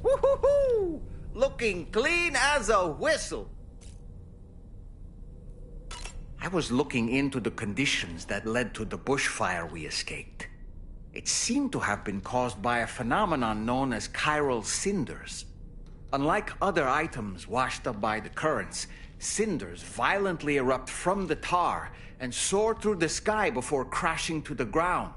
Woo-hoo-hoo! Looking clean as a whistle. I was looking into the conditions that led to the bushfire we escaped. It seemed to have been caused by a phenomenon known as chiral cinders. Unlike other items washed up by the currents, cinders violently erupt from the tar and soar through the sky before crashing to the ground.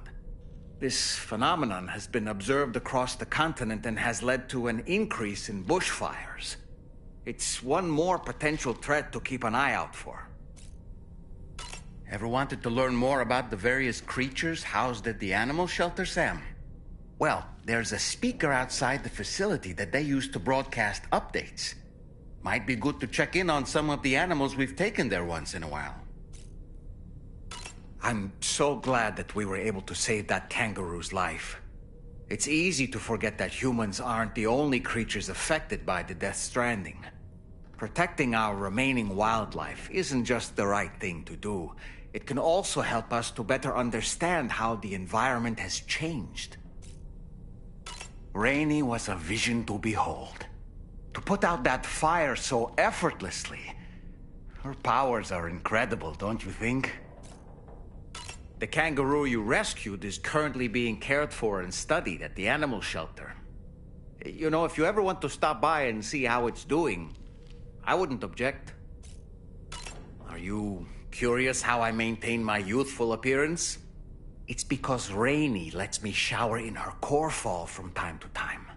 This phenomenon has been observed across the continent and has led to an increase in bushfires. It's one more potential threat to keep an eye out for. Ever wanted to learn more about the various creatures housed at the animal shelter, Sam? Well, there's a speaker outside the facility that they use to broadcast updates. Might be good to check in on some of the animals we've taken there once in a while. I'm so glad that we were able to save that kangaroo's life. It's easy to forget that humans aren't the only creatures affected by the Death Stranding. Protecting our remaining wildlife isn't just the right thing to do. It can also help us to better understand how the environment has changed. Rainey was a vision to behold. To put out that fire so effortlessly. Her powers are incredible, don't you think? The kangaroo you rescued is currently being cared for and studied at the animal shelter. You know, if you ever want to stop by and see how it's doing, I wouldn't object. Are you curious how I maintain my youthful appearance? It's because Rainey lets me shower in her core fall from time to time.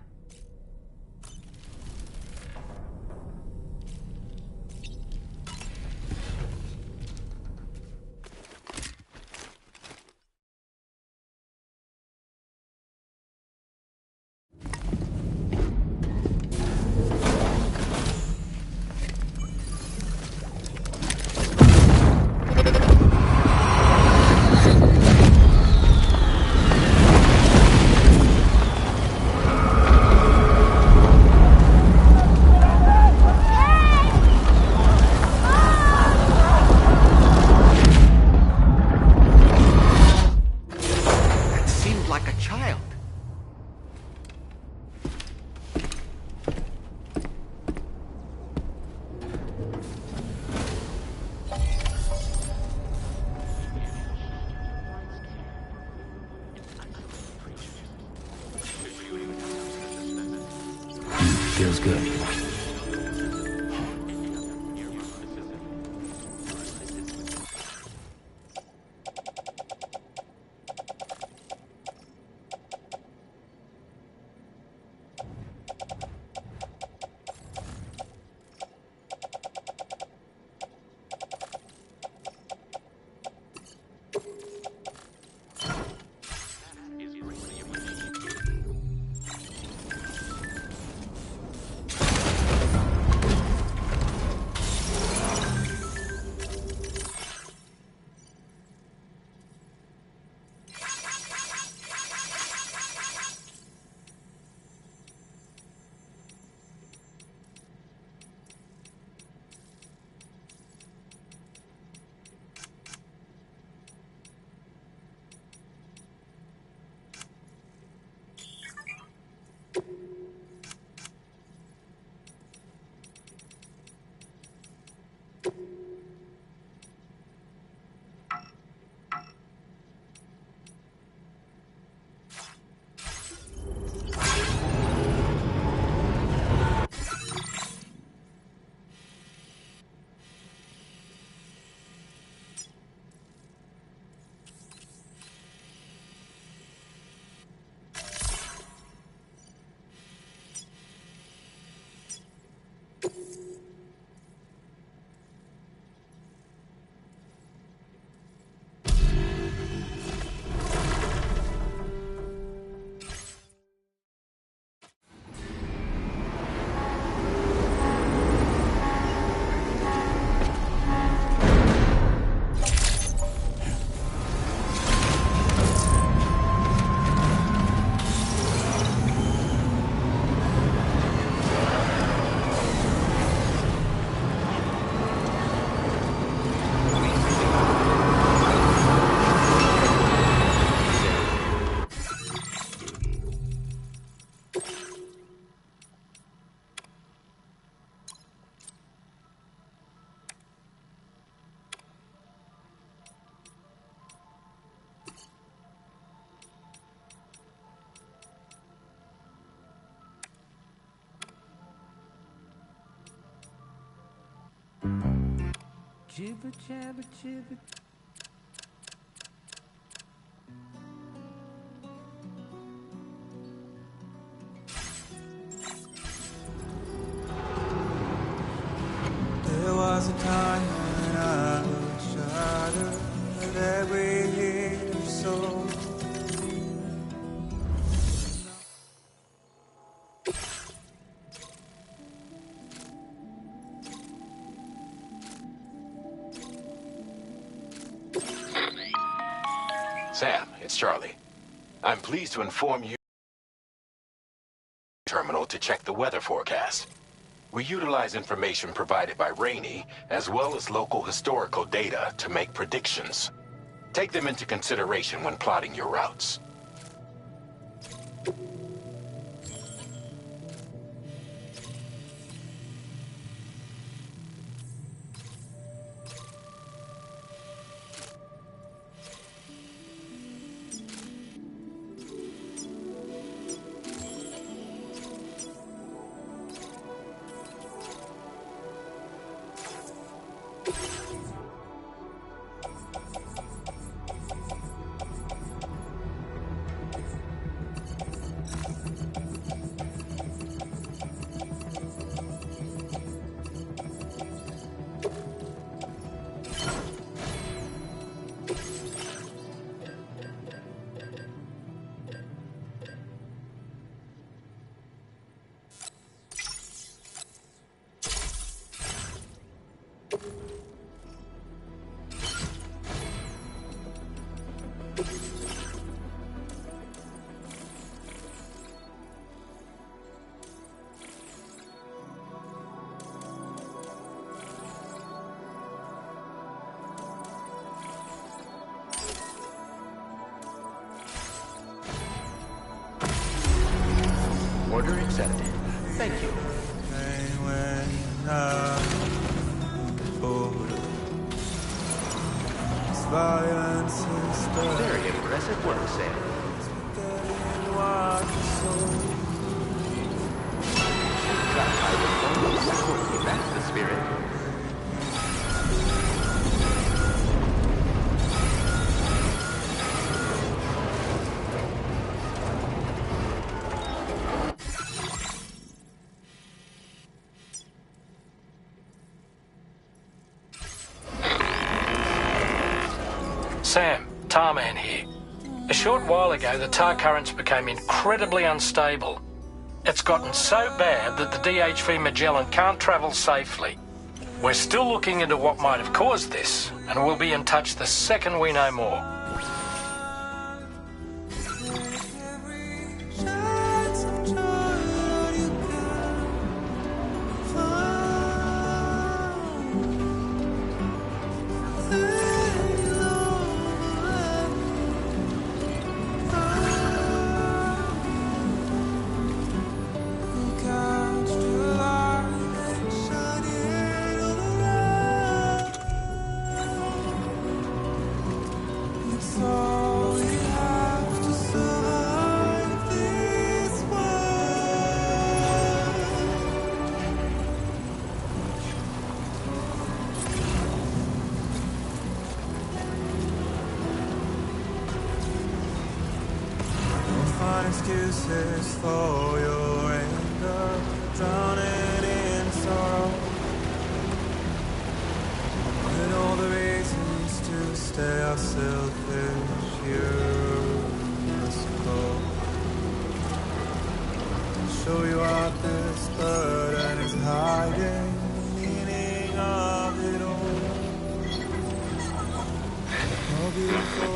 Feels good. Jibber jabber jibber. There was a time when I would shatter every soul. Sam, it's Charlie. I'm pleased to inform you terminal to check the weather forecast. We utilize information provided by Rainey, as well as local historical data to make predictions. Take them into consideration when plotting your routes. Order accepted. Thank you. When violence is the Very impressive work, Sam. That's the spirit. Sam, Tarman here. A short while ago, the tar currents became incredibly unstable. It's gotten so bad that the DHV Magellan can't travel safely. We're still looking into what might have caused this, and we'll be in touch the second we know more. Excuses for your anger, drowning in sorrow, and all the reasons to stay are selfish. You must go. I'll show you what this burden is hiding, the meaning of it all. How beautiful.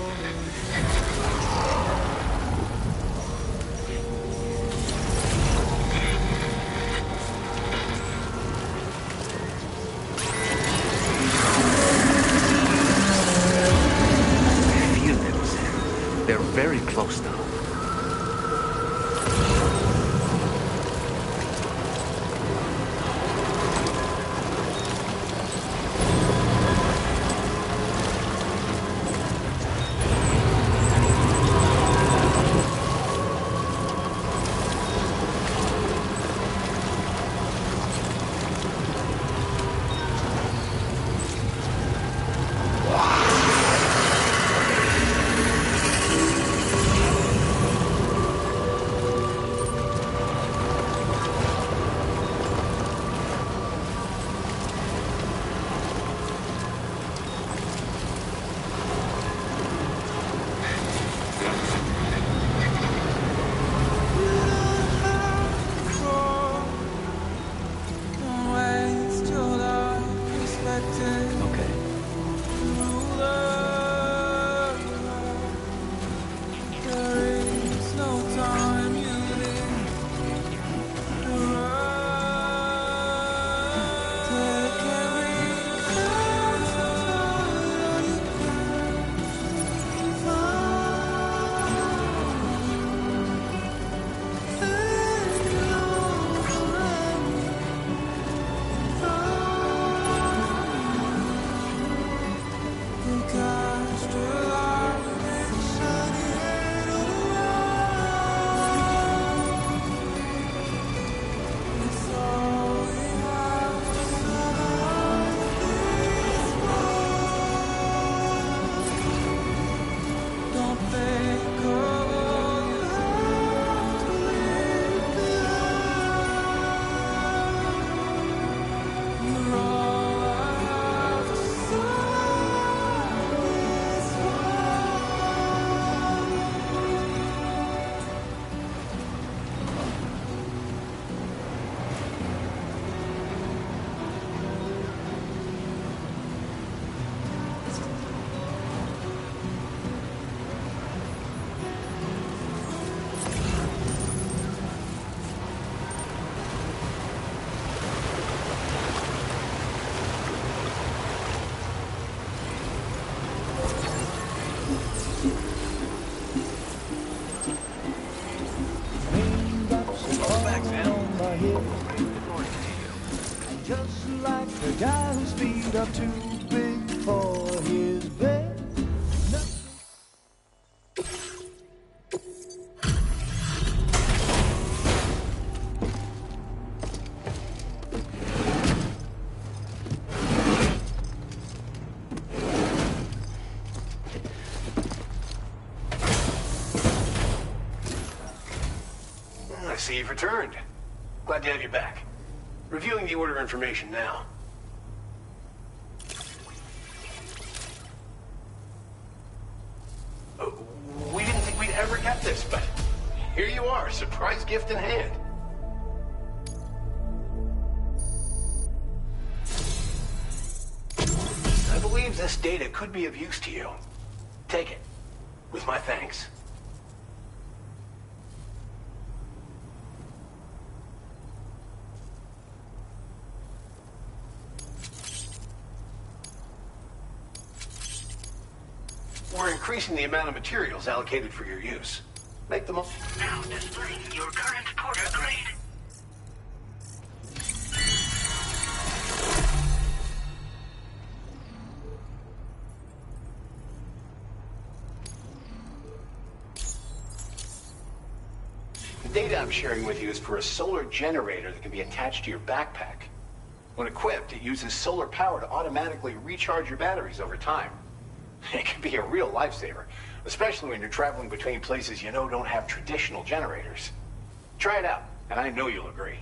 They're very close now. like the guy whose feet are too big for his bed. I see you've returned. Glad to have you back. Reviewing the order information now. We didn't think we'd ever get this, but here you are, surprise gift in hand. I believe this data could be of use to you. Take it, with my thanks. We're increasing the amount of materials allocated for your use. Make the most. Now displaying your current porter grade. The data I'm sharing with you is for a solar generator that can be attached to your backpack. When equipped, it uses solar power to automatically recharge your batteries over time. It can be a real lifesaver, especially when you're traveling between places you know don't have traditional generators. Try it out, and I know you'll agree.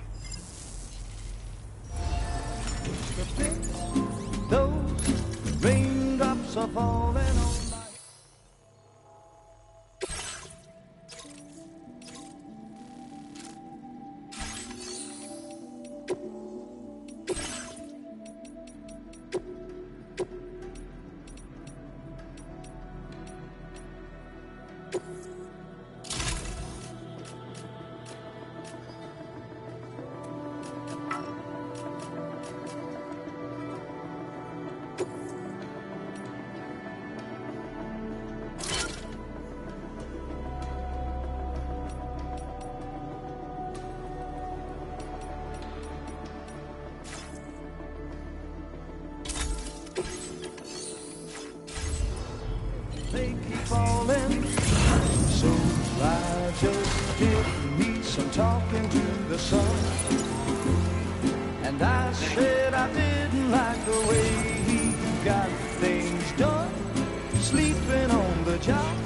Those raindrops are falling on my... They keep falling, so I just did me some talking to the sun. And I said I didn't like the way he got things done, sleeping on the job.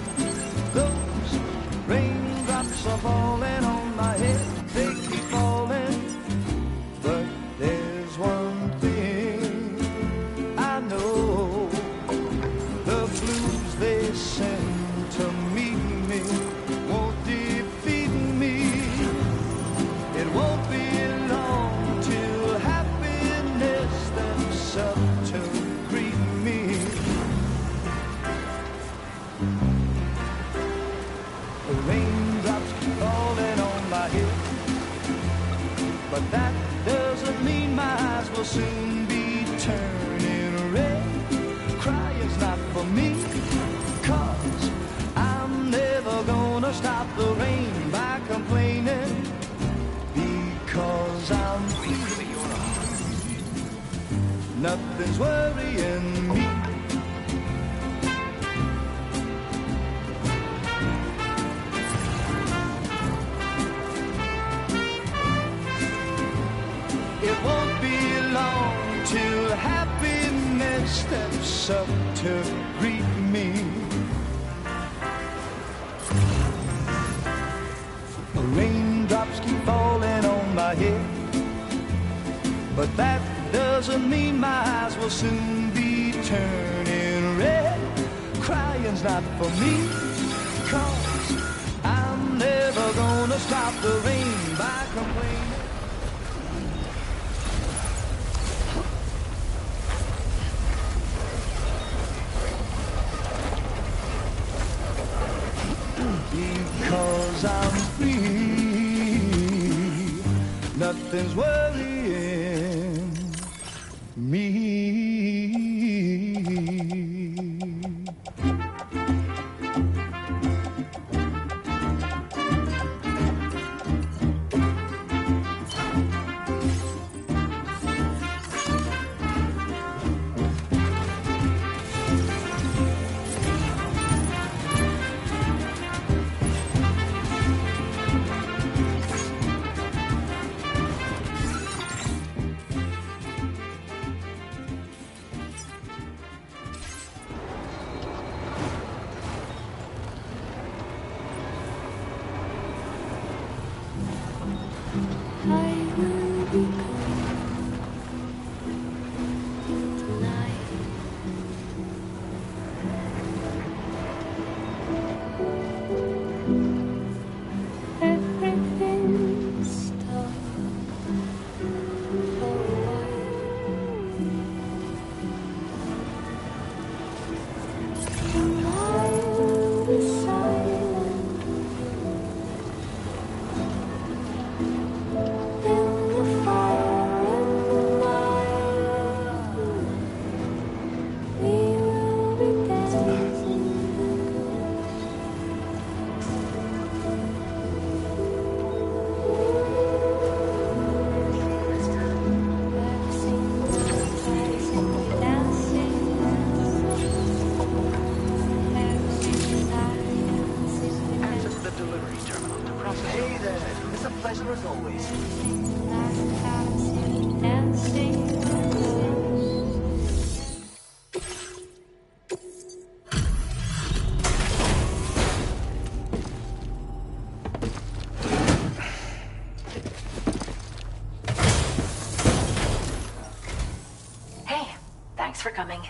Those raindrops are falling on my head, they keep falling. But there's one thing I know, the blues they send to meet me won't defeat me. It won't be long till happiness steps up to greet me. The raindrops keep falling on my head, but that doesn't mean my eyes will soon be turning red. Crying's not for me, 'cause I'm never gonna stop the rain by complaining, because I'm free. Nothing's worrying me. It won't be long till happiness steps up to greet me. Raindrops keep falling on my head, but that doesn't mean my eyes will soon be turning red. Crying's not for me, 'cause I'm never gonna stop the rain by complaining. Because I'm free, nothing's worrying me. Thanks for coming.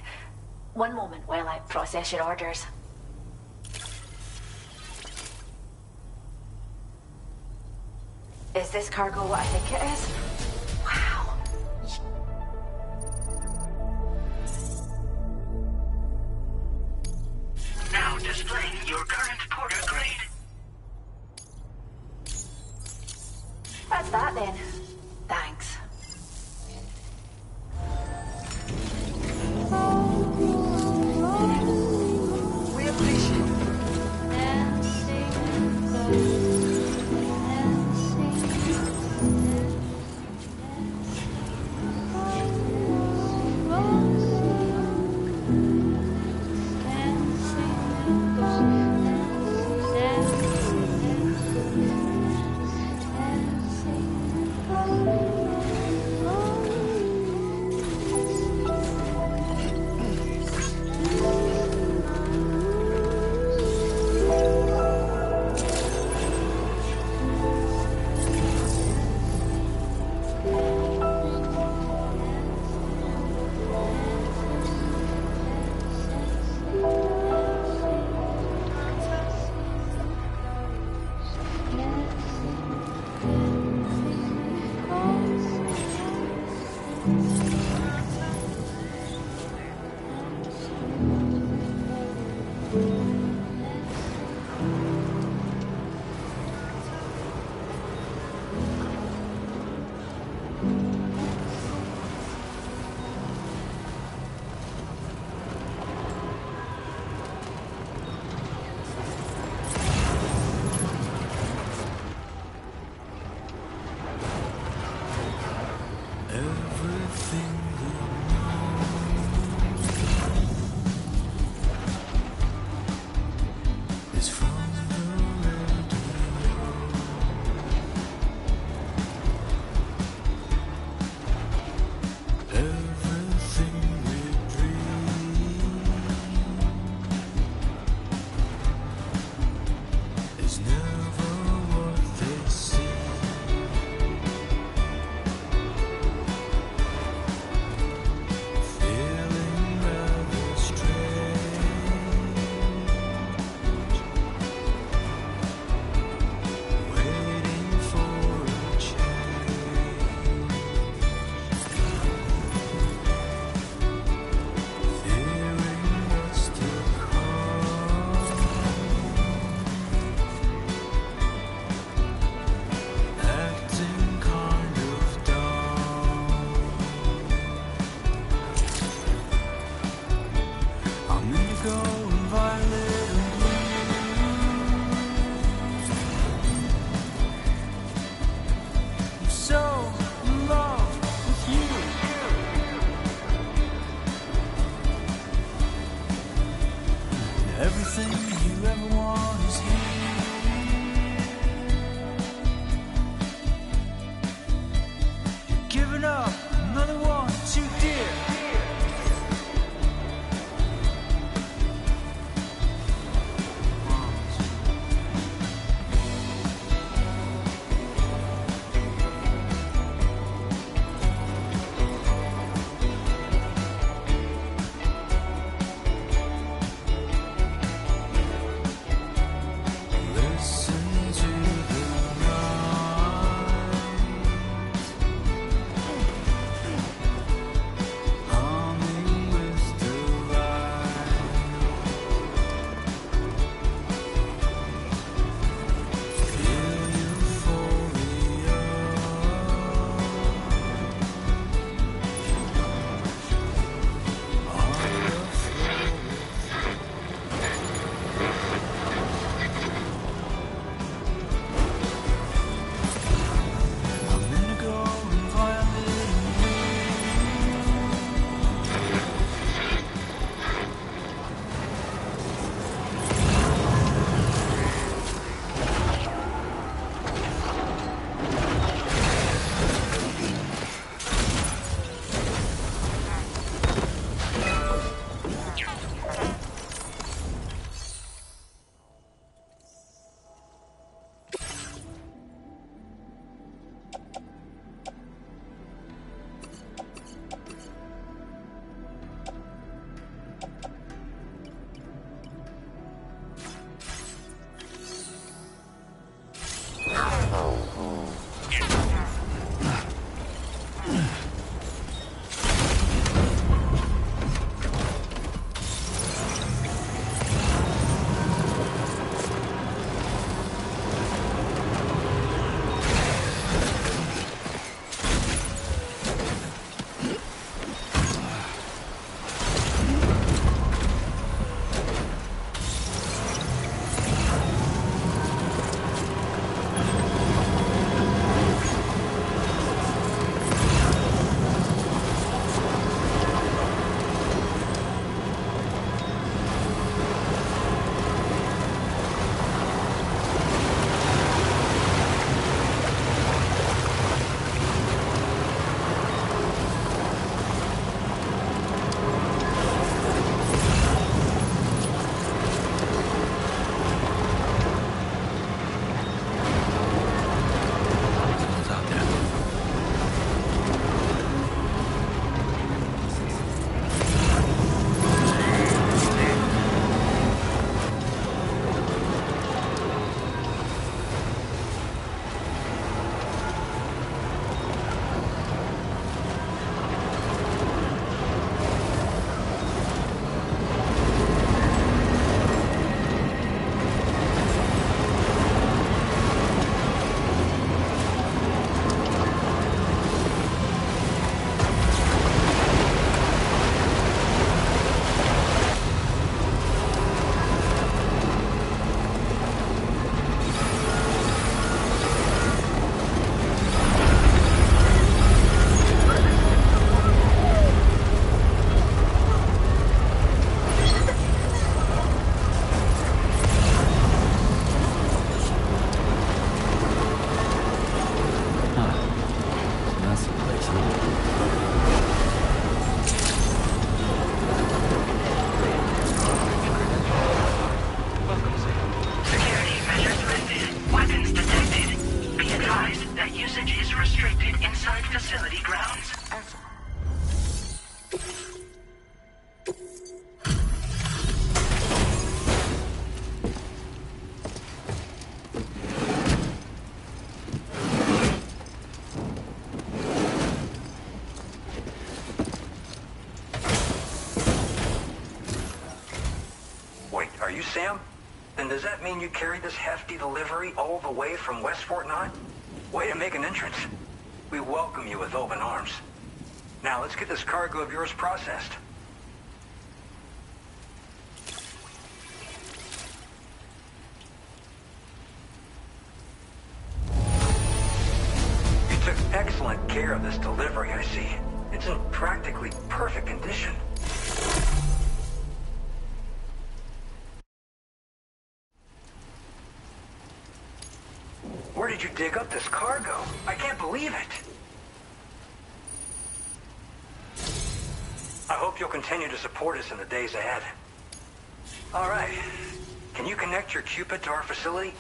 One moment while I process your orders. Is this cargo what I think it is? Wow. Now displaying your current porter grade. That's that then. Thanks. We appreciate you Sam? Then does that mean you carried this hefty delivery all the way from West Fort 9? Way to make an entrance. We welcome you with open arms. Now let's get this cargo of yours processed. You took excellent care of this delivery, I see. It's in practically perfect condition. Where did you dig up this cargo? I can't believe it. I hope you'll continue to support us in the days ahead. All right. Can you connect your Cupid to our facility?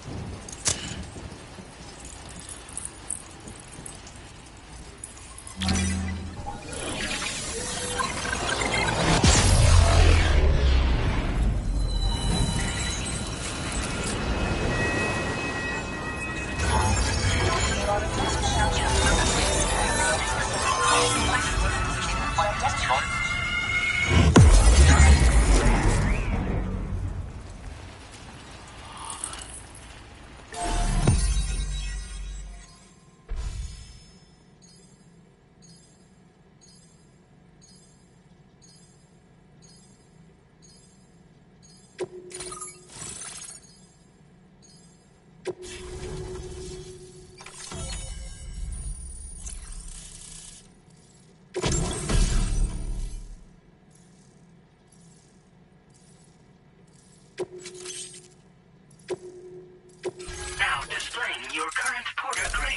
Now displaying your current porter grade.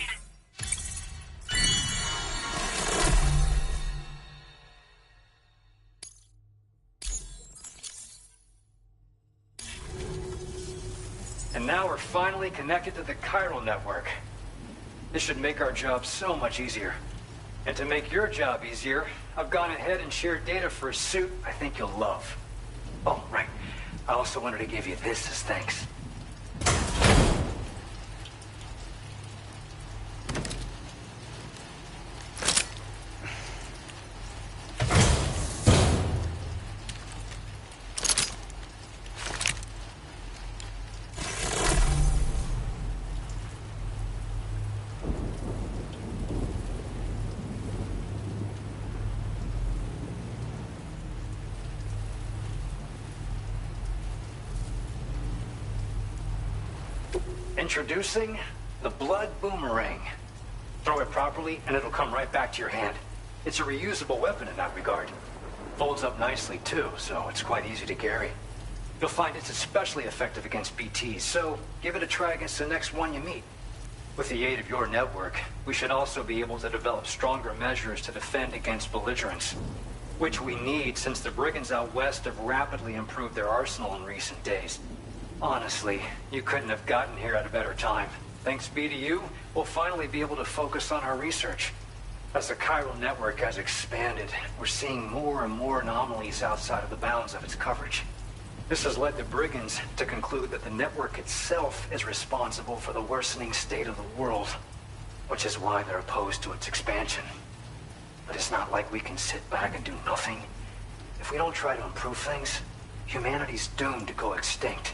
And now we're finally connected to the chiral network. This should make our job so much easier. And to make your job easier, I've gone ahead and shared data for a suit I think you'll love. Oh, right. I also wanted to give you this as thanks. Introducing the Blood Boomerang. Throw it properly and it'll come right back to your hand. It's a reusable weapon in that regard. Folds up nicely too, so it's quite easy to carry. You'll find it's especially effective against BTs, so give it a try against the next one you meet. With the aid of your network, we should also be able to develop stronger measures to defend against belligerents, which we need since the brigands out west have rapidly improved their arsenal in recent days. Honestly, you couldn't have gotten here at a better time. Thanks be to you, we'll finally be able to focus on our research. As the chiral network has expanded, we're seeing more and more anomalies outside of the bounds of its coverage. This has led the brigands to conclude that the network itself is responsible for the worsening state of the world, which is why they're opposed to its expansion. But it's not like we can sit back and do nothing. If we don't try to improve things, humanity's doomed to go extinct.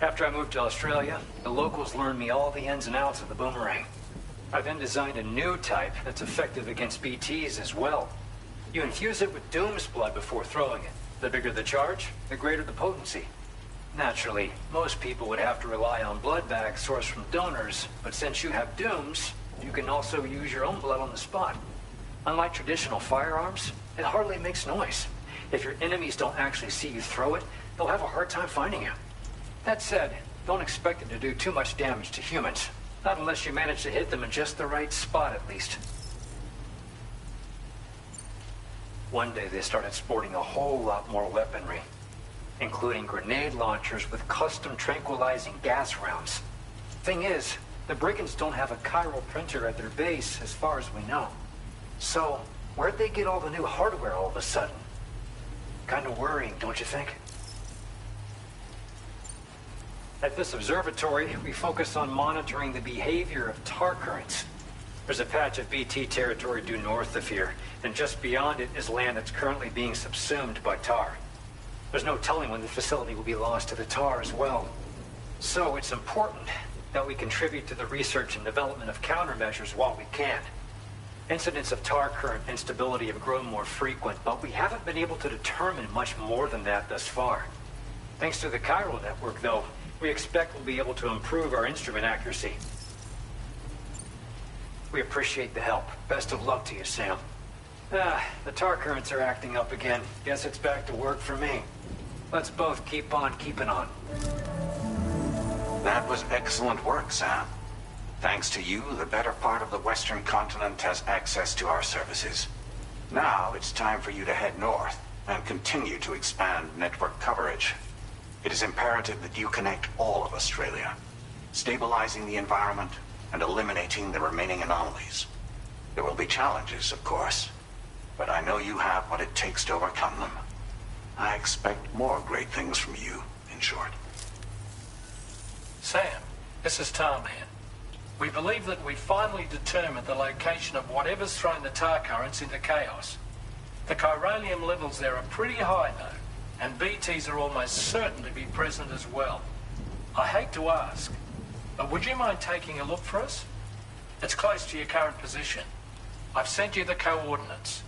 After I moved to Australia, the locals learned me all the ins and outs of the boomerang. I then designed a new type that's effective against BTs as well. You infuse it with Doom's blood before throwing it. The bigger the charge, the greater the potency. Naturally, most people would have to rely on blood bags sourced from donors, but since you have Doom's, you can also use your own blood on the spot. Unlike traditional firearms, it hardly makes noise. If your enemies don't actually see you throw it, they'll have a hard time finding you. That said, don't expect it to do too much damage to humans. Not unless you manage to hit them in just the right spot, at least. One day they started sporting a whole lot more weaponry, including grenade launchers with custom tranquilizing gas rounds. Thing is, the brigands don't have a chiral printer at their base, as far as we know. So, where'd they get all the new hardware all of a sudden? Kind of worrying, don't you think? At this observatory, we focus on monitoring the behavior of tar currents. There's a patch of BT territory due north of here, and just beyond it is land that's currently being subsumed by tar. There's no telling when the facility will be lost to the tar as well. So it's important that we contribute to the research and development of countermeasures while we can. Incidents of tar current instability have grown more frequent, but we haven't been able to determine much more than that thus far. Thanks to the chiral network, though, we expect we'll be able to improve our instrument accuracy. We appreciate the help. Best of luck to you, Sam. The tar currents are acting up again. Guess it's back to work for me. Let's both keep on keeping on. That was excellent work, Sam. Thanks to you, the better part of the Western continent has access to our services. Now it's time for you to head north and continue to expand network coverage. It is imperative that you connect all of Australia, stabilizing the environment and eliminating the remaining anomalies. There will be challenges, of course, but I know you have what it takes to overcome them. I expect more great things from you, in short. Sam, this is Tom here. We believe that we finally determined the location of whatever's thrown the tar currents into chaos. The chiralium levels there are pretty high, though, and BTs are almost certain to be present as well. I hate to ask, but would you mind taking a look for us? It's close to your current position. I've sent you the coordinates.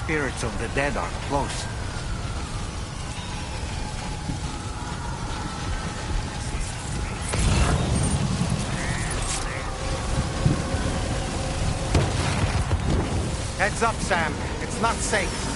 Spirits of the dead are close. Heads up, Sam. It's not safe.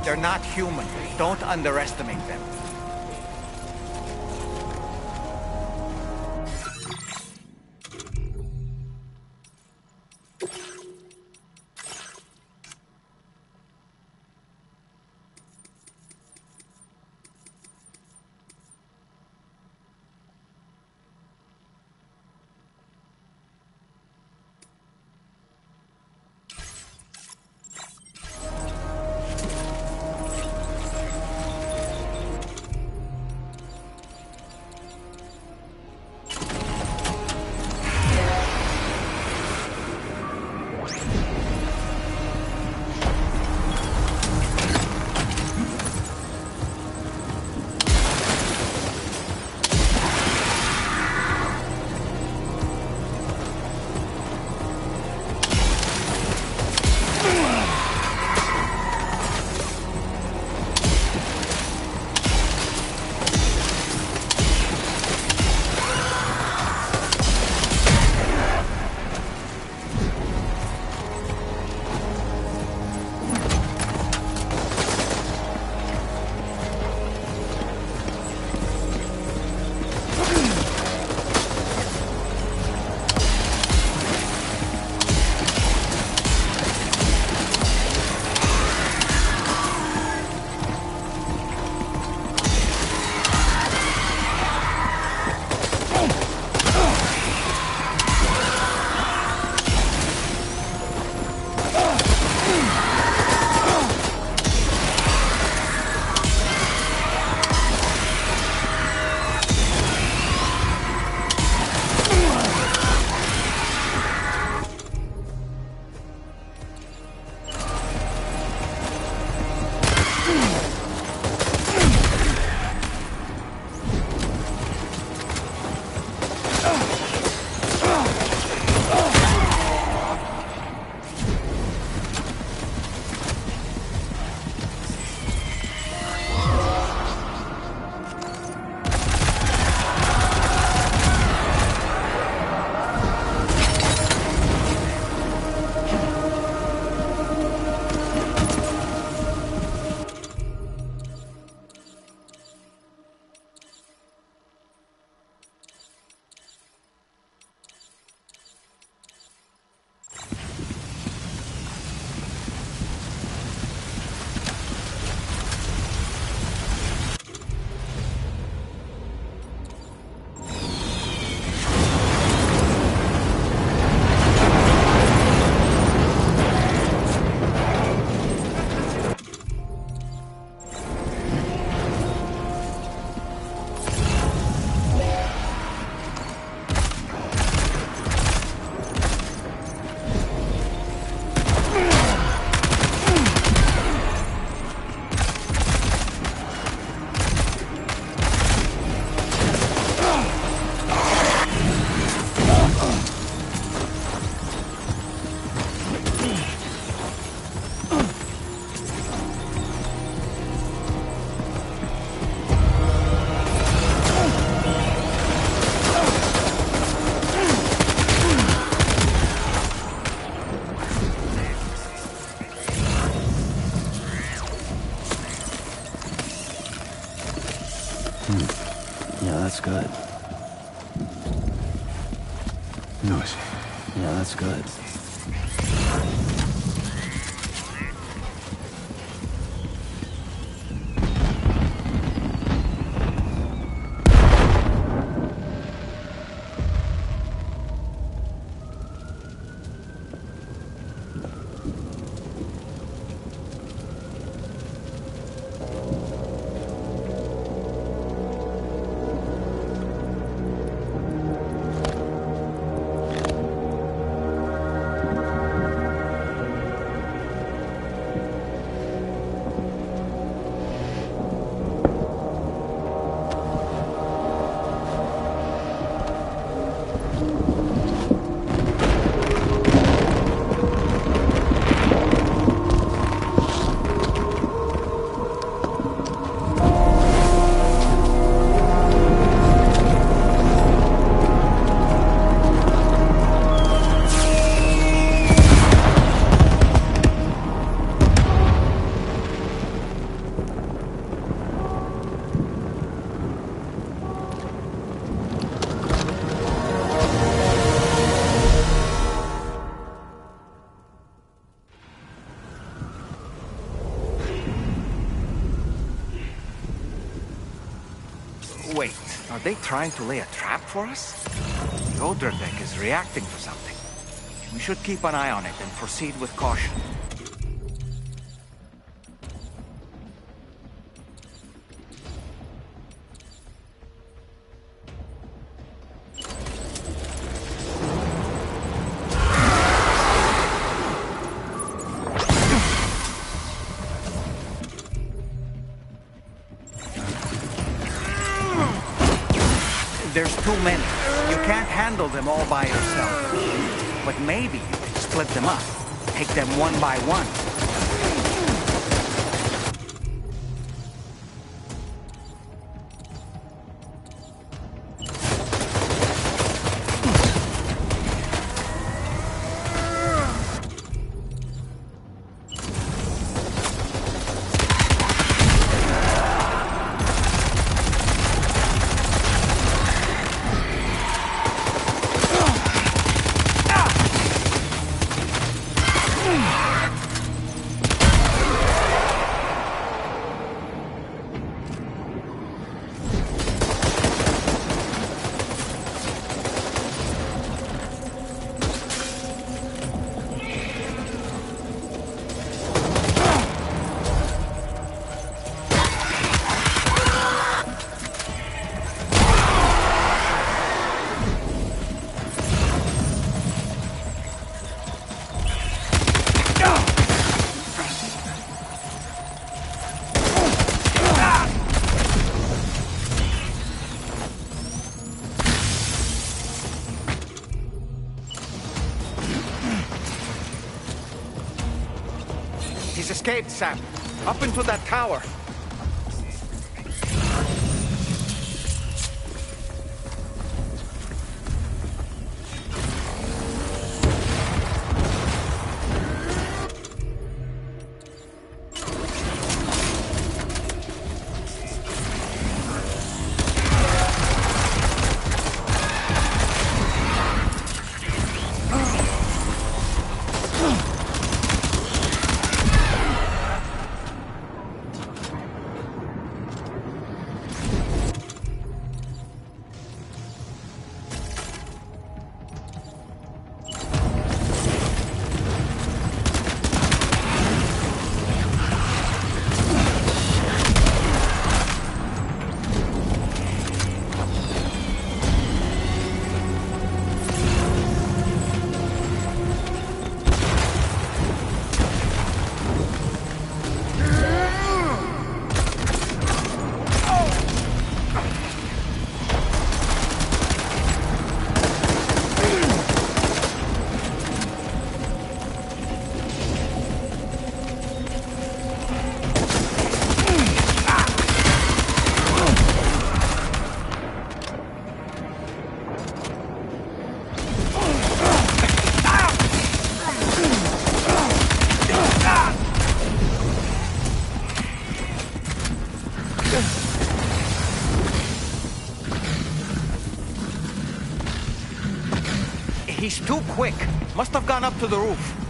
They're not human. Don't underestimate them. Yeah, that's good. Wait, are they trying to lay a trap for us? The Odra deck is reacting to something. We should keep an eye on it and proceed with caution. There's too many. You can't handle them all by yourself. But maybe you can split them up. Take them one by one. He's escaped, Sam. Up into that tower. quick. Must have gone up to the roof.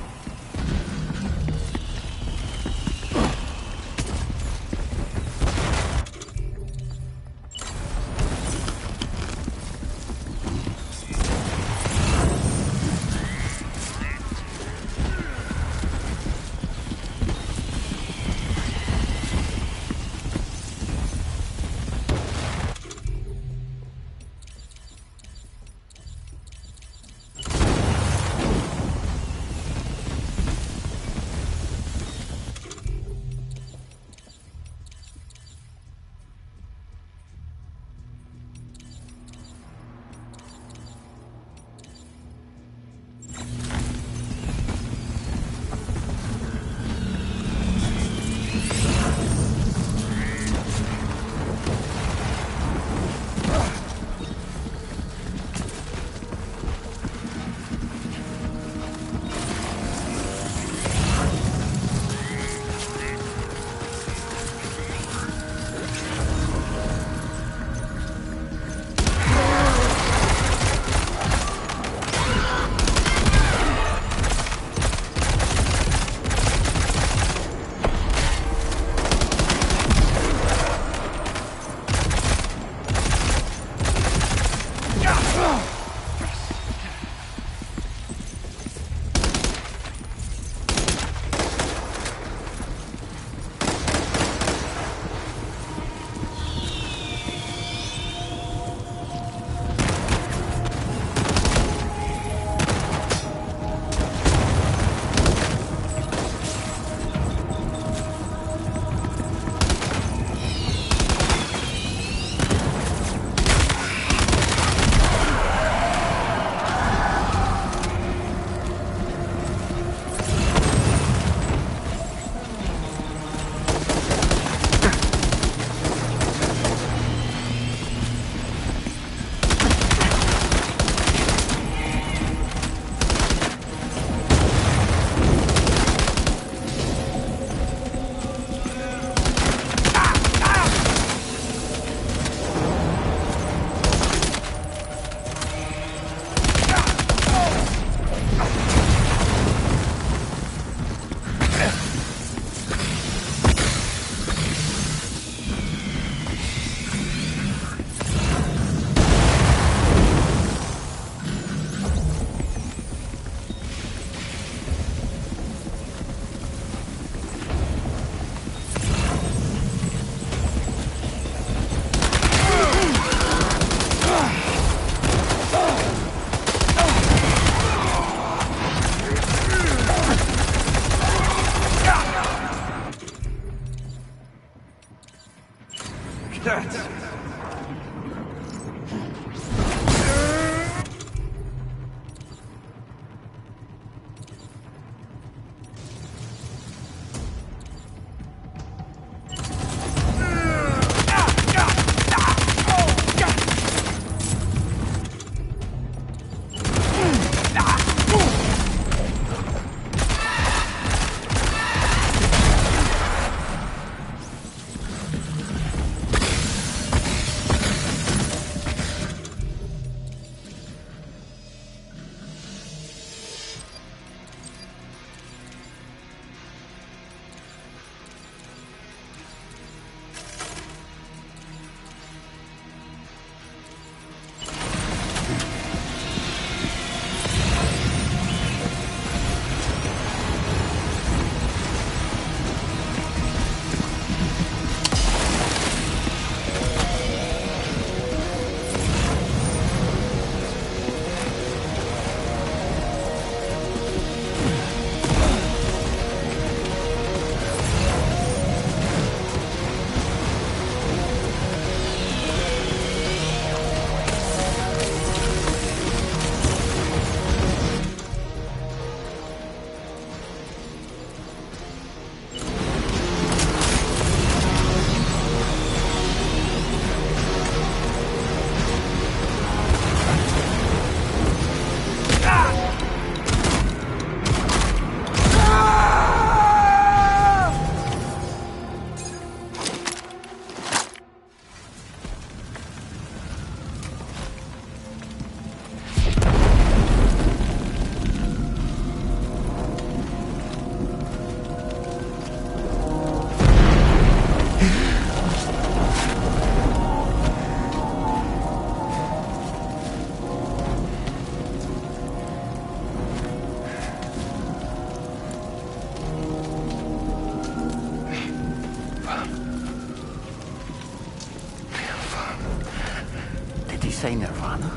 say Nirvana?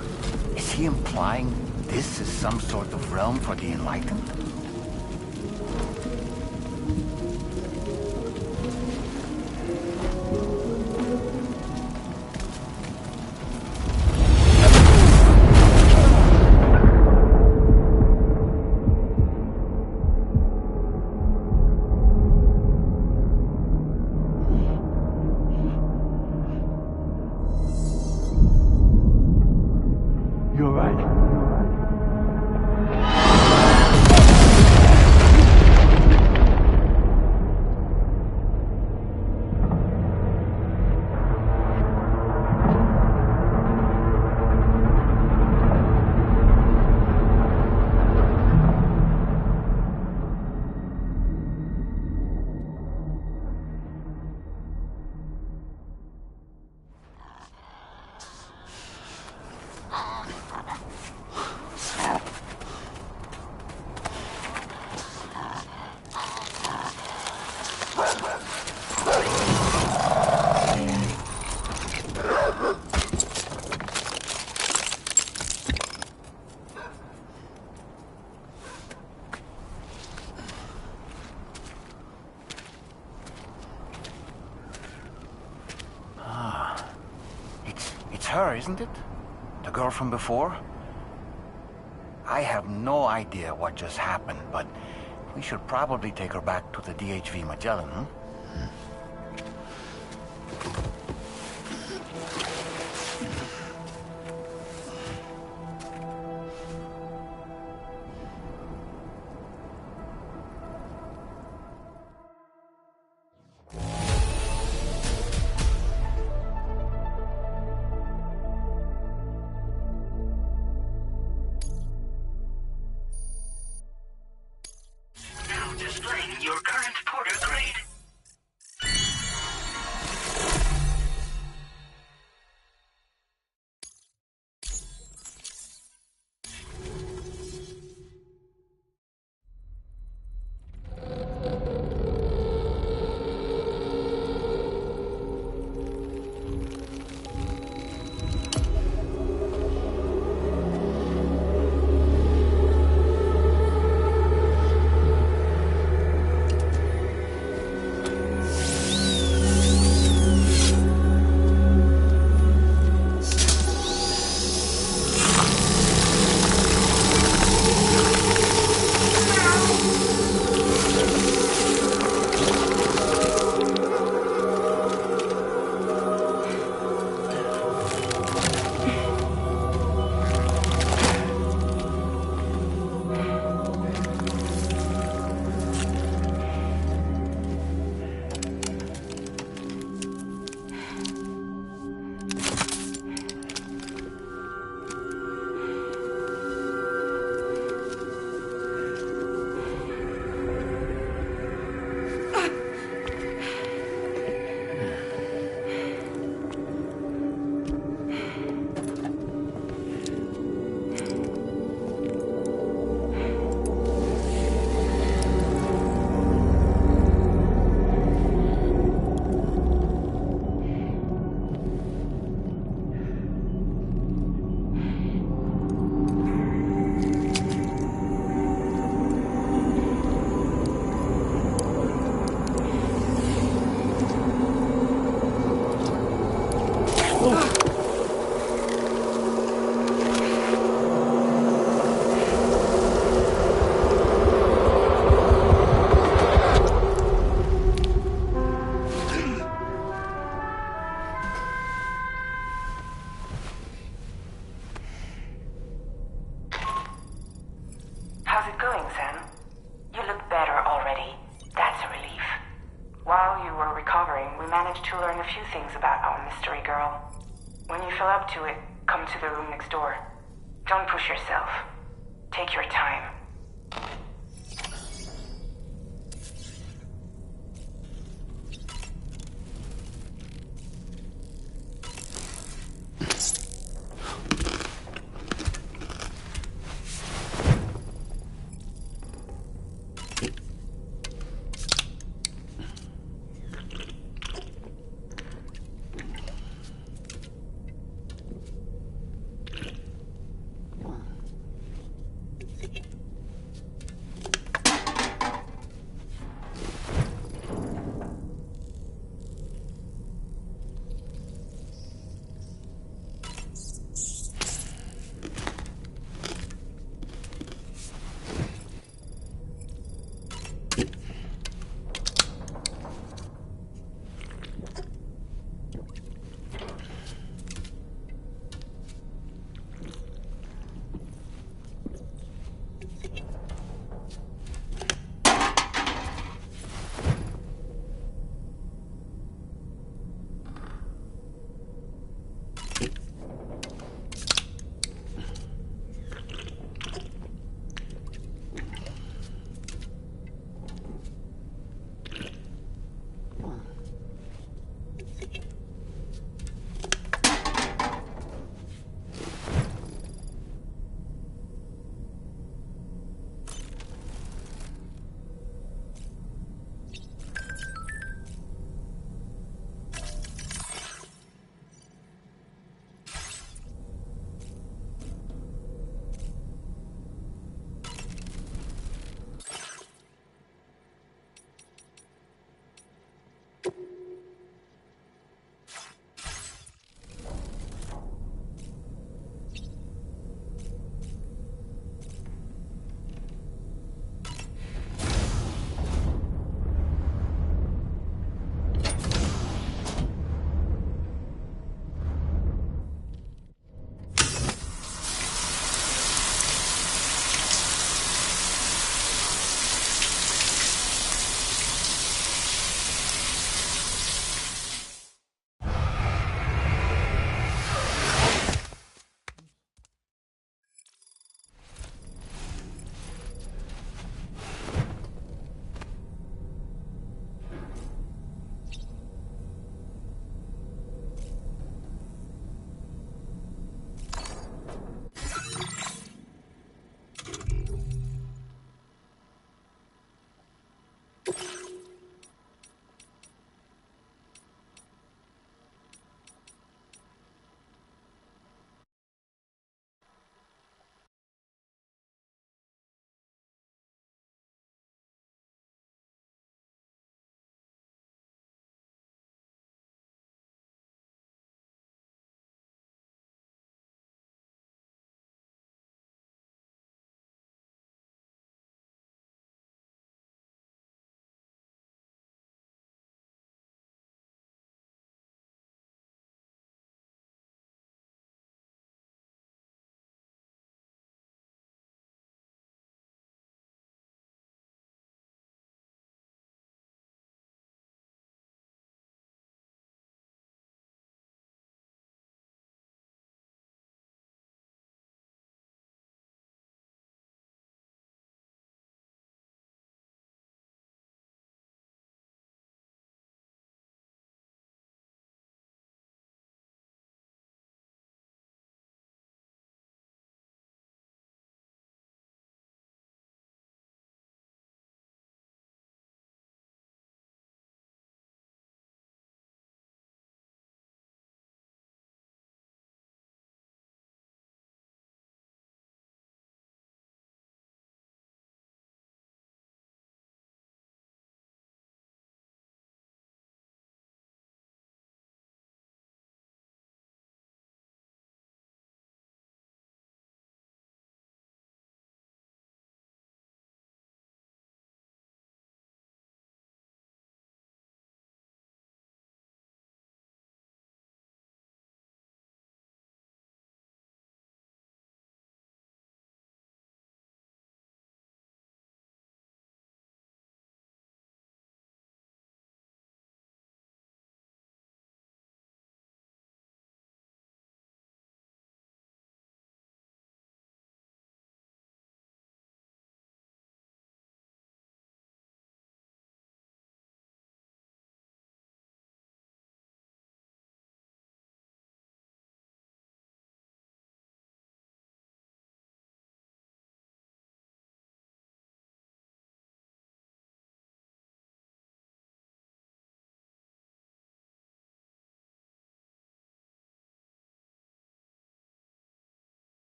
Is he implying this is some sort of realm for the enlightened? You're right. It's her, isn't it? The girl from before? I have no idea what just happened, but we should probably take her back to the DHV Magellan, huh? Now displaying your current porter grade. How's it going, Sam? You look better already. That's a relief. While you were recovering, we managed to learn a few things about our mystery girl. When you feel up to it, come to the room next door. Don't push yourself. Take your time.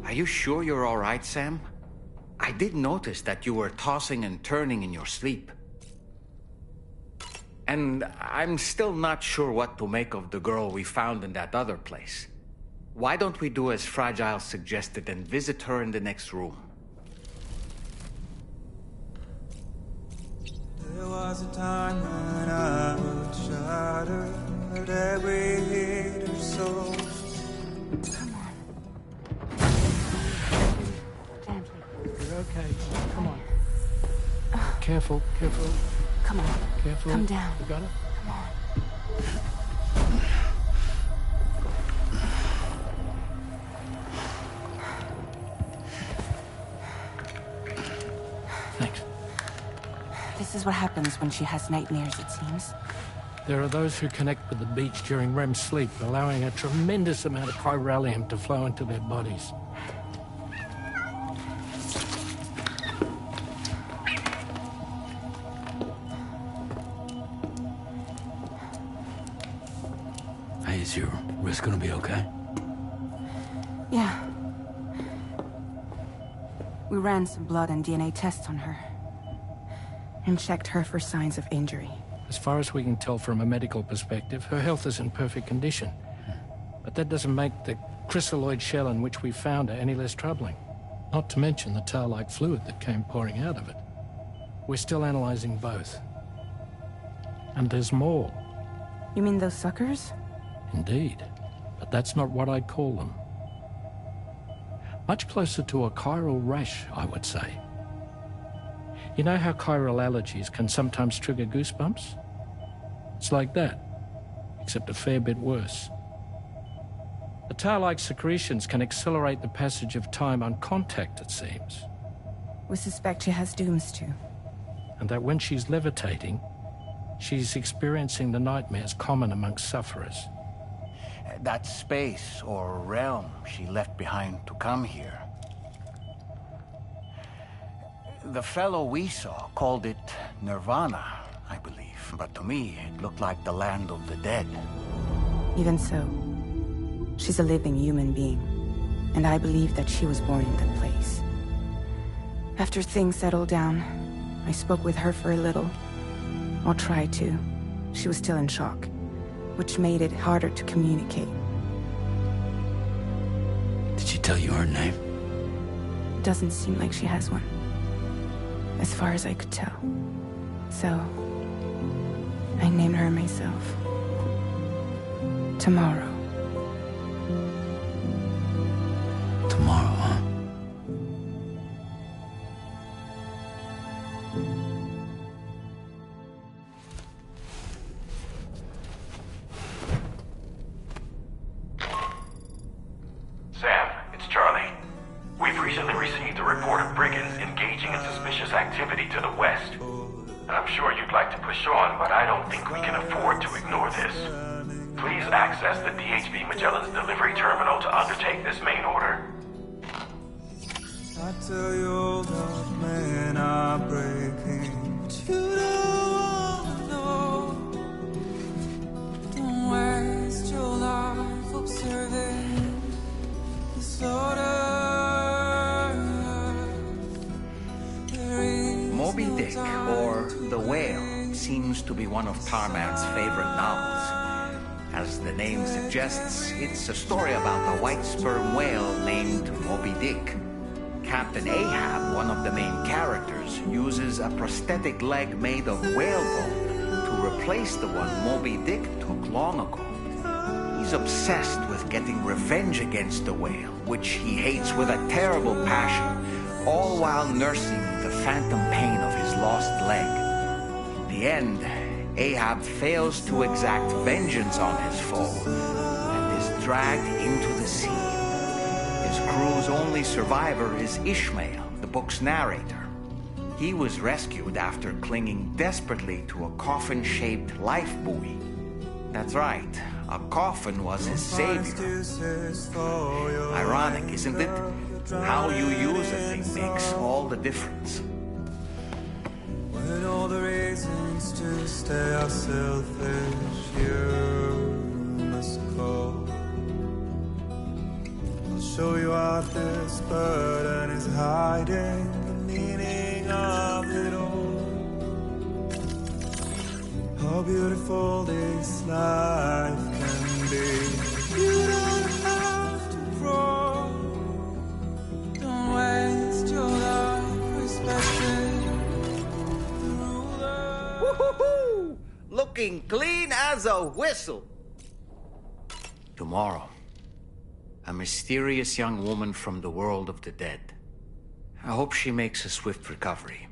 Are you sure you're all right, Sam? I did notice that you were tossing and turning in your sleep. And I'm still not sure what to make of the girl we found in that other place. Why don't we do as Fragile suggested and visit her in the next room? There was a time when I would shattered every hater's soul. Come on. Gently. You're okay. Come on. Careful, careful. Come on. Careful. Come down. You got it? Come on. Thanks. This is what happens when she has nightmares, it seems. There are those who connect with the beach during REM sleep, allowing a tremendous amount of chiralium to flow into their bodies. Hey, is your wrist gonna be okay? Yeah. We ran some blood and DNA tests on her. And checked her for signs of injury. As far as we can tell from a medical perspective, her health is in perfect condition. But that doesn't make the crystalloid shell in which we found her any less troubling. Not to mention the tar-like fluid that came pouring out of it. We're still analyzing both. And there's more. You mean those suckers? Indeed. But that's not what I'd call them. Much closer to a chiral rash, I would say. You know how chiral allergies can sometimes trigger goosebumps? It's like that, except a fair bit worse. The tar-like secretions can accelerate the passage of time on contact, it seems. We suspect she has dooms too. And that when she's levitating, she's experiencing the nightmares common amongst sufferers. That space or realm she left behind to come here. The fellow we saw called it Nirvana, I believe. But to me, it looked like the land of the dead. Even so, she's a living human being. And I believe that she was born in that place. After things settled down, I spoke with her for a little. Or tried to. She was still in shock, which made it harder to communicate. Did she tell you her name? It doesn't seem like she has one. As far as I could tell. So, I named her myself. Tomorrow. Tomorrow, huh? Sam, it's Charlie. We've recently received a report of brigands engaging in suspicious activity to the west. I'm sure you'd like to push on, but I don't think we can afford to ignore this. Please access the DHV Magellan's delivery terminal to undertake this main order. I tell you that men are breaking, but you don't know. Don't waste your life observing this order. Moby Dick, or The Whale, seems to be one of Tarman's favorite novels. As the name suggests, it's a story about a white sperm whale named Moby Dick. Captain Ahab, one of the main characters, uses a prosthetic leg made of whalebone to replace the one Moby Dick took long ago. He's obsessed with getting revenge against the whale, which he hates with a terrible passion, all while nursing the phantom pain of his lost leg. In the end, Ahab fails to exact vengeance on his foe and is dragged into the sea. His crew's only survivor is Ishmael, the book's narrator. He was rescued after clinging desperately to a coffin-shaped life buoy. That's right, a coffin was his savior. Ironic, isn't it? How you use a thing makes all the difference. When all the reasons to stay are selfish, you must go. I'll show you what this burden is hiding, the meaning of it all. How beautiful this life can be. You don't have to crawl. Don't waste your life respecting the ruler. Woo-hoo-hoo! Looking clean as a whistle. Tomorrow, a mysterious young woman from the world of the dead. I hope she makes a swift recovery.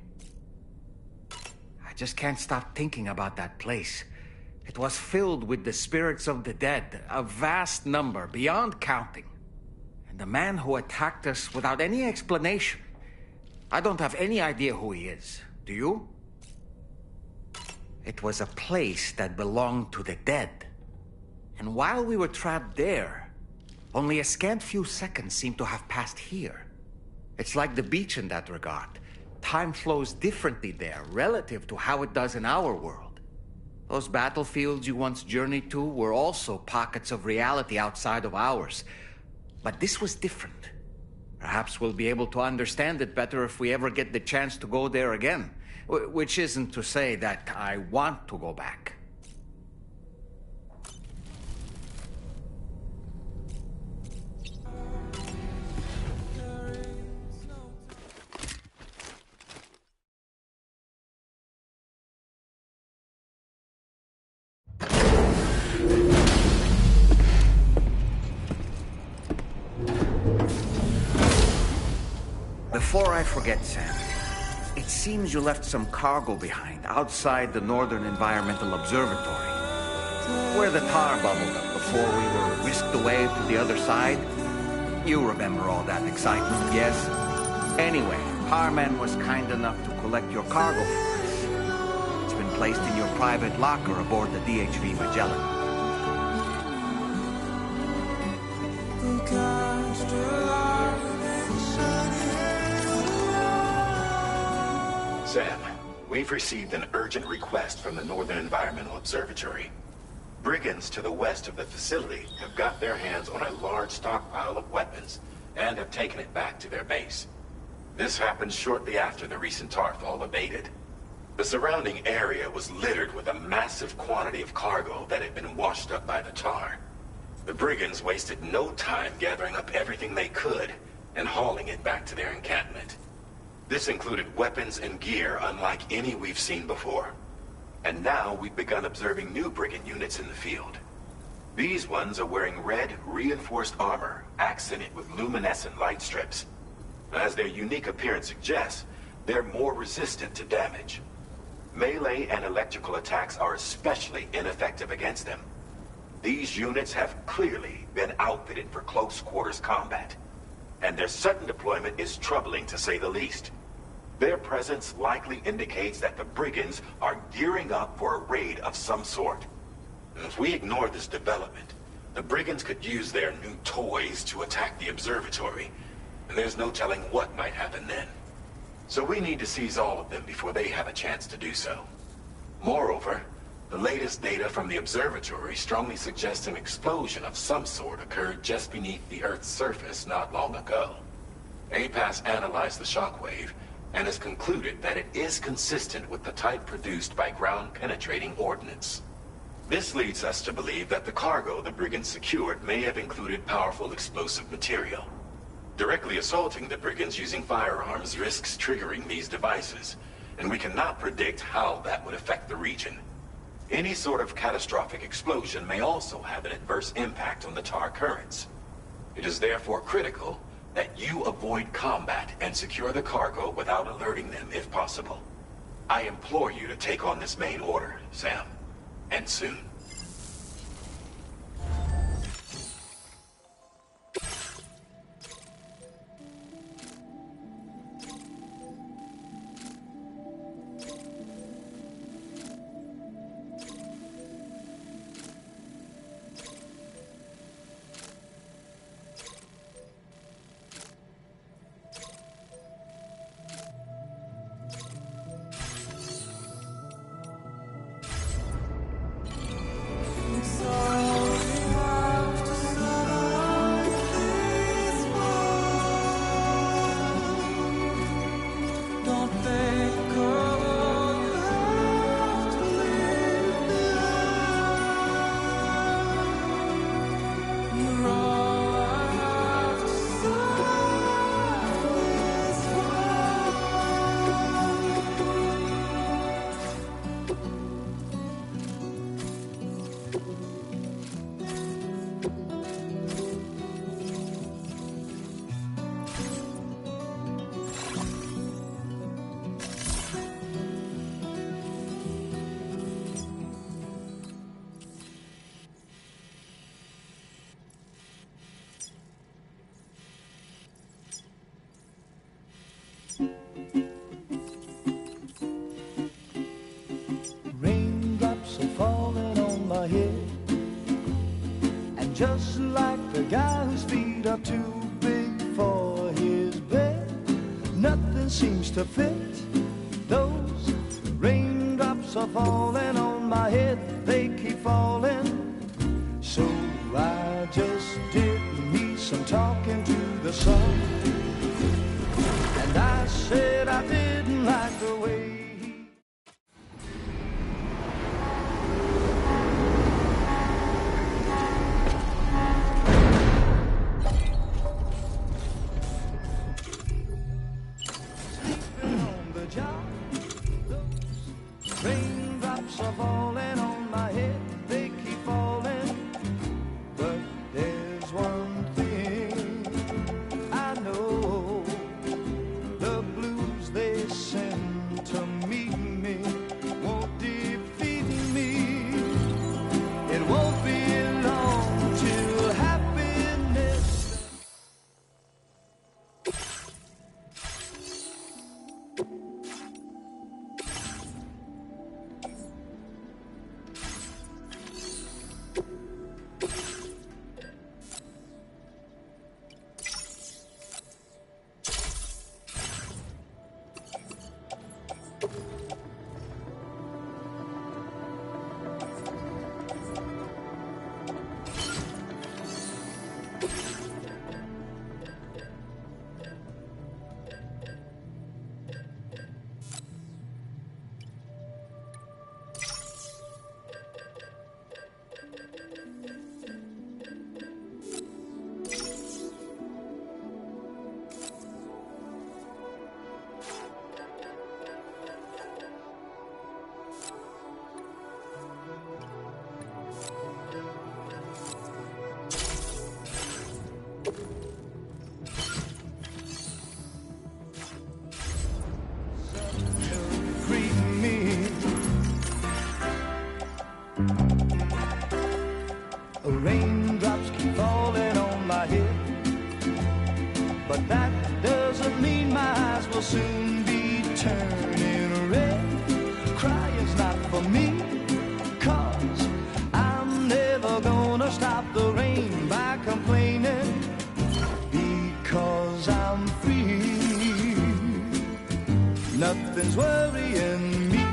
I just can't stop thinking about that place. It was filled with the spirits of the dead, a vast number, beyond counting. And the man who attacked us without any explanation. I don't have any idea who he is. Do you? It was a place that belonged to the dead. And while we were trapped there, only a scant few seconds seem to have passed here. It's like the beach in that regard. Time flows differently there, relative to how it does in our world. Those battlefields you once journeyed to were also pockets of reality outside of ours. But this was different. Perhaps we'll be able to understand it better if we ever get the chance to go there again. Which isn't to say that I want to go back. Before I forget, Sam, it seems you left some cargo behind outside the Northern Environmental Observatory, where the tar bubbled up before we were whisked away to the other side. You remember all that excitement, yes? Anyway, Tarman was kind enough to collect your cargo for us. It's been placed in your private locker aboard the DHV Magellan. Sam, we've received an urgent request from the Northern Environmental Observatory. Brigands to the west of the facility have got their hands on a large stockpile of weapons and have taken it back to their base. This happened shortly after the recent Tarfall abated. The surrounding area was littered with a massive quantity of cargo that had been washed up by the tar. The brigands wasted no time gathering up everything they could and hauling it back to their encampment. This included weapons and gear unlike any we've seen before. And now we've begun observing new brigand units in the field. These ones are wearing red, reinforced armor, accented with luminescent light strips. As their unique appearance suggests, they're more resistant to damage. Melee and electrical attacks are especially ineffective against them. These units have clearly been outfitted for close quarters combat, and their sudden deployment is troubling to say the least. Their presence likely indicates that the brigands are gearing up for a raid of some sort. If we ignore this development, the brigands could use their new toys to attack the observatory, and there's no telling what might happen then. So we need to seize all of them before they have a chance to do so. Moreover, the latest data from the observatory strongly suggests an explosion of some sort occurred just beneath the Earth's surface not long ago. APAS analyzed the shockwave and has concluded that it is consistent with the type produced by ground-penetrating ordnance. This leads us to believe that the cargo the brigands secured may have included powerful explosive material. Directly assaulting the brigands using firearms risks triggering these devices, and we cannot predict how that would affect the region. Any sort of catastrophic explosion may also have an adverse impact on the tar currents. It is therefore critical that you avoid combat and secure the cargo without alerting them if possible. I implore you to take on this main order, Sam, and soon. The guy whose feet are too big for his bed. Nothing seems to fit. Those raindrops are falling on my head. They keep falling. So I just did me some talking to the sun. And I said I didn't like the way raindrops are falling on my head, they keep falling. But there's one thing I know, the blues they send to meet me won't defeat me. It won't be long till happiness. Raindrops keep falling on my head, but that doesn't mean my eyes will soon be turning red. Crying's not for me, 'cause I'm never gonna stop the rain by complaining, because I'm free. Nothing's worrying me.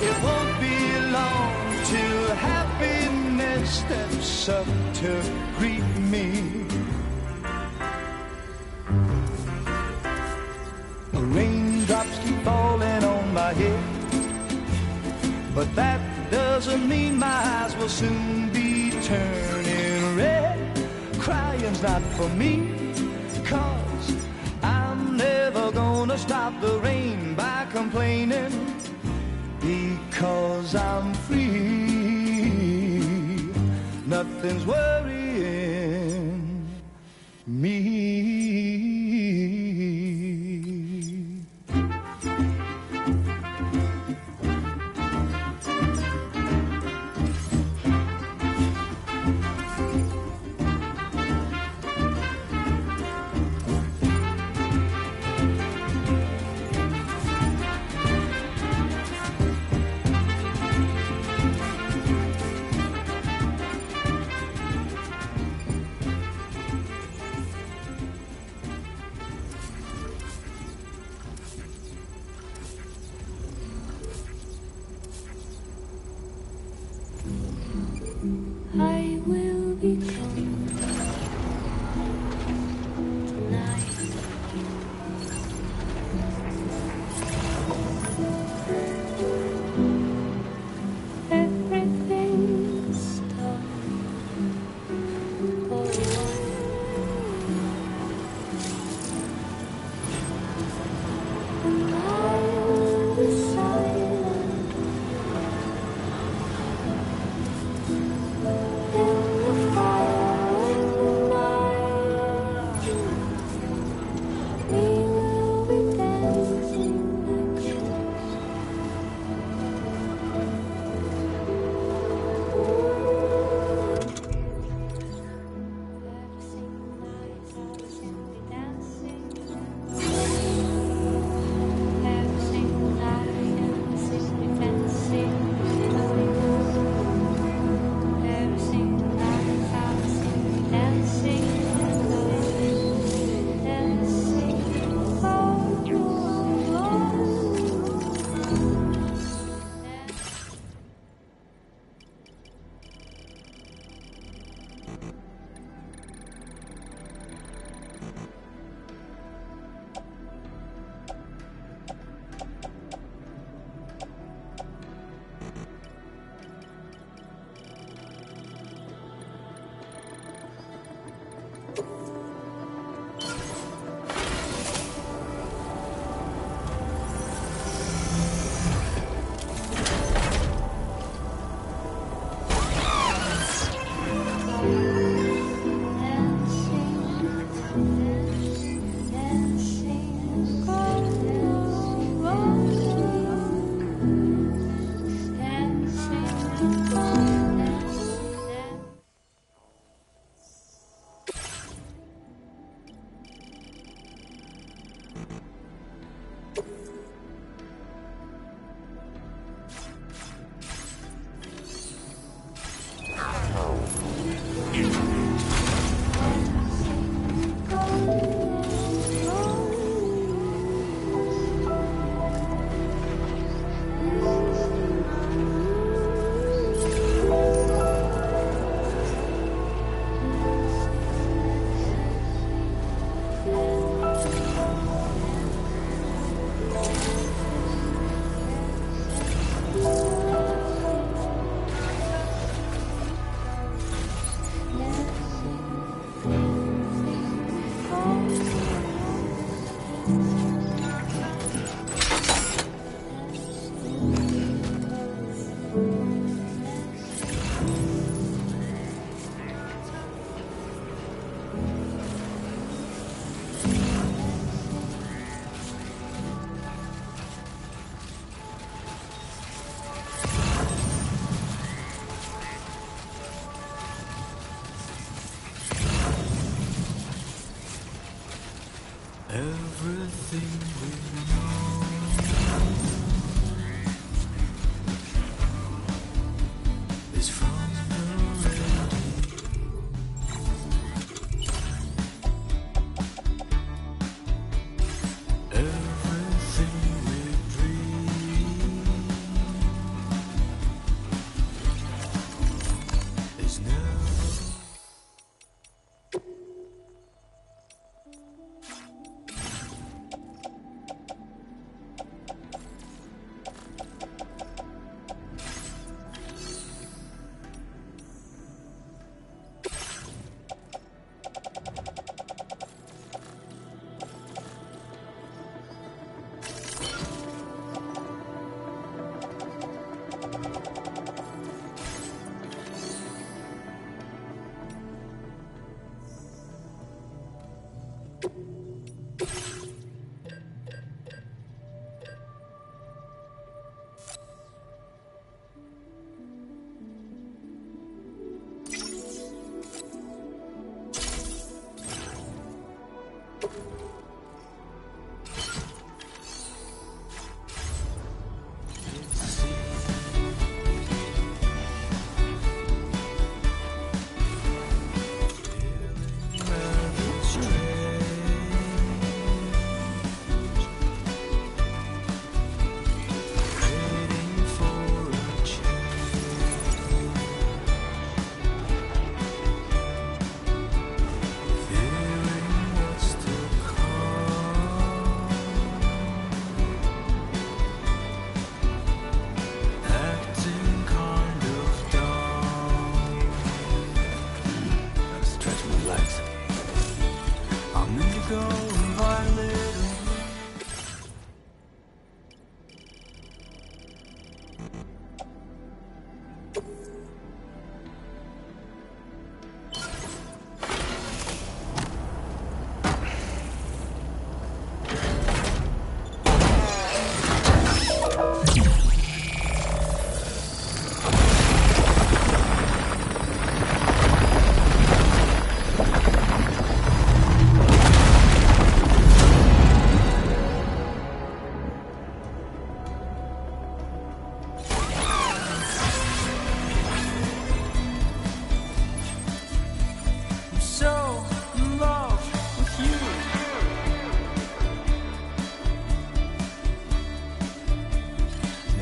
It won't be long till happiness steps up to greet me. Raindrops keep falling on my head, but that doesn't mean my eyes will soon be turning red. Crying's not for me, 'cause I'm never gonna stop the rain by complaining, because I'm free. Nothing's worrying me.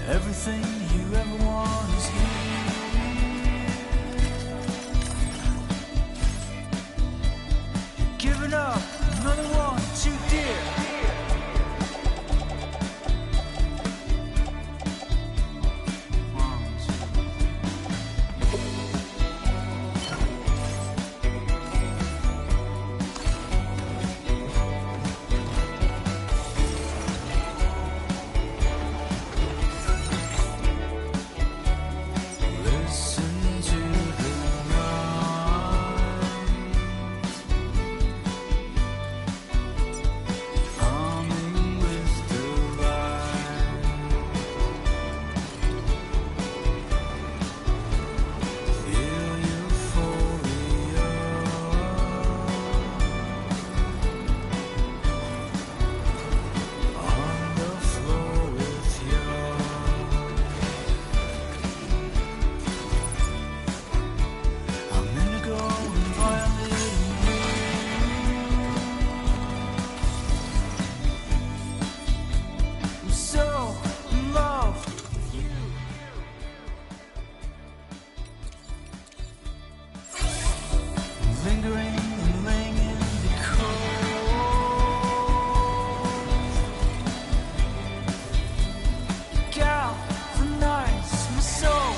Everything you ever want is here. Giving up, another one too dear. Lingering and laying in the cold. Gal, the nights, my soul.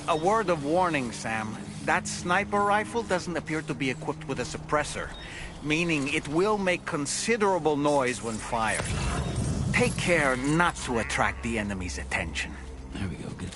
A word of warning, Sam. That sniper rifle doesn't appear to be equipped with a suppressor, meaning it will make considerable noise when fired. Take care not to attract the enemy's attention. There we go. Good.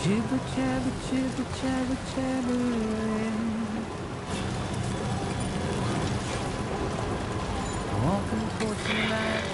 Jibber jabber, jibber jabber, jabbering. Walking towards the light.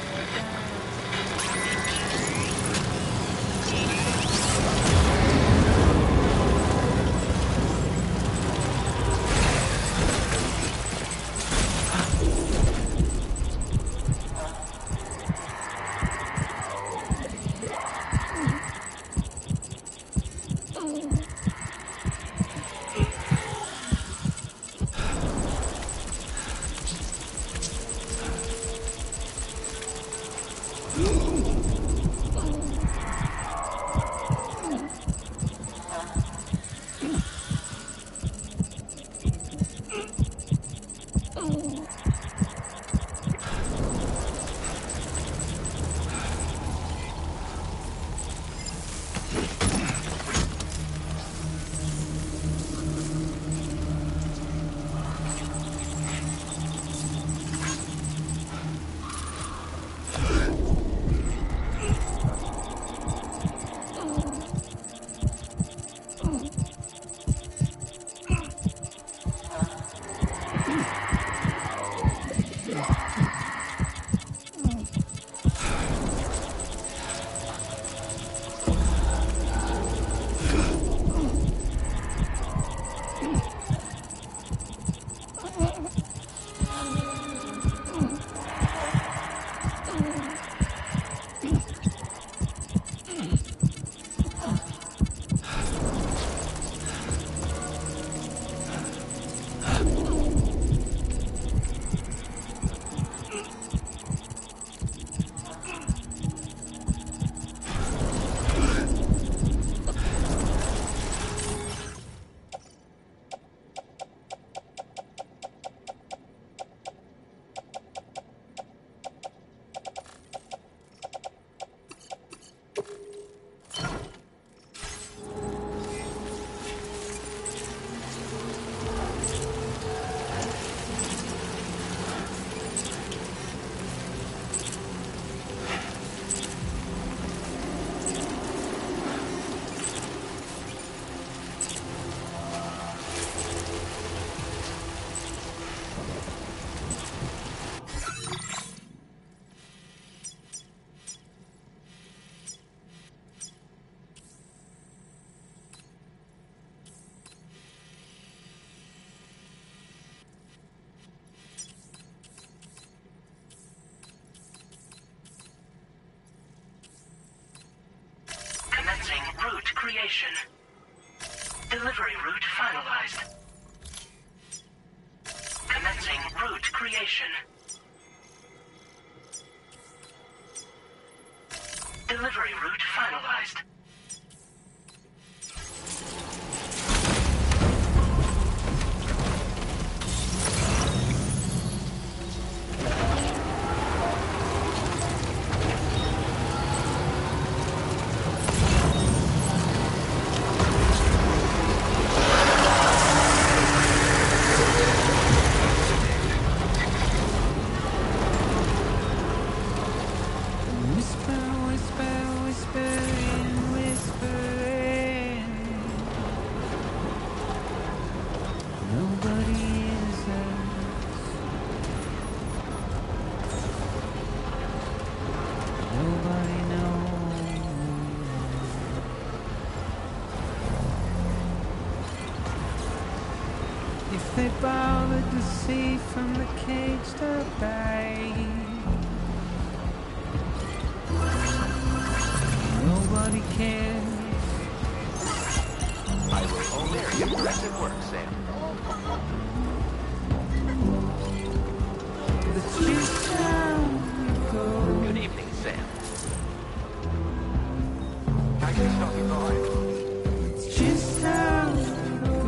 Route creation. Delivery route finalized. Commencing route creation. Delivery route finalized. If they bothered to see from the cage to bay, nobody cares. I will only... Very impressive work, Sam. It's just how you go. Good evening, Sam. I can stop you behind. It's just how you go.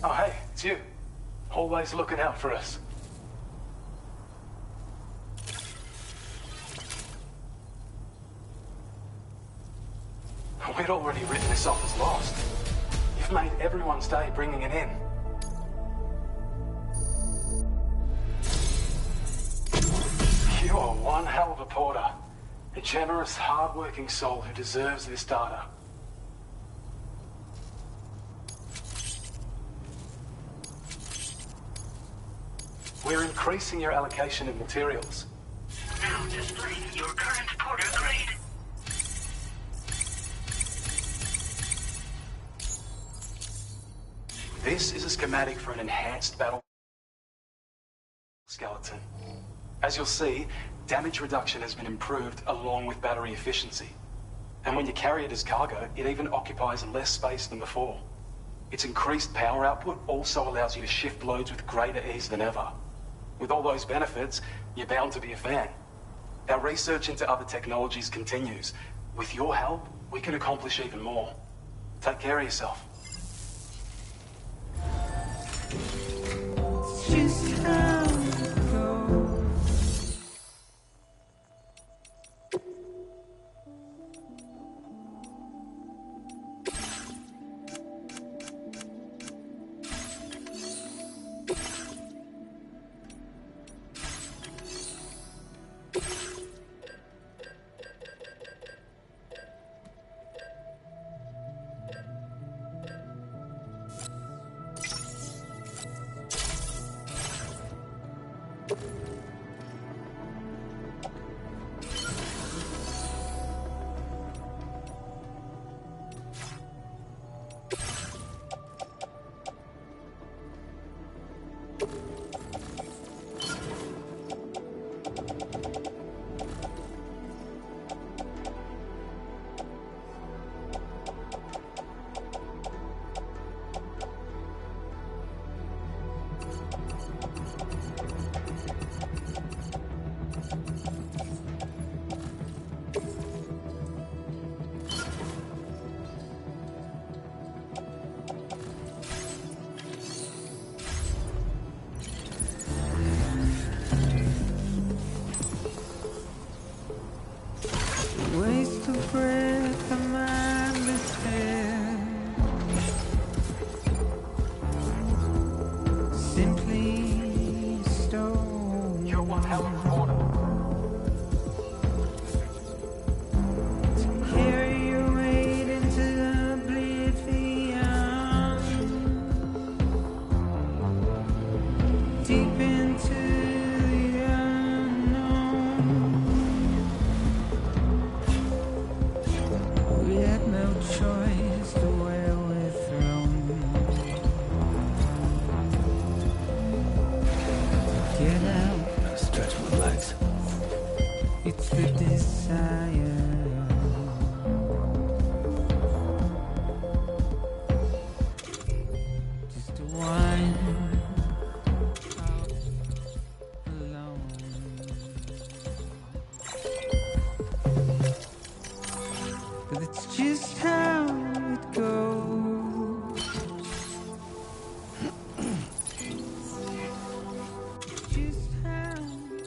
Oh, hey, it's you. Always looking out for us. We'd already written this off as lost. You've made everyone's day bringing it in. You are one hell of a porter. A generous, hard-working soul who deserves this data. We're increasing your allocation of materials. Now displaying your current porter grade. This is a schematic for an enhanced battle skeleton. As you'll see, damage reduction has been improved along with battery efficiency. And when you carry it as cargo, it even occupies less space than before. Its increased power output also allows you to shift loads with greater ease than ever. With all those benefits, you're bound to be a fan. Our research into other technologies continues. With your help, we can accomplish even more. Take care of yourself. Just how it goes. Waste of breath, a mindless fear. Simply stone. You're one hell of a porter. Carry your weight into oblivion. Deep into the unknown. We had no choice to where we're thrown. Get out, Stretch my legs. it's the desire. Just a wine alone. But it's just how it goes. Just how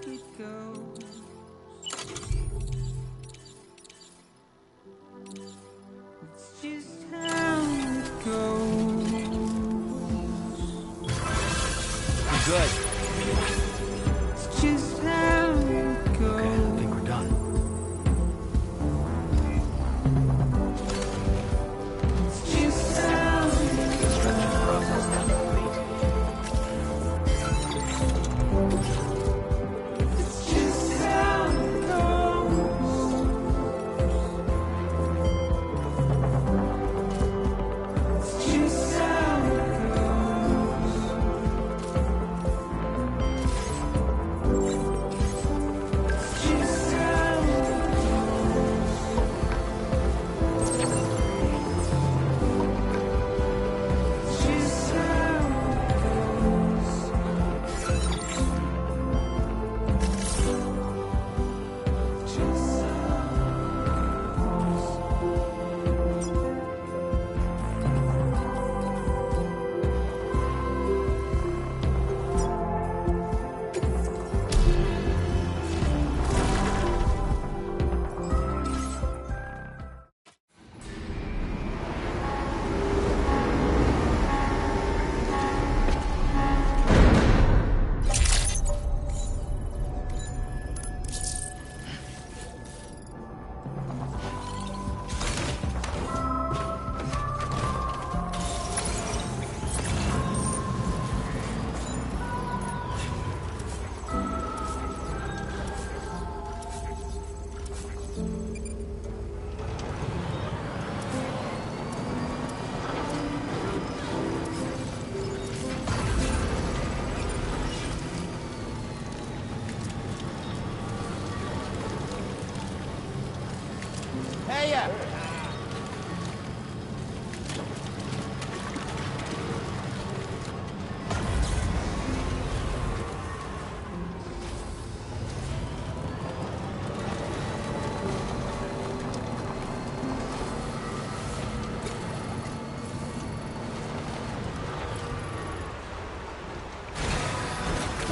it goes. It's just how it goes. We're good. It's just how it Okay, I goes. think we're done.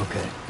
Okay.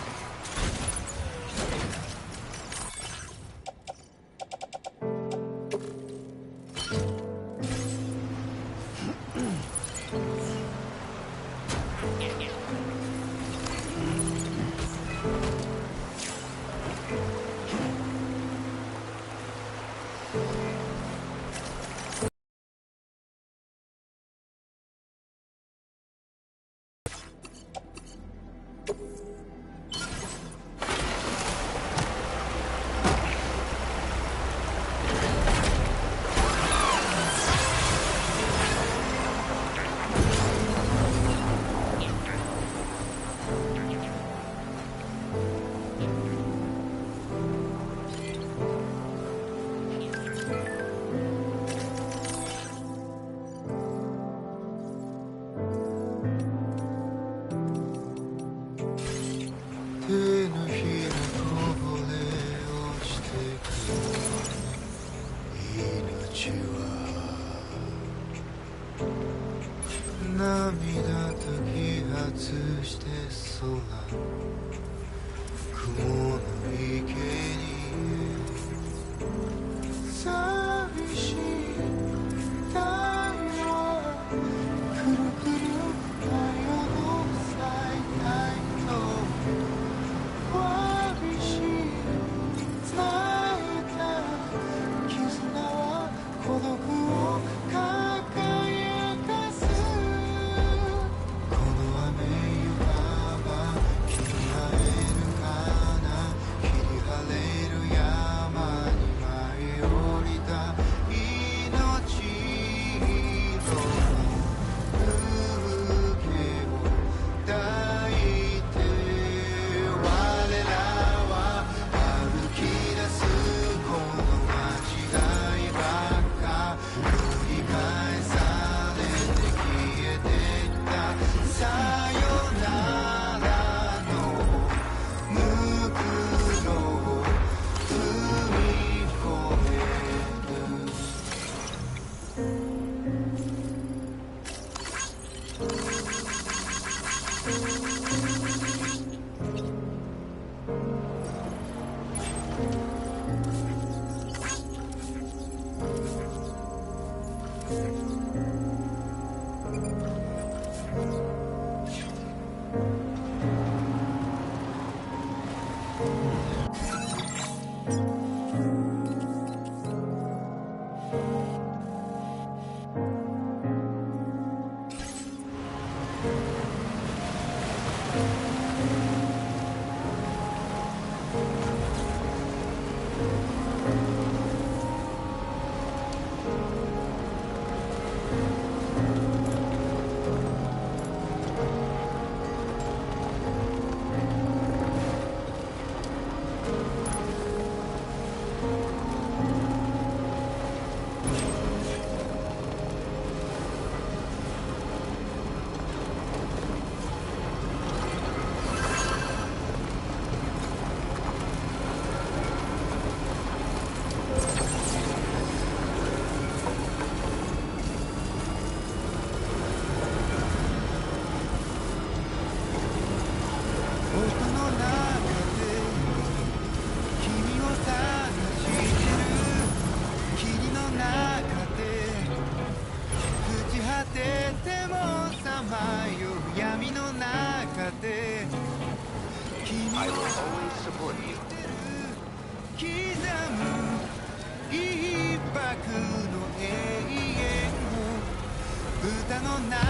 歌の中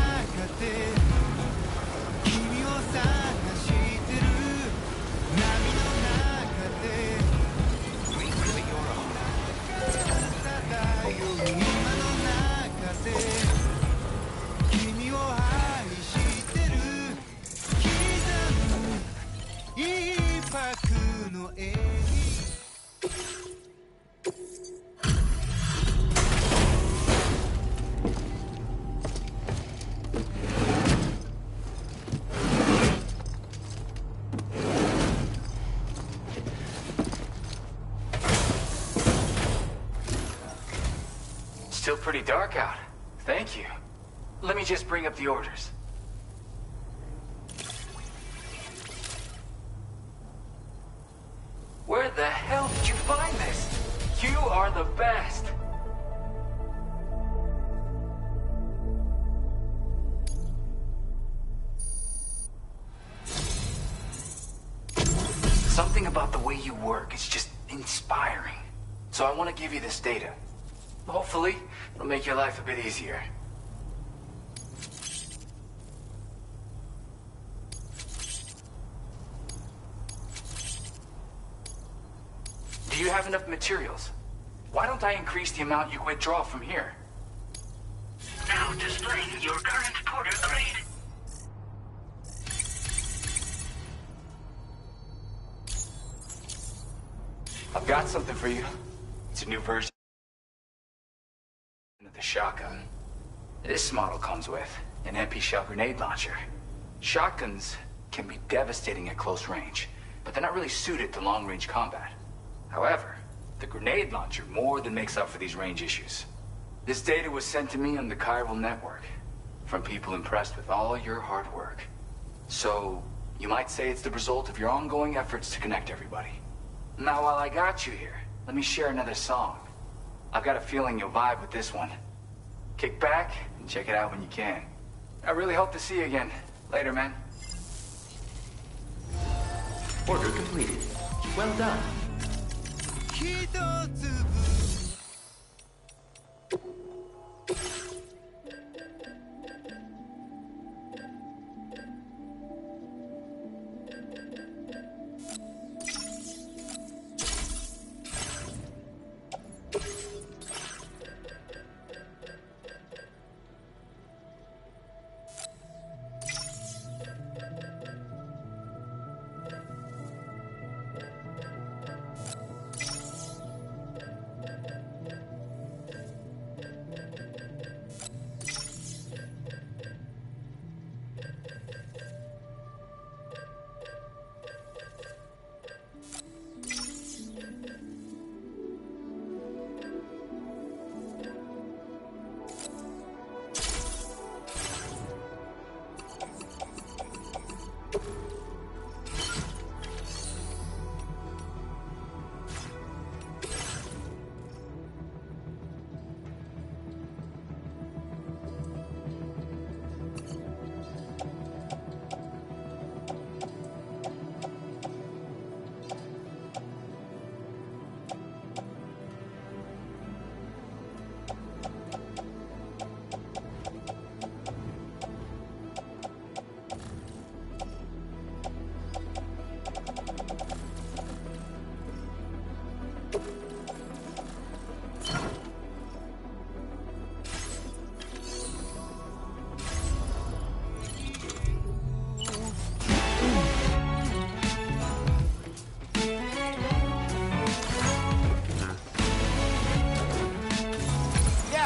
で君を探してる波の中で漂う今の中で君を愛してる刻む一拍の絵にStill pretty dark out. Thank you. Let me just bring up the orders. Where the hell did you find this? You are the best. Something about the way you work is just inspiring. So I want to give you this data. Hopefully, it'll make your life a bit easier. Do you have enough materials? Why don't I increase the amount you withdraw from here? Now displaying your current porter grade. I've got something for you. It's a new version of the shotgun. This model comes with an MP shell grenade launcher. Shotguns can be devastating at close range, but they're not really suited to long-range combat. However, the grenade launcher more than makes up for these range issues. This data was sent to me on the chiral network from people impressed with all your hard work. So, you might say it's the result of your ongoing efforts to connect everybody. Now, while I got you here, let me share another song. I've got a feeling you'll vibe with this one. Kick back and check it out when you can. I really hope to see you again. Later, man. Order completed. Well done. 一粒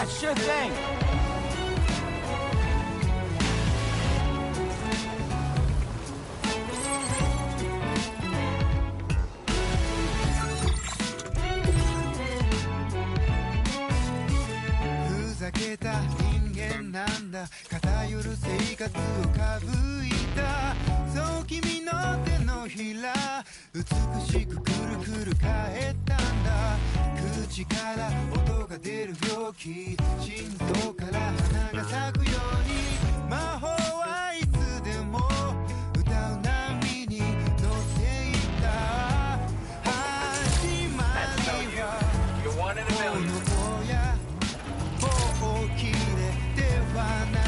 Sure thing.ふざけた人間なんだ偏る生活をかぶいたそう君の手のひら美しくくるくる返ったんだ口から音が出る病気心臓から花が咲くように魔法はいつでも歌う波に乗っていた始まりは炎や大きれではない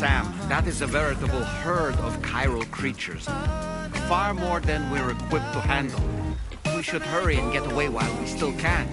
Sam, that is a veritable herd of chiral creatures. Far more than we're equipped to handle. We should hurry and get away while we still can.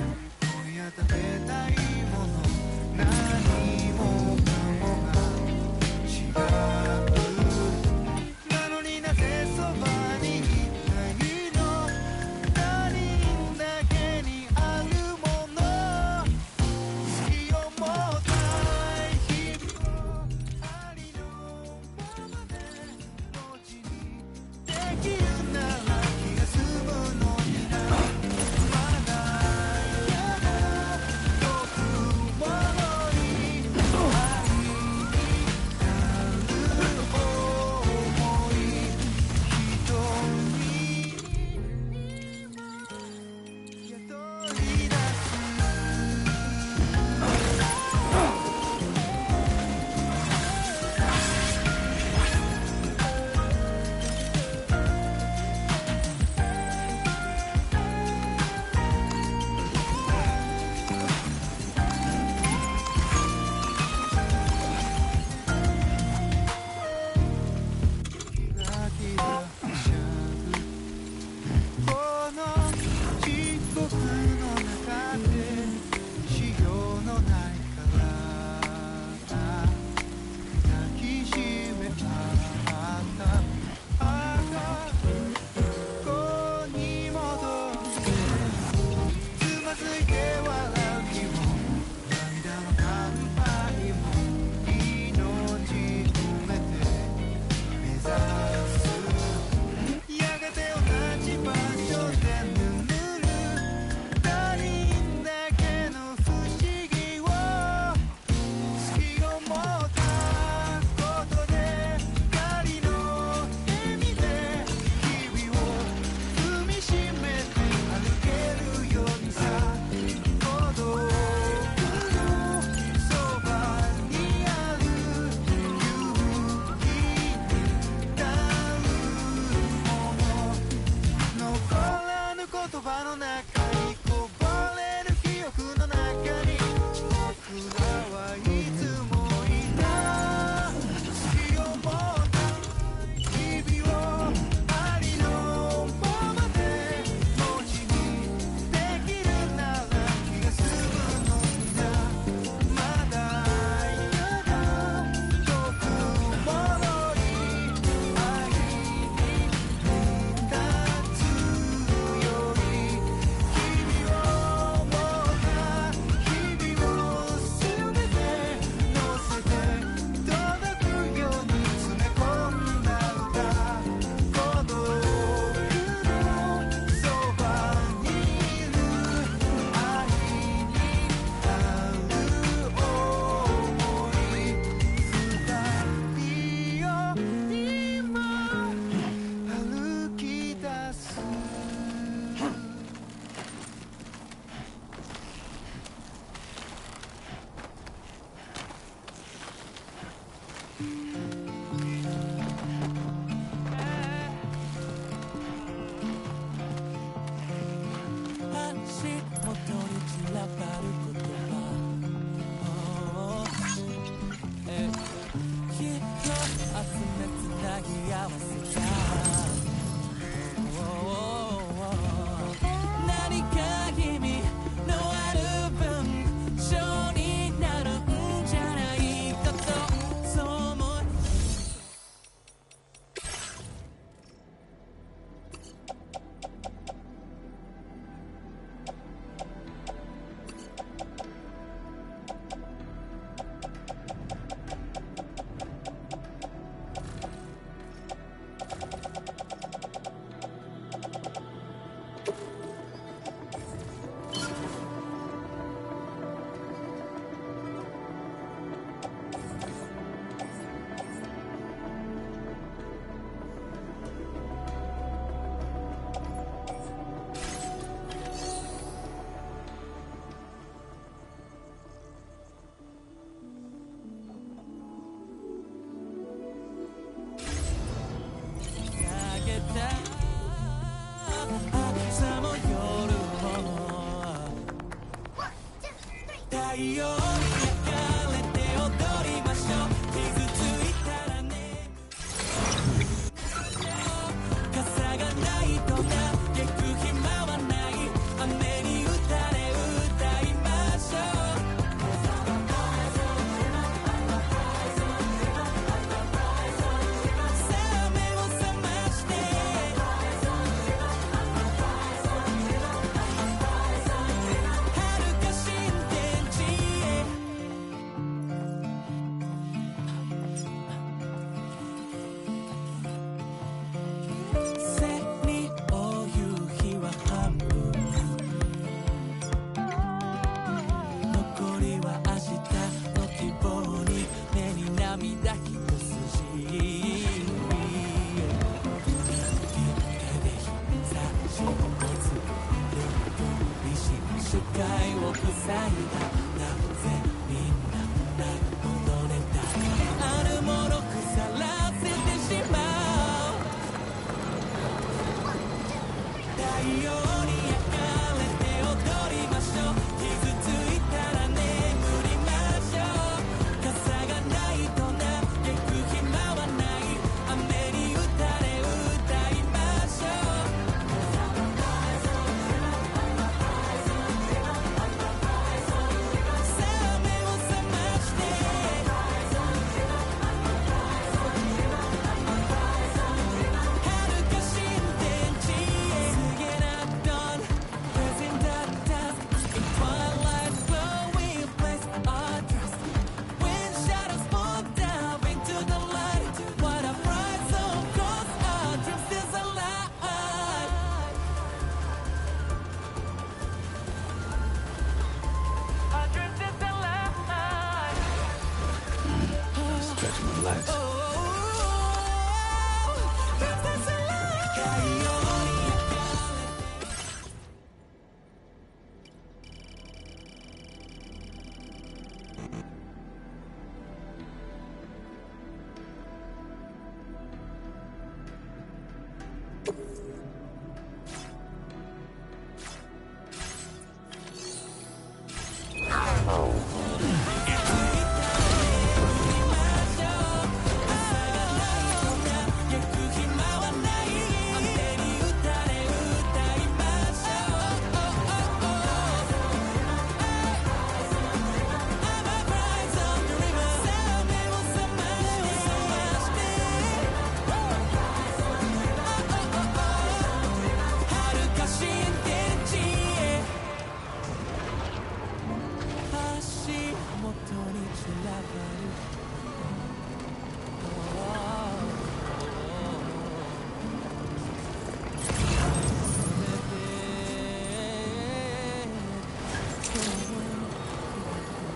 Thanks.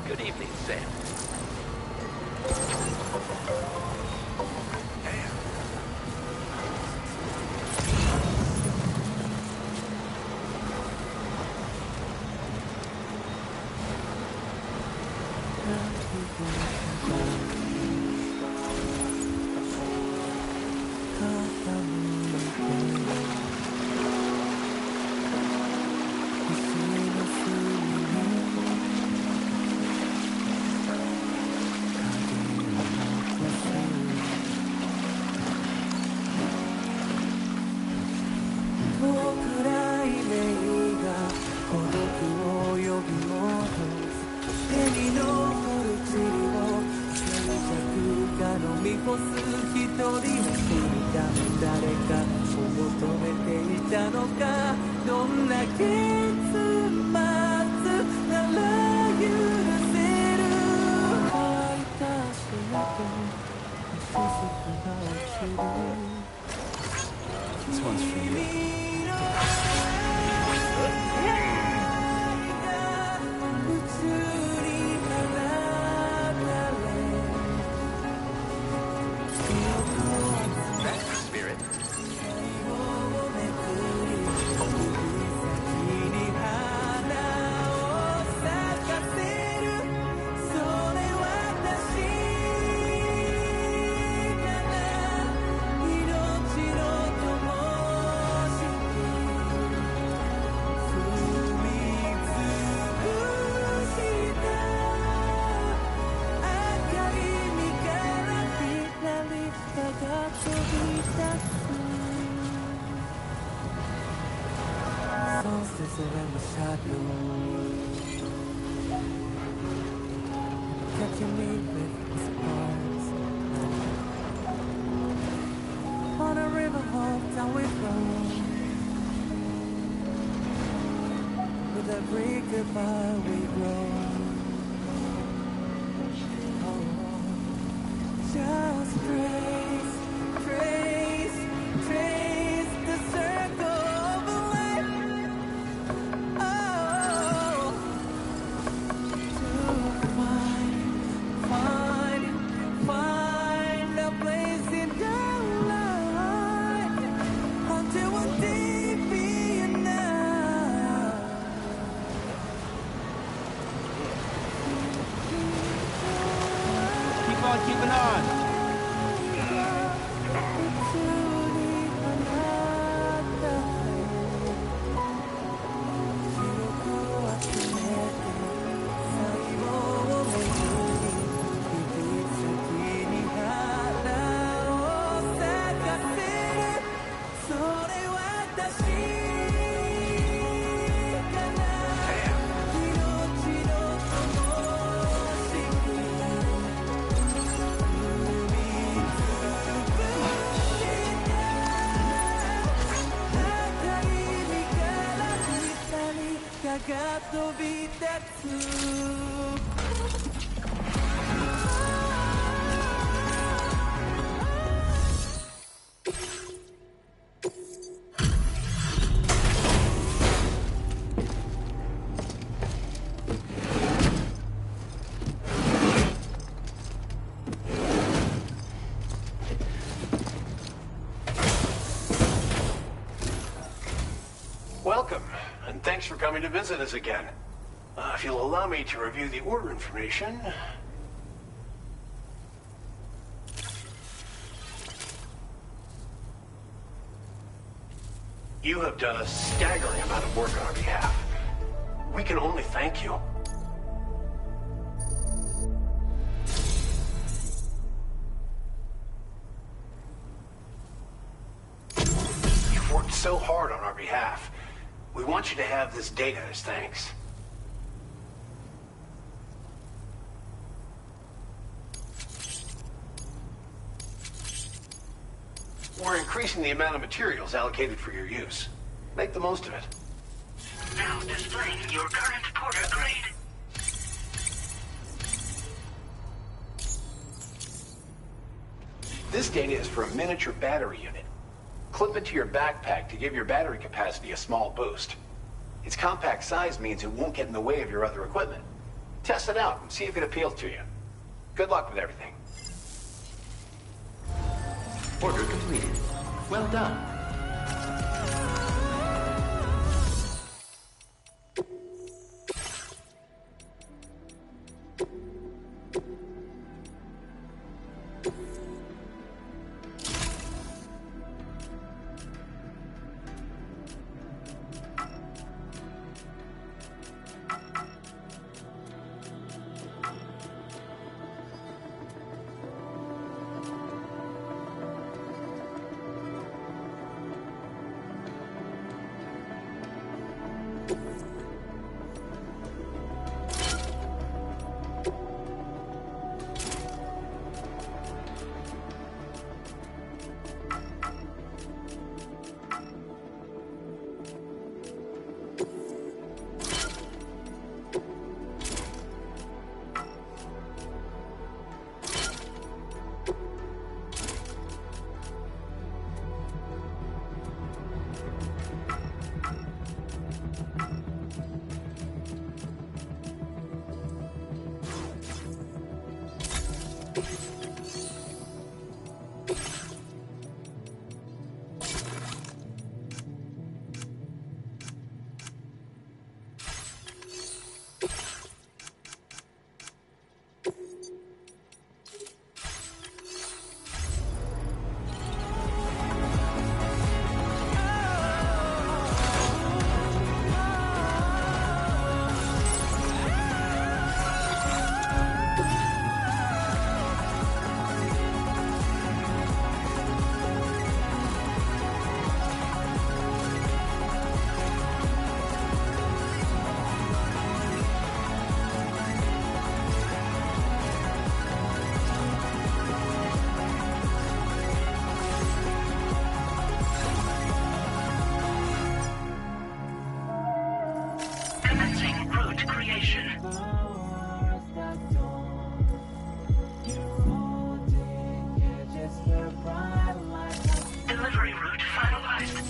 Good evening, Sam. This one's for you. Spirit. Catching me with his arms on a river walk down with road. With every goodbye we grow. Just trace, trace, trace the circle of life. Oh, to find a place in your life until one day be enough. Keep on keeping on. Thanks for coming to visit us again. If you'll allow me to review the order information... You have done a staggering amount of work on our behalf. We can only thank you. You've worked so hard on our behalf. We want you to have this data as thanks. We're increasing the amount of materials allocated for your use. Make the most of it. Now displaying your current porter grade. This data is for a miniature battery unit. Clip it to your backpack to give your battery capacity a small boost. Its compact size means it won't get in the way of your other equipment. Test it out and see if it appeals to you. Good luck with everything. Order completed. Well done. Commencing route creation. Delivery route finalized.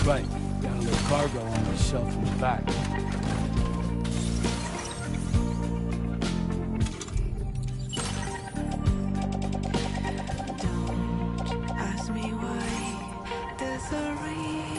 Right. Got a little cargo on the shelf in the back. Ask me why there's a reason.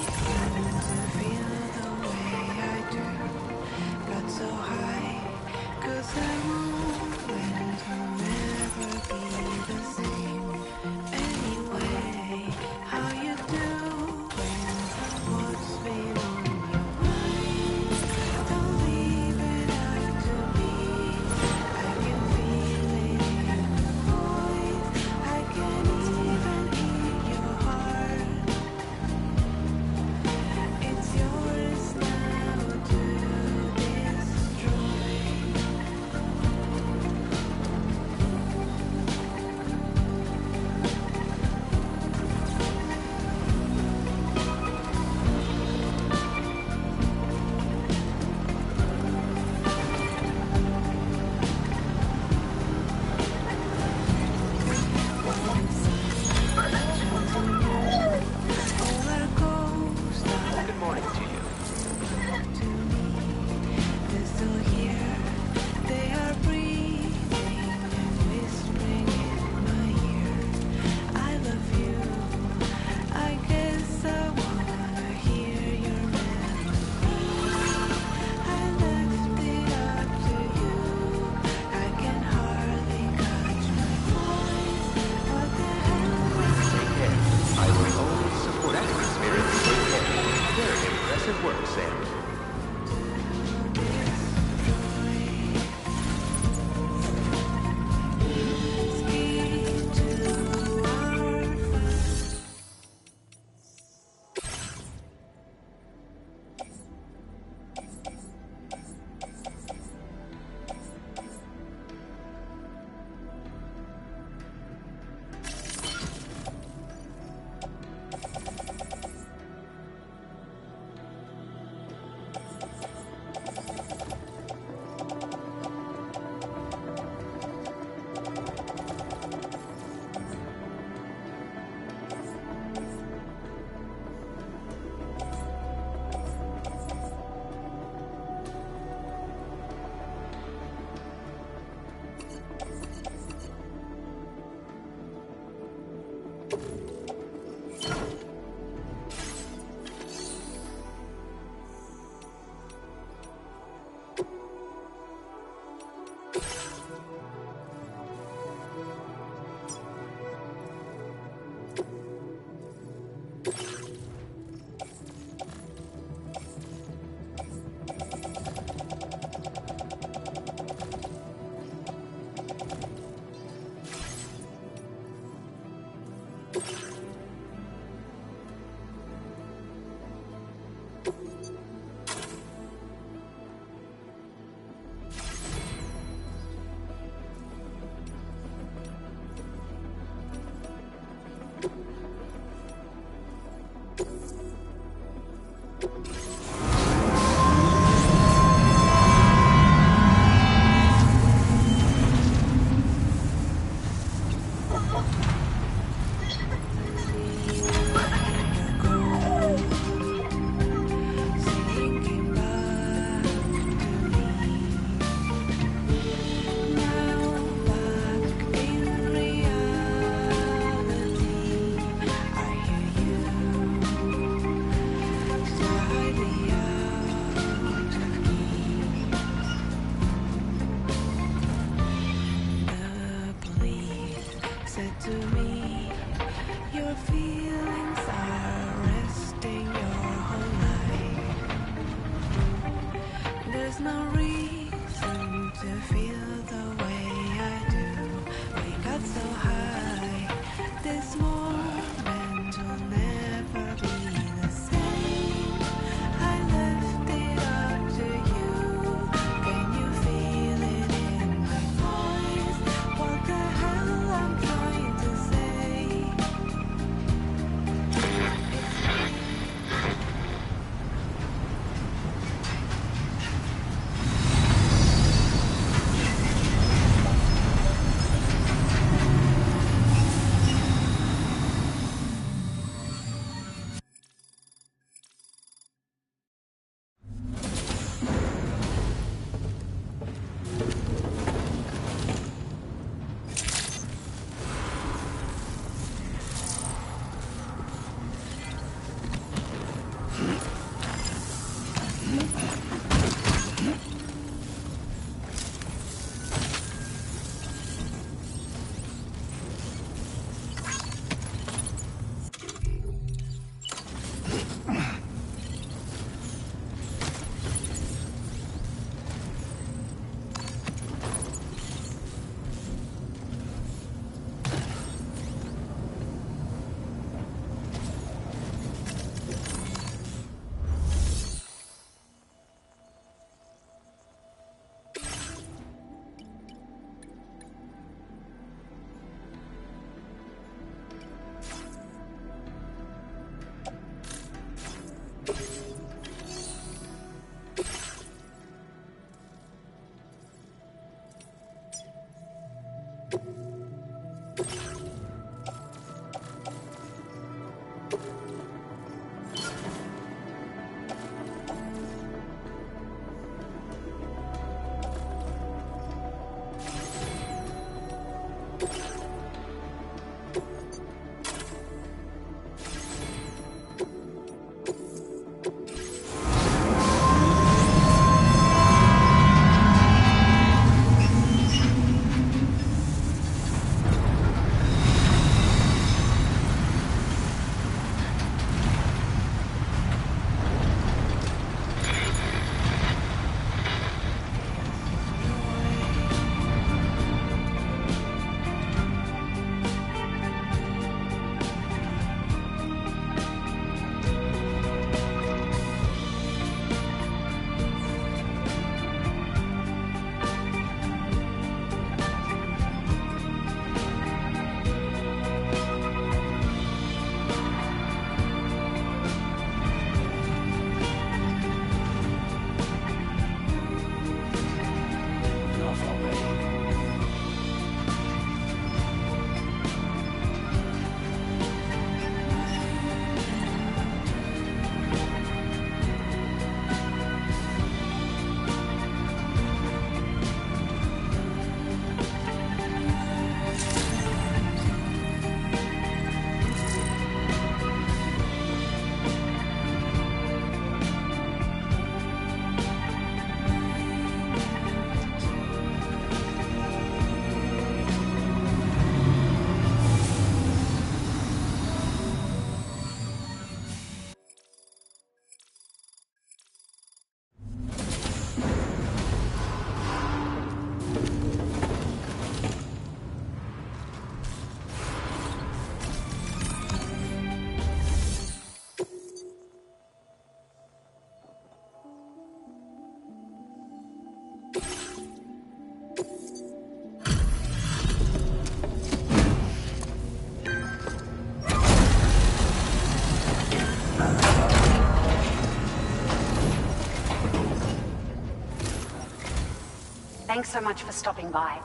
Thanks so much for stopping by.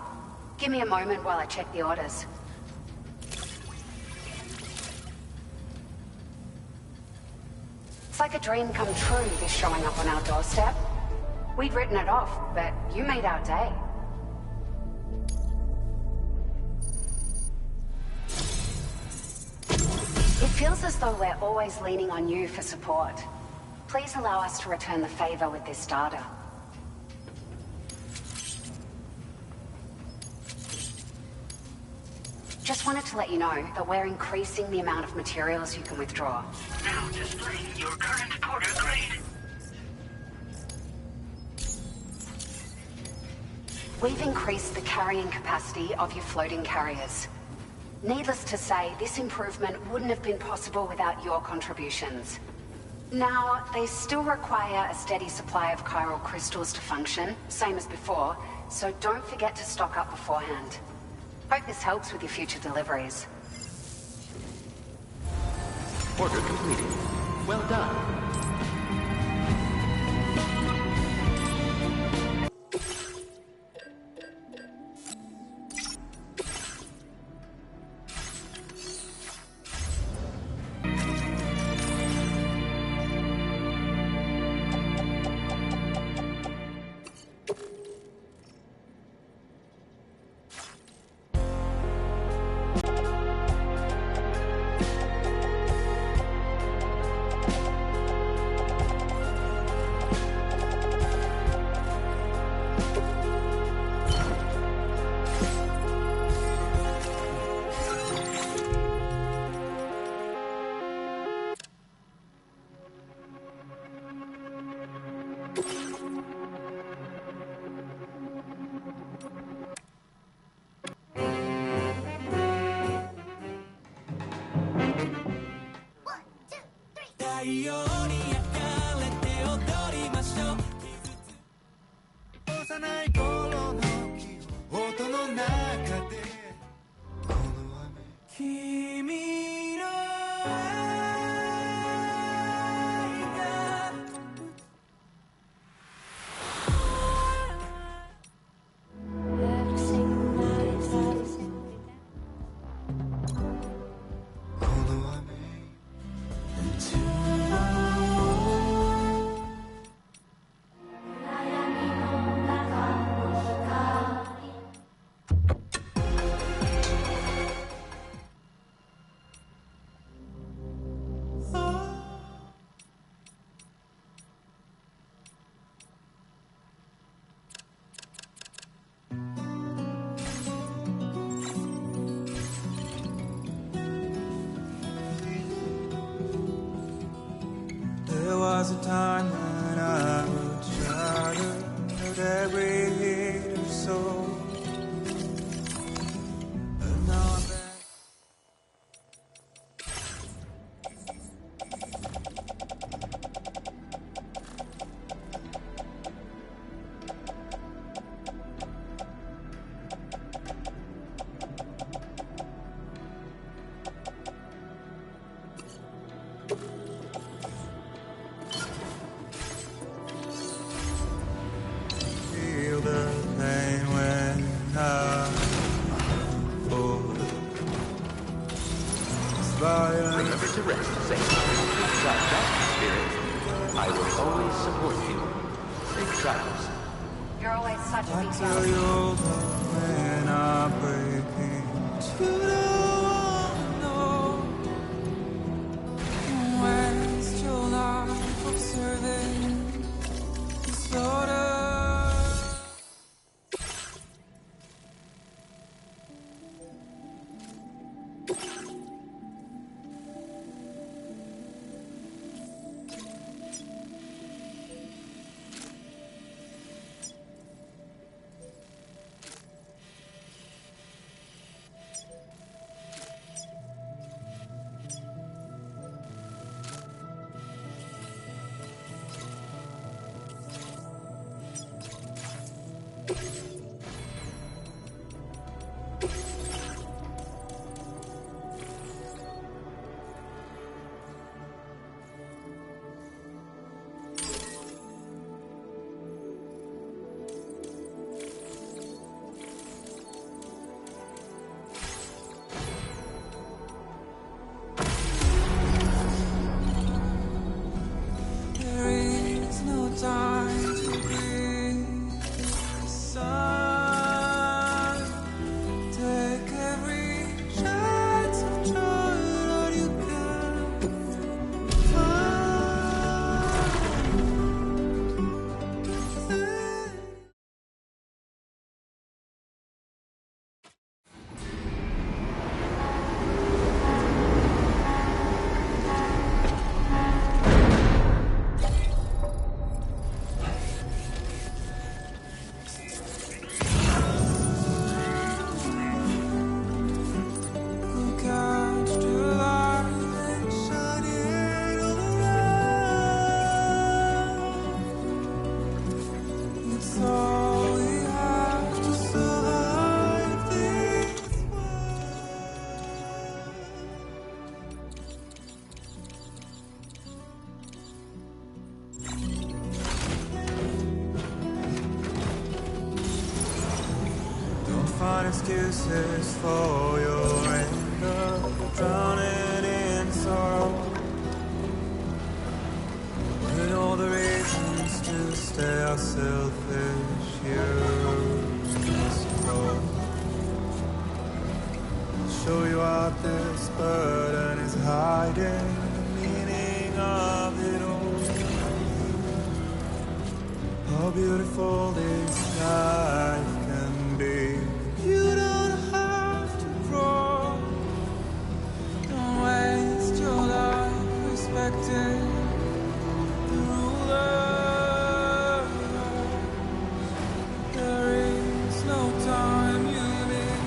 Give me a moment while I check the orders. It's like a dream come true, this showing up on our doorstep. We'd written it off, but you made our day. It feels as though we're always leaning on you for support. Please allow us to return the favor with this data. Just wanted to let you know that we're increasing the amount of materials you can withdraw. Now displaying your current porter grade. We've increased the carrying capacity of your floating carriers. Needless to say, this improvement wouldn't have been possible without your contributions. Now, they still require a steady supply of chiral crystals to function, same as before, so don't forget to stock up beforehand. Hope this helps with your future deliveries. Order completed. Well done. There was a time when I would shatter every hater's soul. But now I'm back. Feel the pain when I fall. Remember to rest safely. Inside that spirit, I will always support you. Safe travels. You're always such a big Tell deal. you love when I'm breaking to the know when's your life observing this order. find excuses for your anger, drowning in sorrow. And all the reasons to stay are selfish, you suppose. Show you out this burden is hiding the meaning of it all. How beautiful this life can be. You don't have to grow. Don't waste your life respecting the ruler. There is no time you need.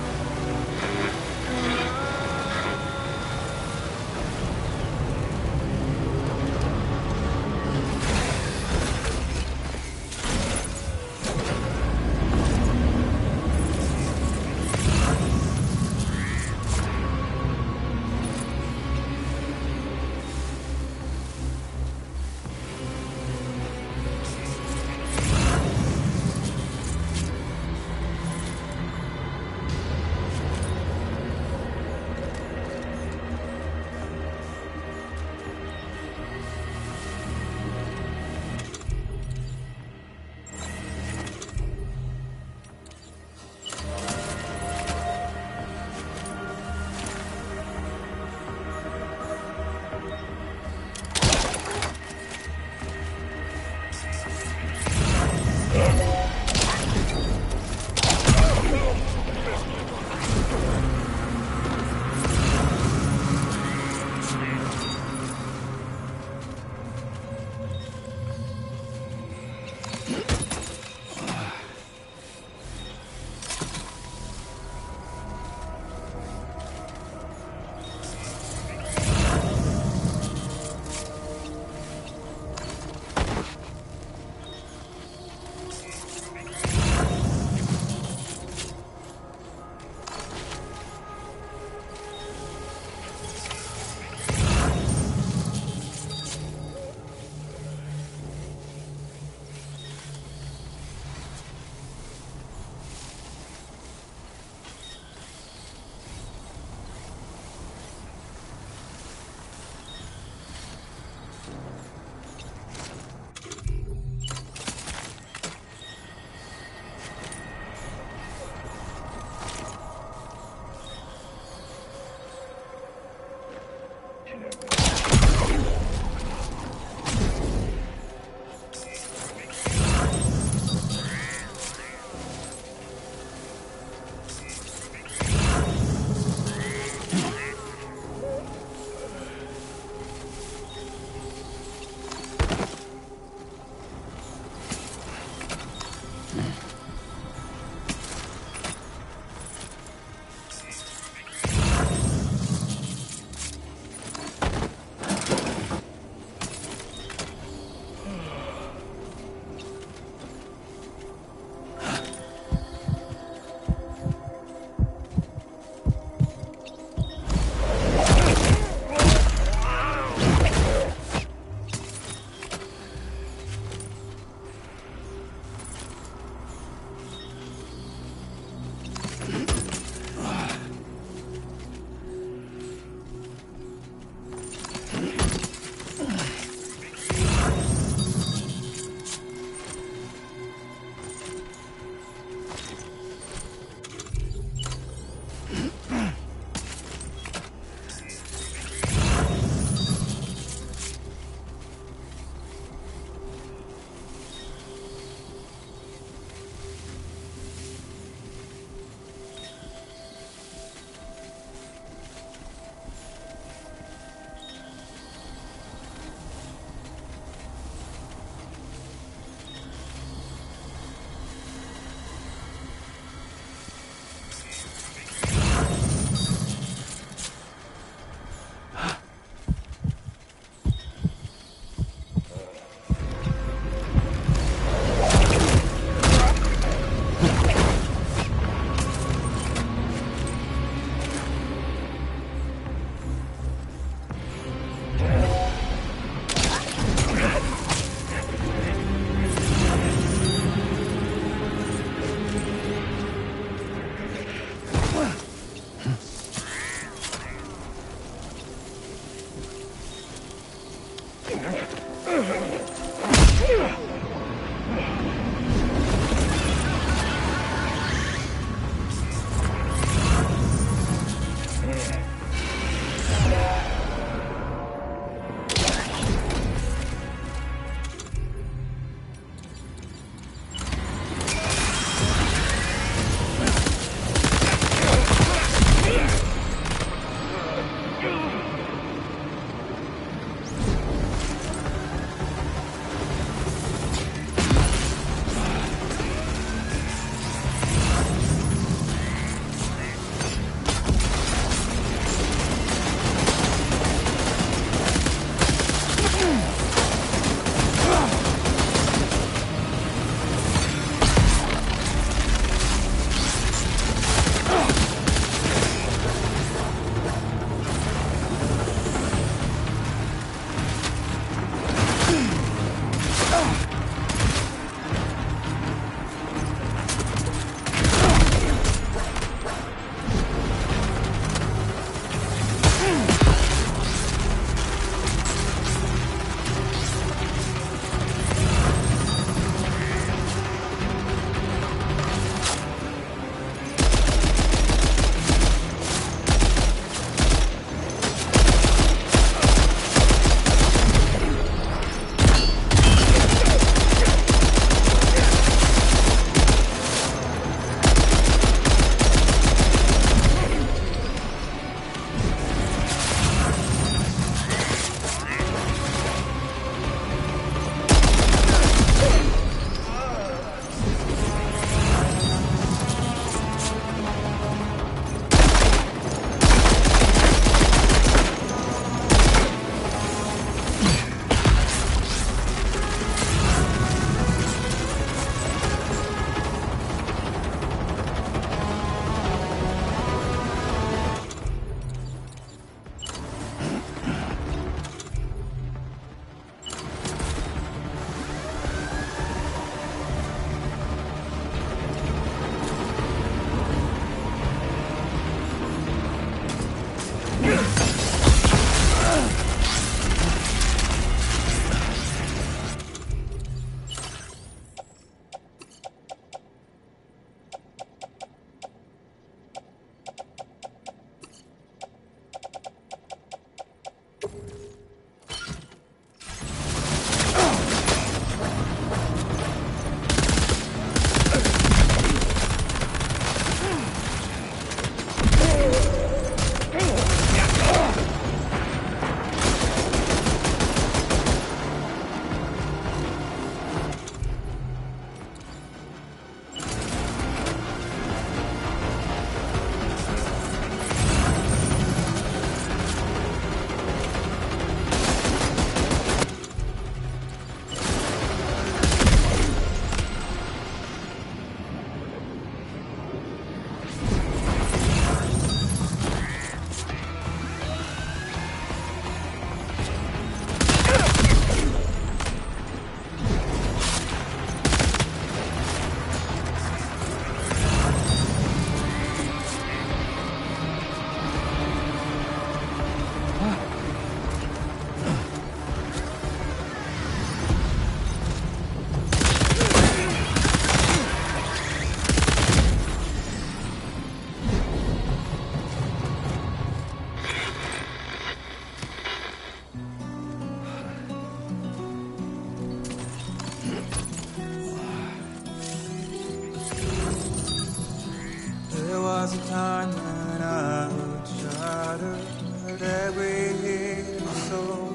time when I shattered every soul.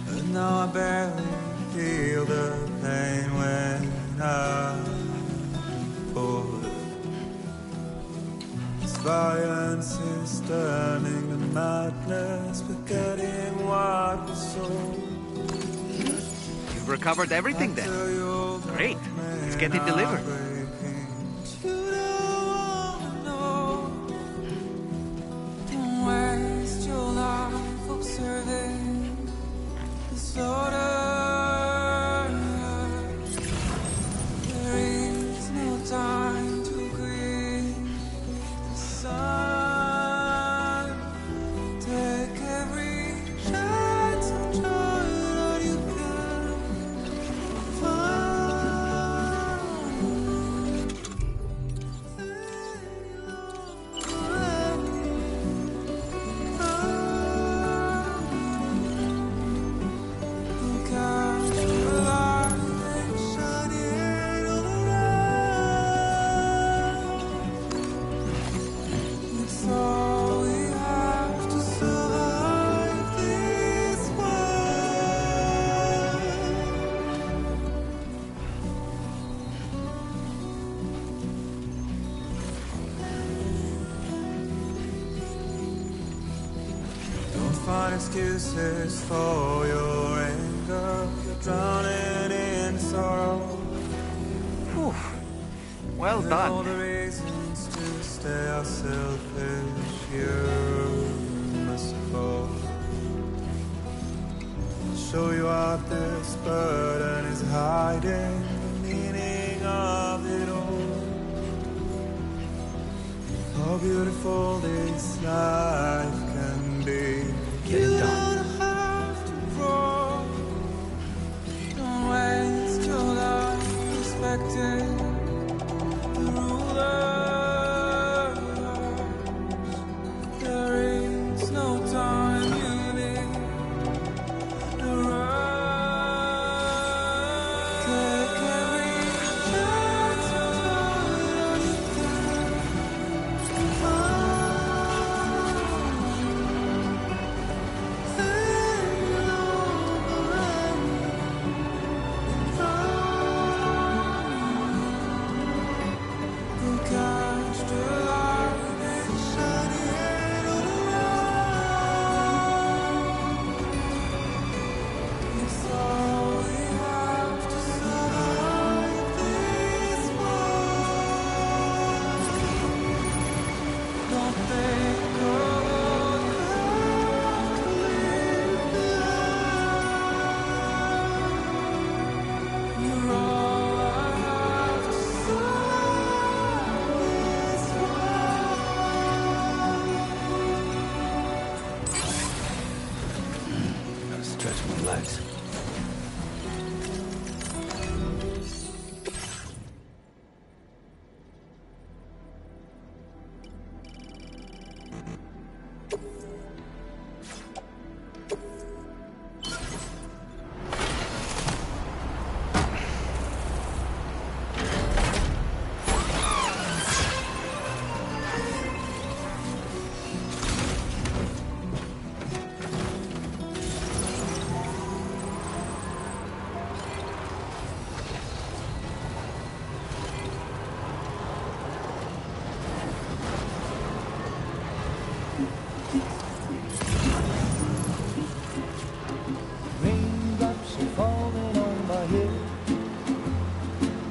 And now I barely feel the pain when I fall. This violence is turning to madness, forgetting what was sold. You've recovered everything then. Great. Let's get it delivered. You don't know. Don't waste your life observing disorder. There is no time to grieve the sun. Take every chance of joy that you can find excuses for your anger. You're drowning in sorrow. Whew. Well And done. all the reasons to stay are selfish. You're merciful. I'll show you what this burden is hiding, the meaning of it all. How beautiful this life can be. Get it done. Don't have to grow. Don't waste your life respecting the rulers. There is no time you need to run. Take every chance of joy you can find. Stretch my legs. Raindrops are falling on my head,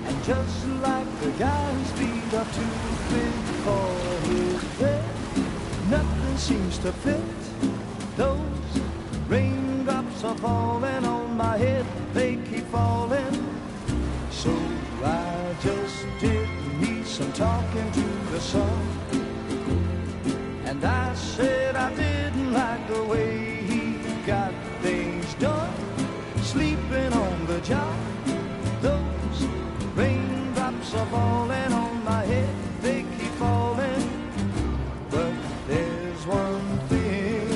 and just like the guy whose feet are too big for his bed, nothing seems to fit. Those raindrops are falling on my head, they keep falling. So I just did me some talking to the sun, and I said I didn't like the way he got things done, sleeping on the job. Those raindrops are falling on my head, they keep falling. But there's one thing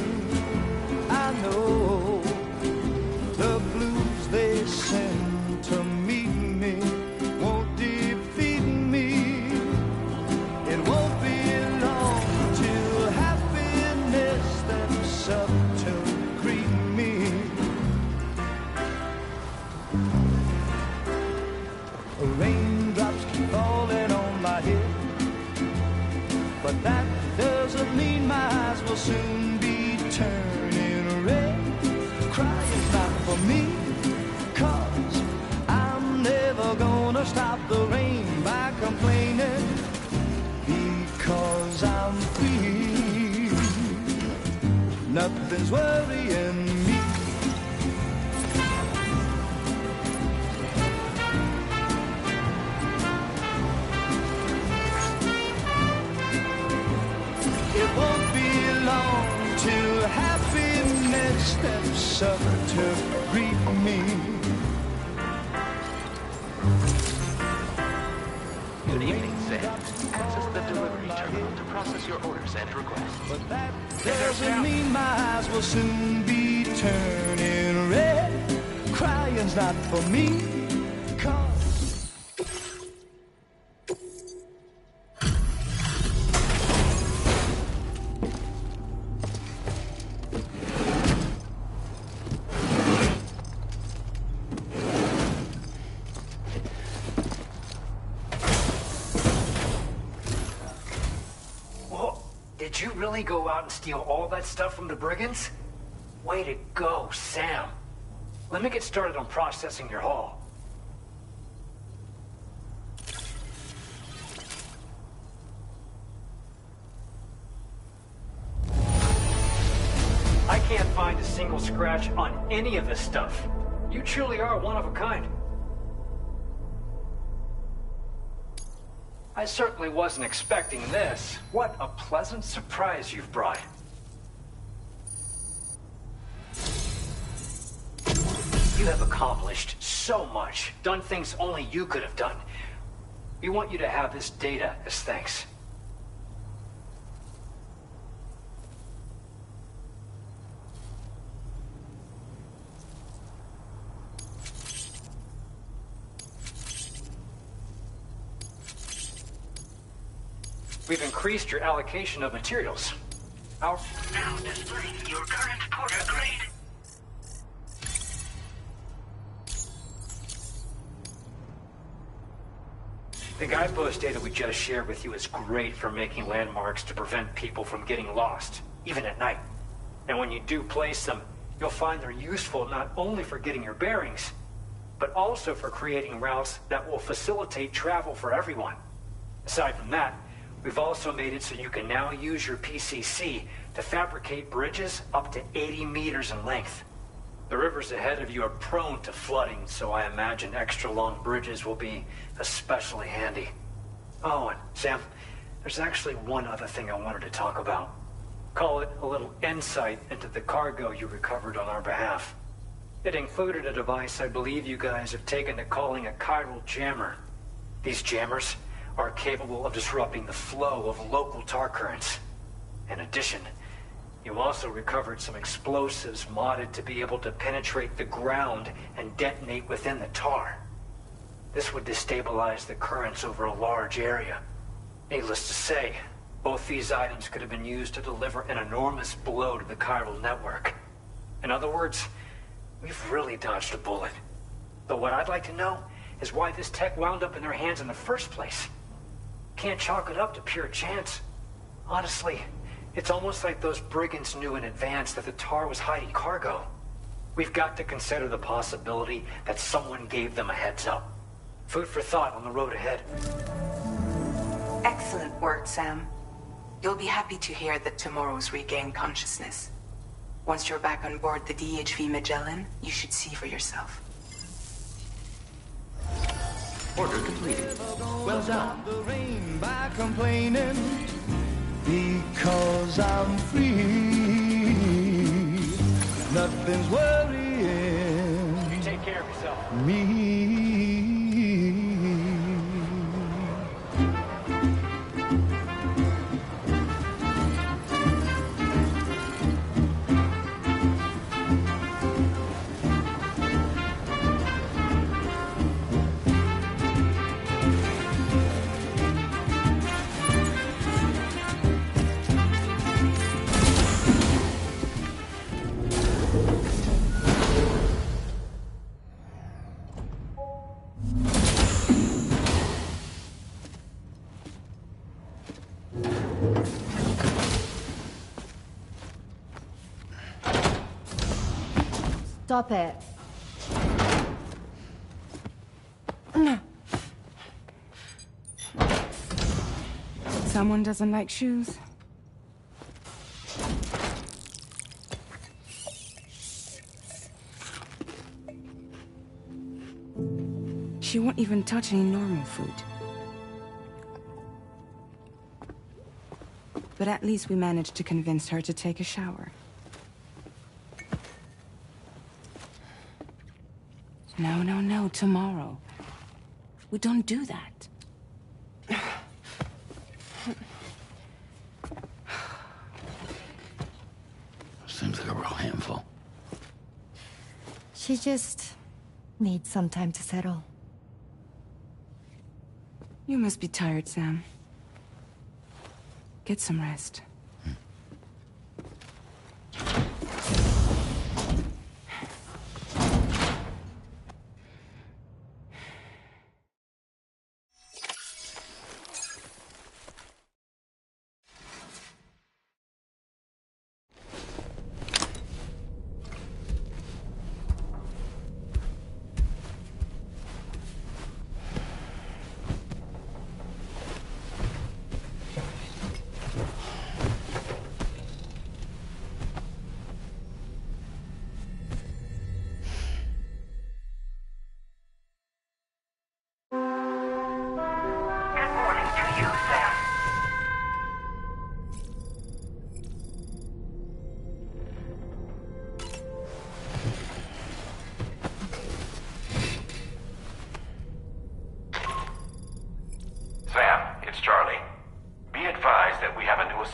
I know, the blues they send to meet me won't defeat me. But that doesn't mean my eyes will soon be turning red. Crying's not for me, 'cause I'm never gonna stop the rain by complaining, because I'm free. Nothing's worrying me. It won't be long till happiness steps up to greet me. Good evening, Sam. Access the delivery terminal to process your orders and requests. But that doesn't mean my eyes will soon be turning red. Crying's not for me, 'cause Did you really go out and steal all that stuff from the brigands? Way to go, Sam. Let me get started on processing your haul. I can't find a single scratch on any of this stuff. You truly are one of a kind. I certainly wasn't expecting this. What a pleasant surprise you've brought. You have accomplished so much, done things only you could have done. We want you to have this data as thanks. We've increased your allocation of materials. Now displaying your current porter grade. The guidepost data we just shared with you is great for making landmarks to prevent people from getting lost, even at night. And when you do place them, you'll find they're useful not only for getting your bearings, but also for creating routes that will facilitate travel for everyone. Aside from that, we've also made it so you can now use your PCC to fabricate bridges up to 80 meters in length. The rivers ahead of you are prone to flooding, so I imagine extra long bridges will be especially handy. Oh, and Sam, there's actually one other thing I wanted to talk about. Call it a little insight into the cargo you recovered on our behalf. It included a device I believe you guys have taken to calling a chiral jammer. These jammers are capable of disrupting the flow of local tar currents. In addition, you also recovered some explosives modded to be able to penetrate the ground and detonate within the tar. This would destabilize the currents over a large area. Needless to say, both these items could have been used to deliver an enormous blow to the chiral network. In other words, we've really dodged a bullet. But what I'd like to know is why this tech wound up in their hands in the first place. Can't chalk it up to pure chance. Honestly, it's almost like those brigands knew in advance that the tar was hiding cargo. We've got to consider the possibility that someone gave them a heads up. Food for thought on the road ahead. Excellent work, Sam. You'll be happy to hear that tomorrow's regained consciousness. Once you're back on board the DHV Magellan, you should see for yourself. Order completed. Well done. The rain by complaining, because I'm free. Nothing's worrying. You take care of yourself. Me. Stop it. Someone doesn't like shoes? She won't even touch any normal food. But at least we managed to convince her to take a shower. No, tomorrow. We don't do that. Seems like a real handful. She just needs some time to settle. You must be tired, Sam. Get some rest.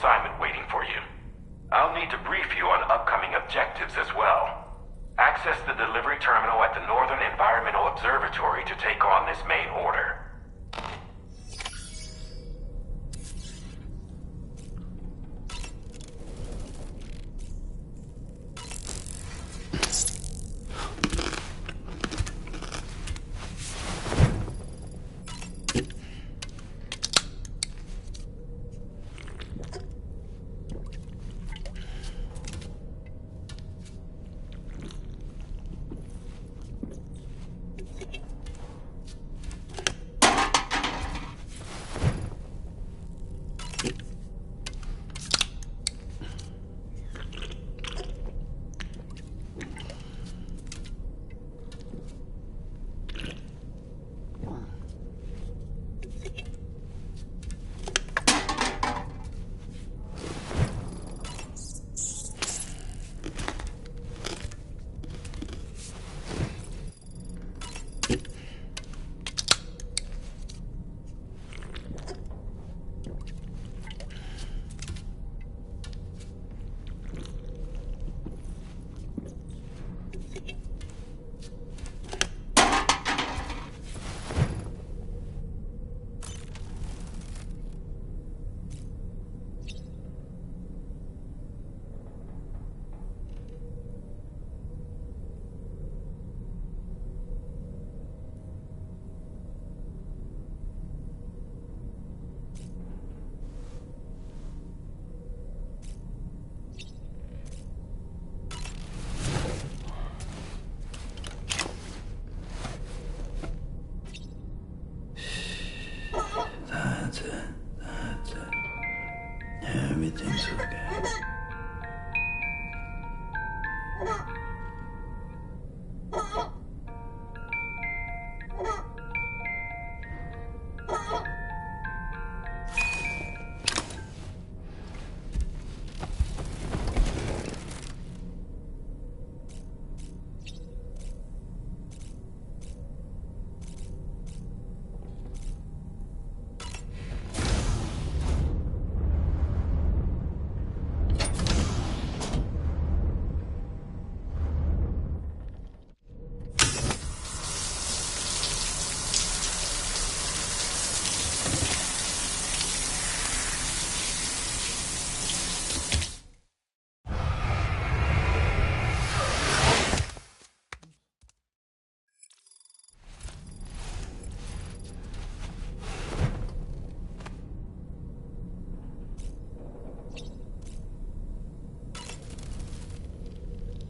assignment waiting for you. I'll need to brief you on upcoming objectives as well. Access the delivery terminal at the Northern Environmental Observatory to take on this main order.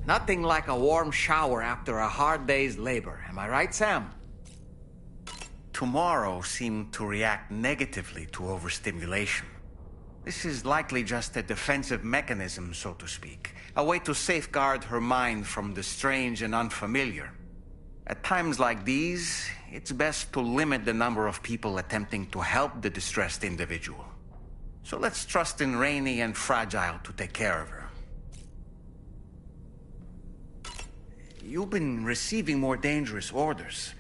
Nothing like a warm shower after a hard day's labor. Am I right, Sam? Tomorrow seemed to react negatively to overstimulation. This is likely just a defensive mechanism, so to speak. A way to safeguard her mind from the strange and unfamiliar. At times like these, it's best to limit the number of people attempting to help the distressed individual. So let's trust in Rainey and Fragile to take care of her. You've been receiving more dangerous orders.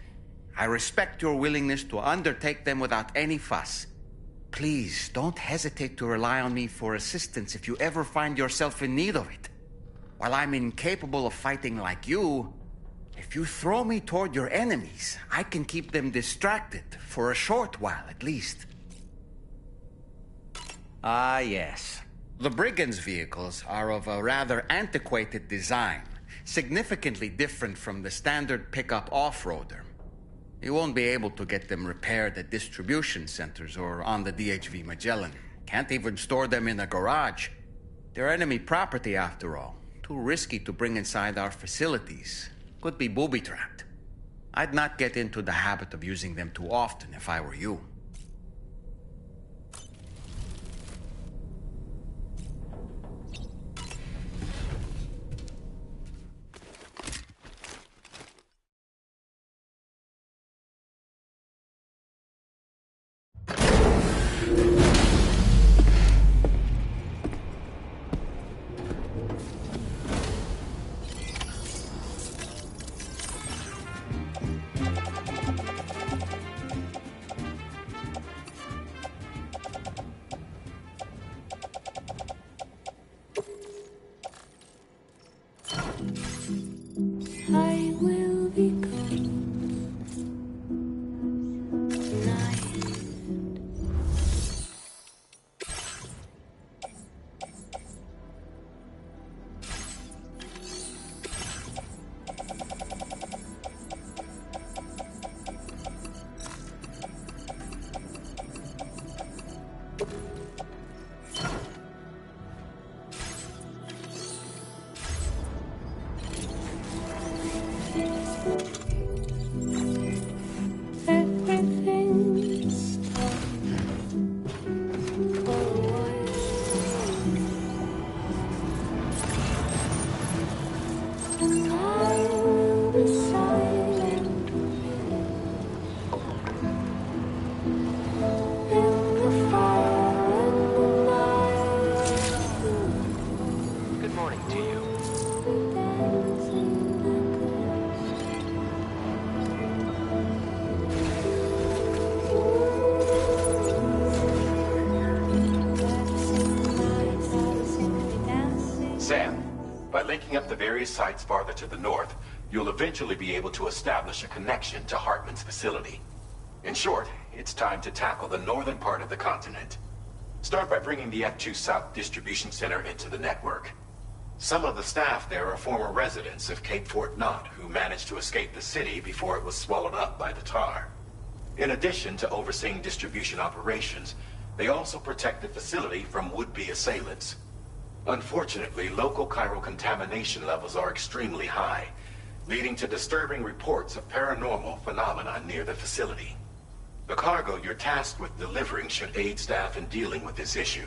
I respect your willingness to undertake them without any fuss. Please, don't hesitate to rely on me for assistance if you ever find yourself in need of it. While I'm incapable of fighting like you, if you throw me toward your enemies, I can keep them distracted, for a short while at least. Ah, yes. The Brigands' vehicles are of a rather antiquated design, significantly different from the standard pickup off-roader. You won't be able to get them repaired at distribution centers or on the DHV Magellan. Can't even store them in a garage. They're enemy property after all. Too risky to bring inside our facilities. Could be booby-trapped. I'd not get into the habit of using them too often if I were you. I will be gone tonight. Everything's done for a while. And I will be silent in the fire and the night. Good morning to you. Sam, by linking up the various sites farther to the north, you'll eventually be able to establish a connection to Hartman's facility. In short, it's time to tackle the northern part of the continent. Start by bringing the F2 South Distribution Center into the network. Some of the staff there are former residents of Cape Fort Knott who managed to escape the city before it was swallowed up by the tar. In addition to overseeing distribution operations, they also protect the facility from would-be assailants. Unfortunately, local chiral contamination levels are extremely high, leading to disturbing reports of paranormal phenomena near the facility. The cargo you're tasked with delivering should aid staff in dealing with this issue.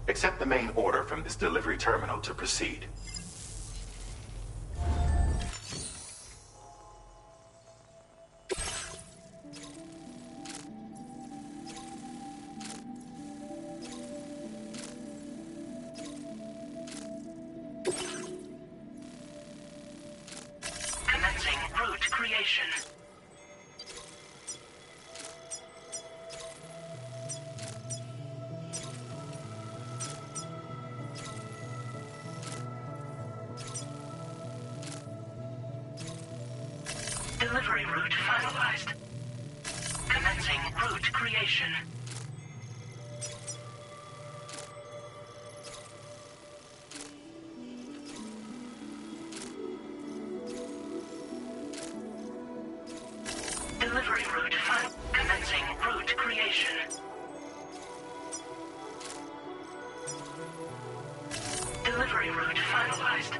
Accept the main order from this delivery terminal to proceed. Commencing route creation. Delivery route finalized. Commencing route creation. Delivery route commencing route creation. Delivery route finalized.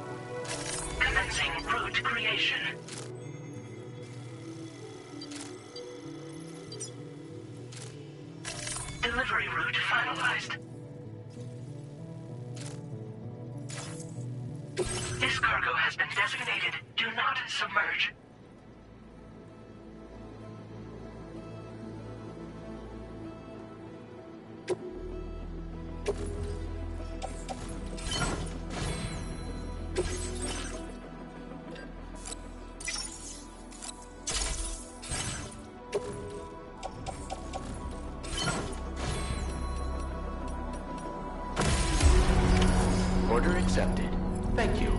Commencing route creation. Delivery route finalized. This cargo has been designated Do Not Submerge. Order accepted. Thank you.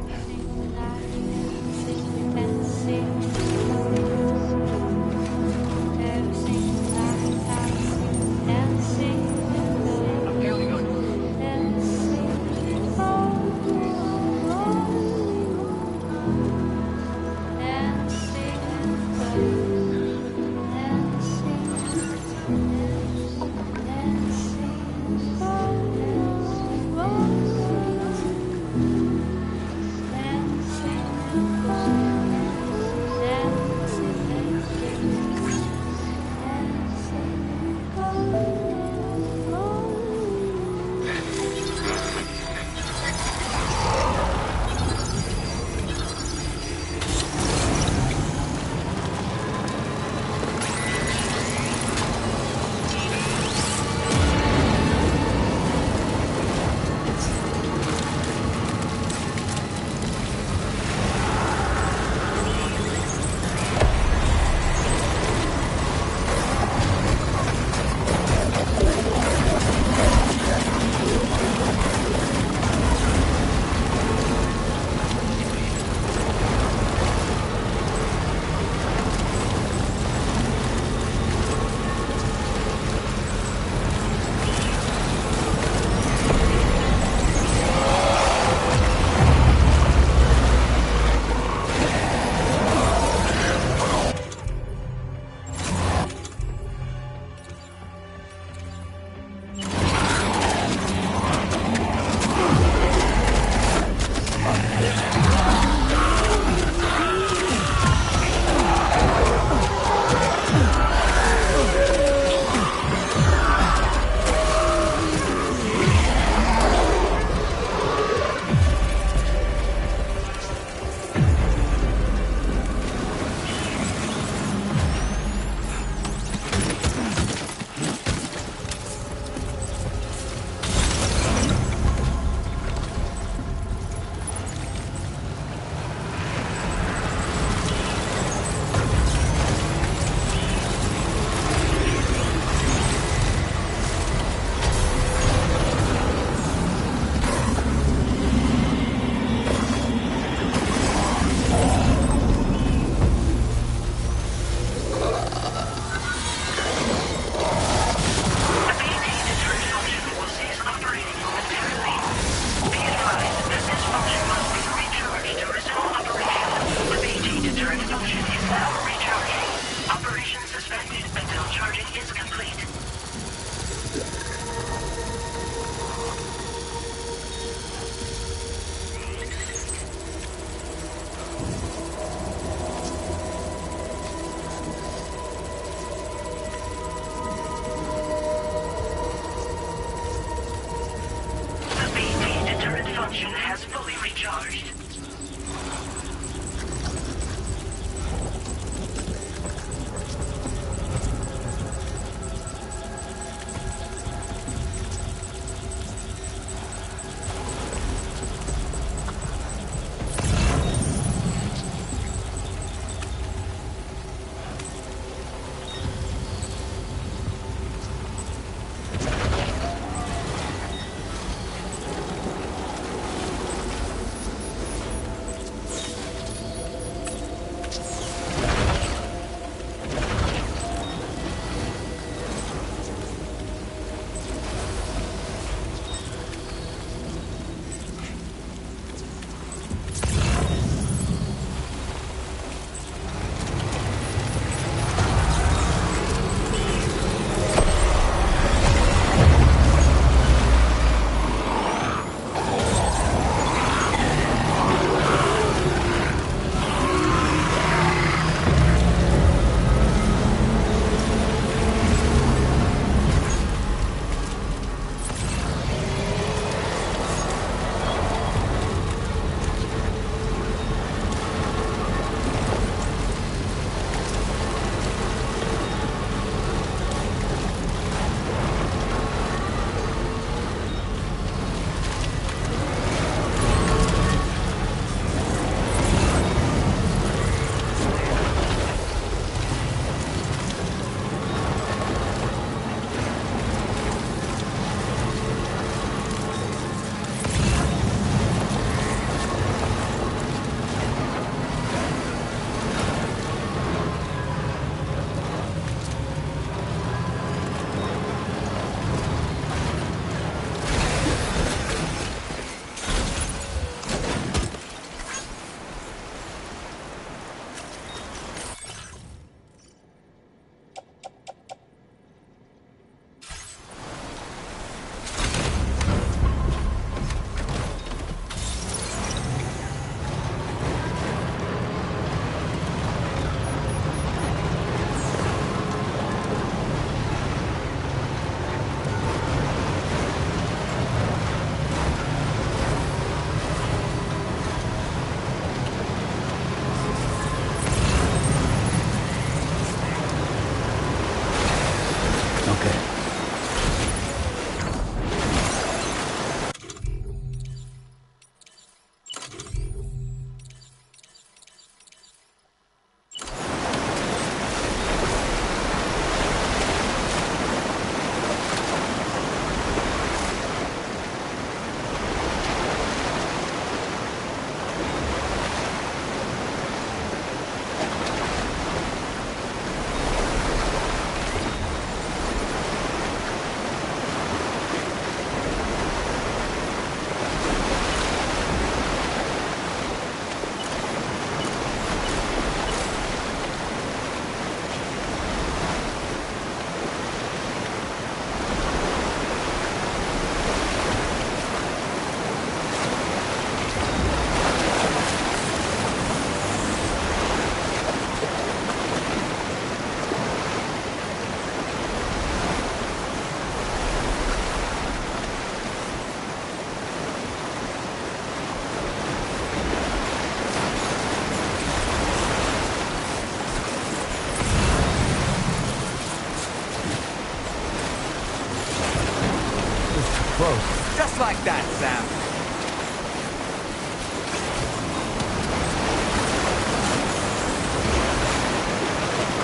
close. Just like that, Sam.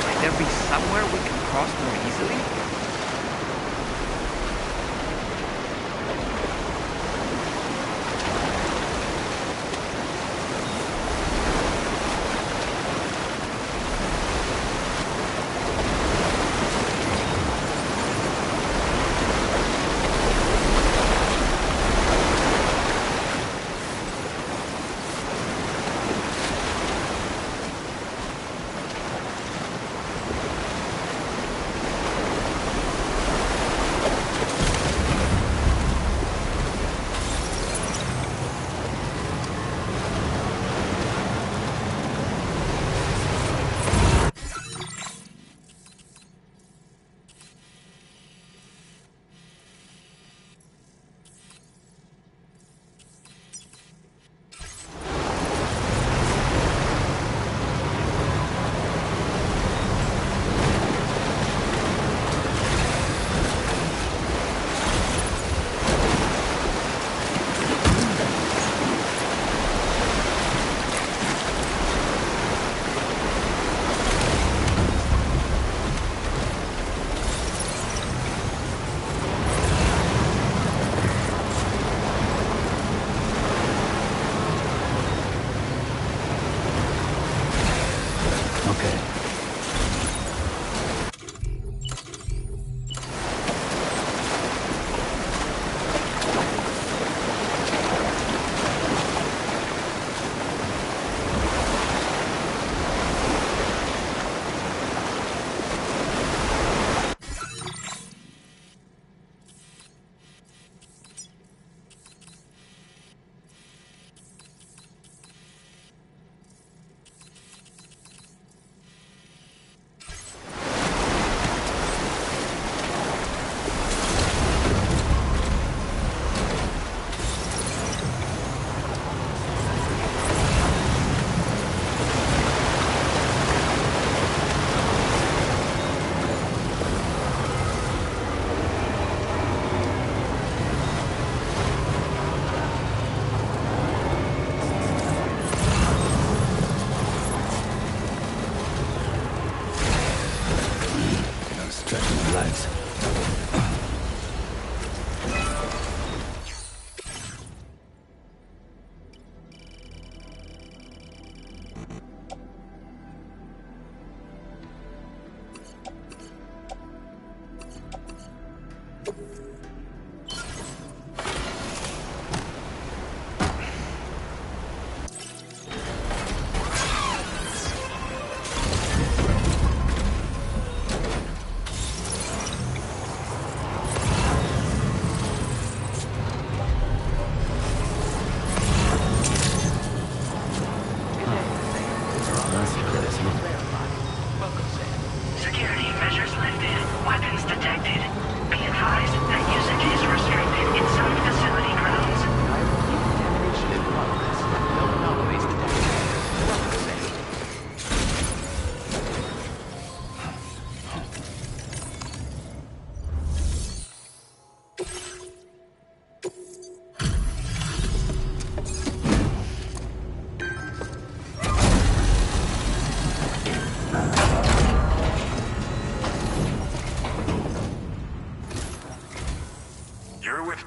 Might there be somewhere we can cross more easily?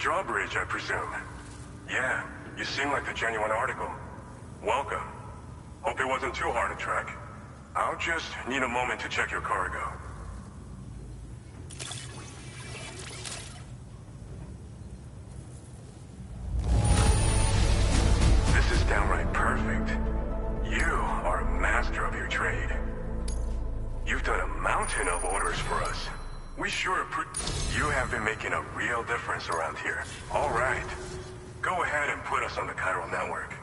Drawbridge, I presume. Yeah, you seem like a genuine article. Welcome. Hope it wasn't too hard to track. I'll just need a moment to check your cargo. This is downright perfect. You are a master of your trade. You've done a mountain of orders for us. We sure you have been making a real difference around here. All right. Go ahead and put us on the chiral network.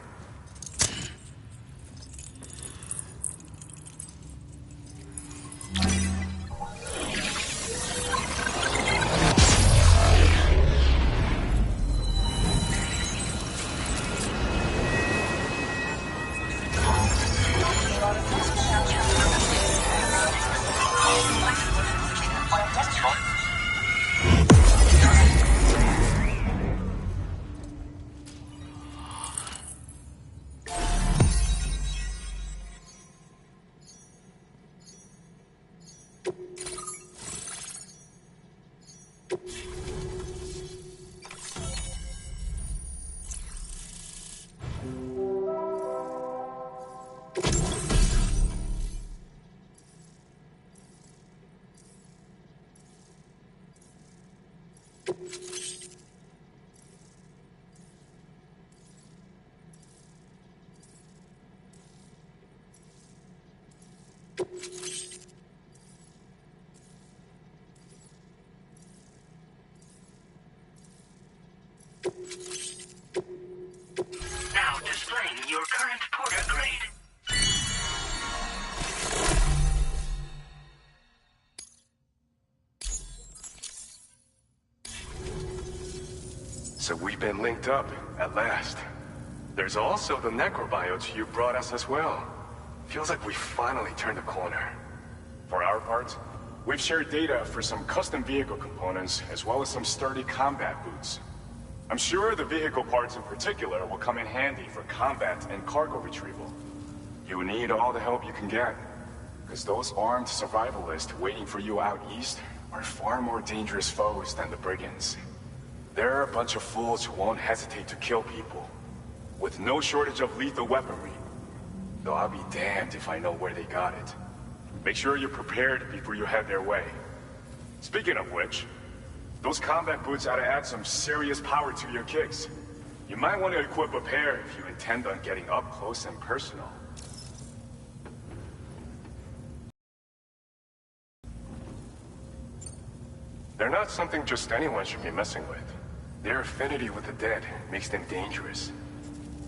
Now displaying your current porter grade. So we've been linked up, at last. There's also the necrobiotes you brought us as well. Feels like we finally turned a corner. For our part, we've shared data for some custom vehicle components, as well as some sturdy combat boots. I'm sure the vehicle parts in particular will come in handy for combat and cargo retrieval. You need all the help you can get, because those armed survivalists waiting for you out east are far more dangerous foes than the brigands. They're a bunch of fools who won't hesitate to kill people, with no shortage of lethal weaponry. Though I'll be damned if I know where they got it. Make sure you're prepared before you head their way. Speaking of which, those combat boots ought to add some serious power to your kicks. You might want to equip a pair if you intend on getting up close and personal. They're not something just anyone should be messing with. Their affinity with the dead makes them dangerous.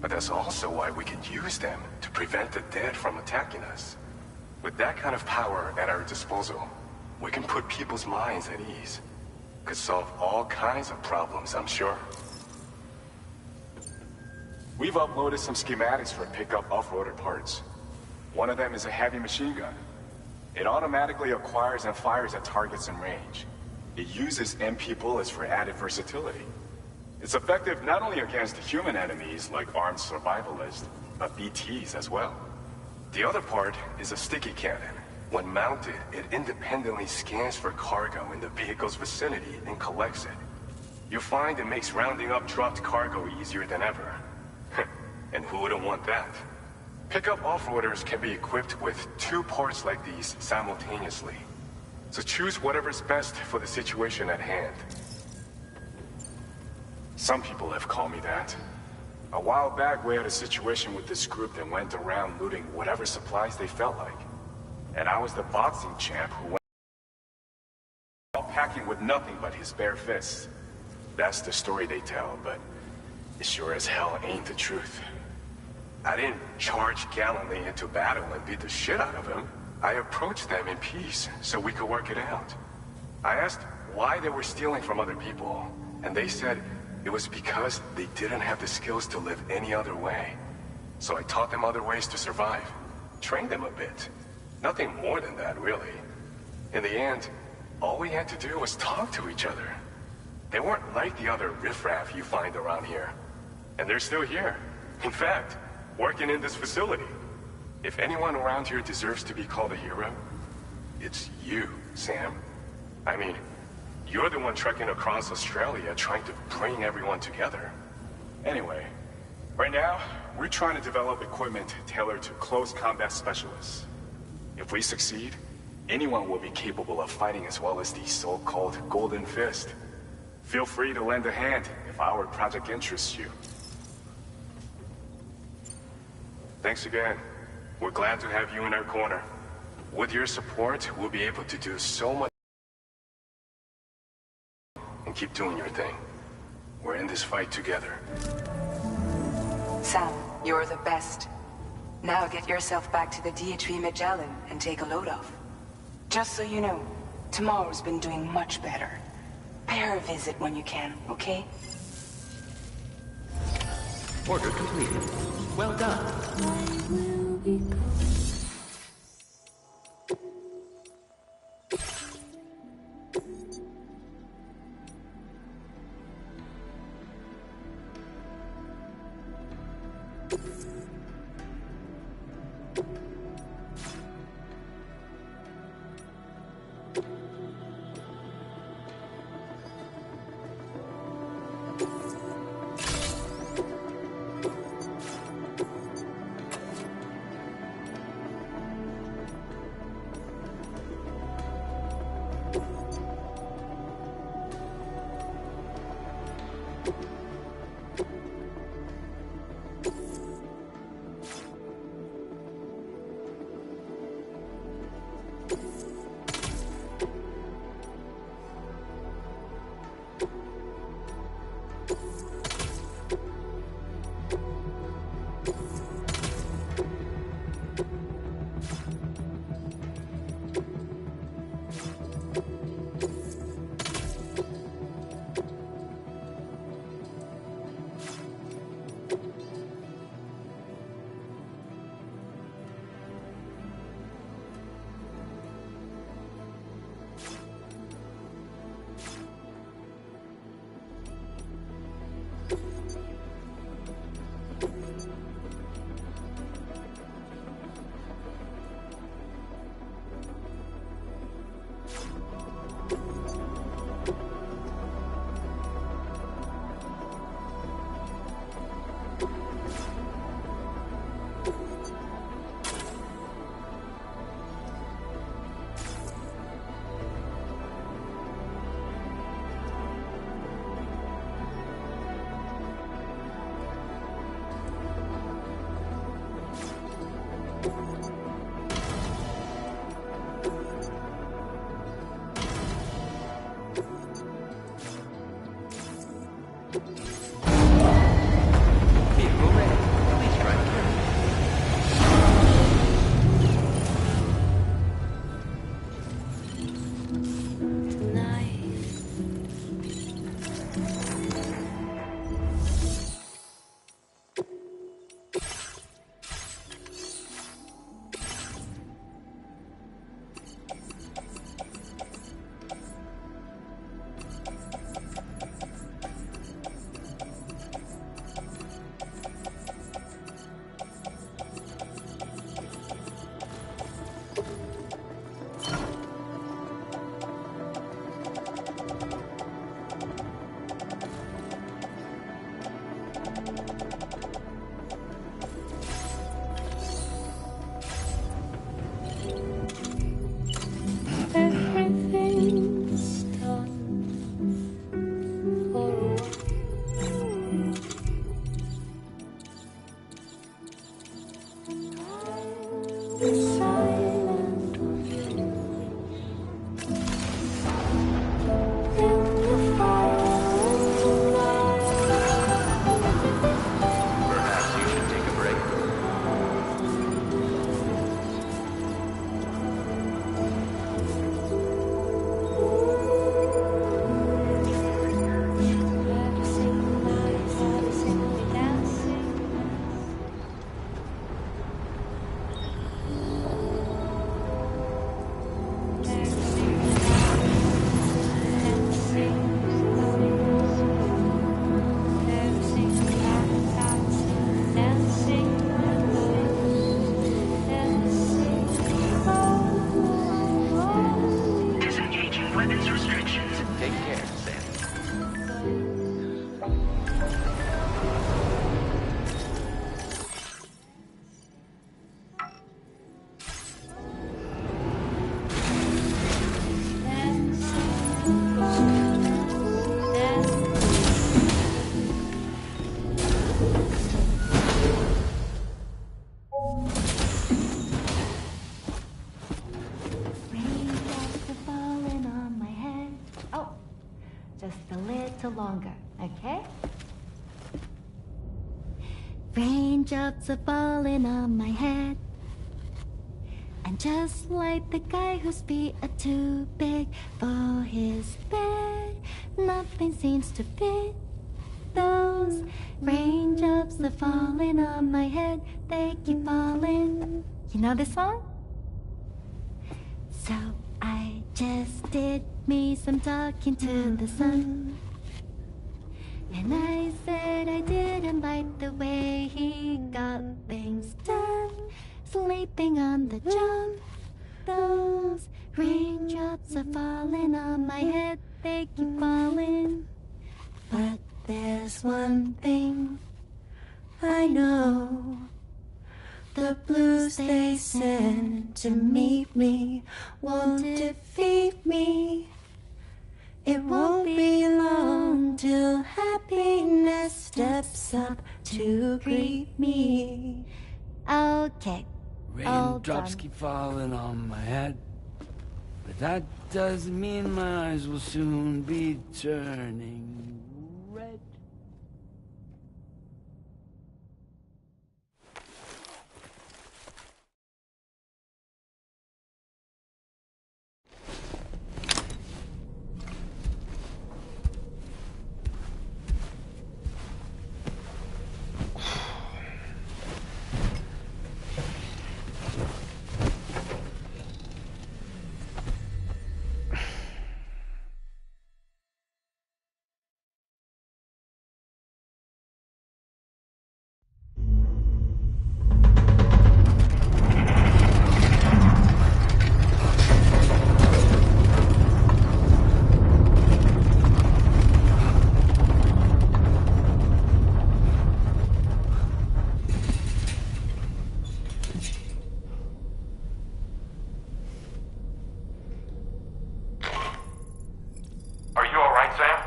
But that's also why we can use them to prevent the dead from attacking us. With that kind of power at our disposal, we can put people's minds at ease. Could solve all kinds of problems, I'm sure. We've uploaded some schematics for pickup off-roader parts. One of them is a heavy machine gun. It automatically acquires and fires at targets in range. It uses MP bullets for added versatility. It's effective not only against human enemies like armed survivalists, but BTs as well. The other part is a sticky cannon. When mounted, it independently scans for cargo in the vehicle's vicinity and collects it. You'll find it makes rounding up dropped cargo easier than ever. And who wouldn't want that? Pickup off-roaders can be equipped with 2 parts like these simultaneously. So choose whatever's best for the situation at hand. Some people have called me that. A while back, we had a situation with this group that went around looting whatever supplies they felt like. And I was the boxing champ who went all packing with nothing but his bare fists. That's the story they tell, but it sure as hell ain't the truth. I didn't charge gallantly into battle and beat the shit out of him. I approached them in peace so we could work it out. I asked why they were stealing from other people, and they said it was because they didn't have the skills to live any other way. So I taught them other ways to survive, trained them a bit. Nothing more than that, really. In the end, all we had to do was talk to each other. They weren't like the other riffraff you find around here. And they're still here. In fact, working in this facility. If anyone around here deserves to be called a hero, it's you, Sam. I mean, you're the one trekking across Australia trying to bring everyone together. Anyway, right now, we're trying to develop equipment tailored to close combat specialists. If we succeed, anyone will be capable of fighting as well as the so-called Golden Fist. Feel free to lend a hand if our project interests you. Thanks again. We're glad to have you in our corner. With your support, we'll be able to do so much. And keep doing your thing. We're in this fight together. Sam, you're the best. Now get yourself back to the DHV Magellan and take a load off. Just so you know, tomorrow's been doing much better. Pay her a visit when you can, okay? Order completed. Well done. Everything's done for a while. Silent on you in the firelight. Perhaps you should take a break. Disengaging weapons restrictions. Take care, Sam. Raindrops are falling on my head. Oh, just a little longer, okay? Raindrops are falling on my head. And just like the guy whose feet are too big for his bed, nothing seems to fit. Those raindrops are falling on my head, they keep falling. You know this song? So I just did me some talking to the sun. And I said I didn't like the way he got things done. Sleeping on the job. Those raindrops are falling on my head, they keep falling. But there's one thing I know. The blues they send to meet me won't defeat me. It won't be long till happiness steps up to greet me. Okay. Raindrops keep falling on my head, but that doesn't mean my eyes will soon be turning red. Are you alright, Sam?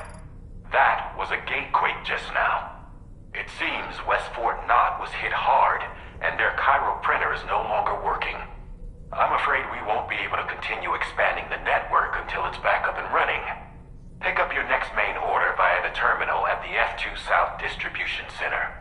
That was a gatequake just now. It seems West Fort Knot was hit hard, and their Cairo printer is no longer working. I'm afraid we won't be able to continue expanding the network until it's back up and running. Pick up your next main order via the terminal at the F2 South Distribution Center.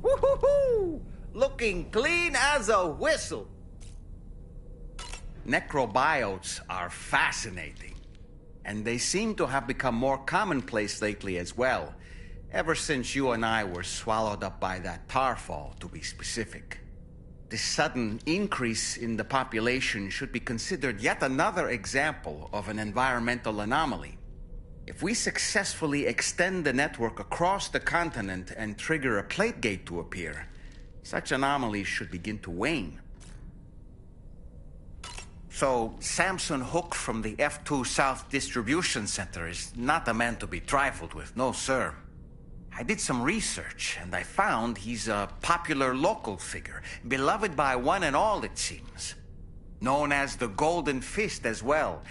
Woo-hoo-hoo! Looking clean as a whistle. Necrobiotes are fascinating, and they seem to have become more commonplace lately as well, ever since you and I were swallowed up by that tarfall, to be specific. This sudden increase in the population should be considered yet another example of an environmental anomaly. If we successfully extend the network across the continent and trigger a plate gate to appear, such anomalies should begin to wane. So, Samson Hook from the F2 South Distribution Center is not a man to be trifled with, no sir. I did some research, and I found he's a popular local figure, beloved by one and all, it seems. known as the Golden Fist as well.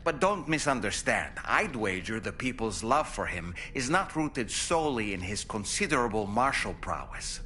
But don't misunderstand. I'd wager the people's love for him is not rooted solely in his considerable martial prowess.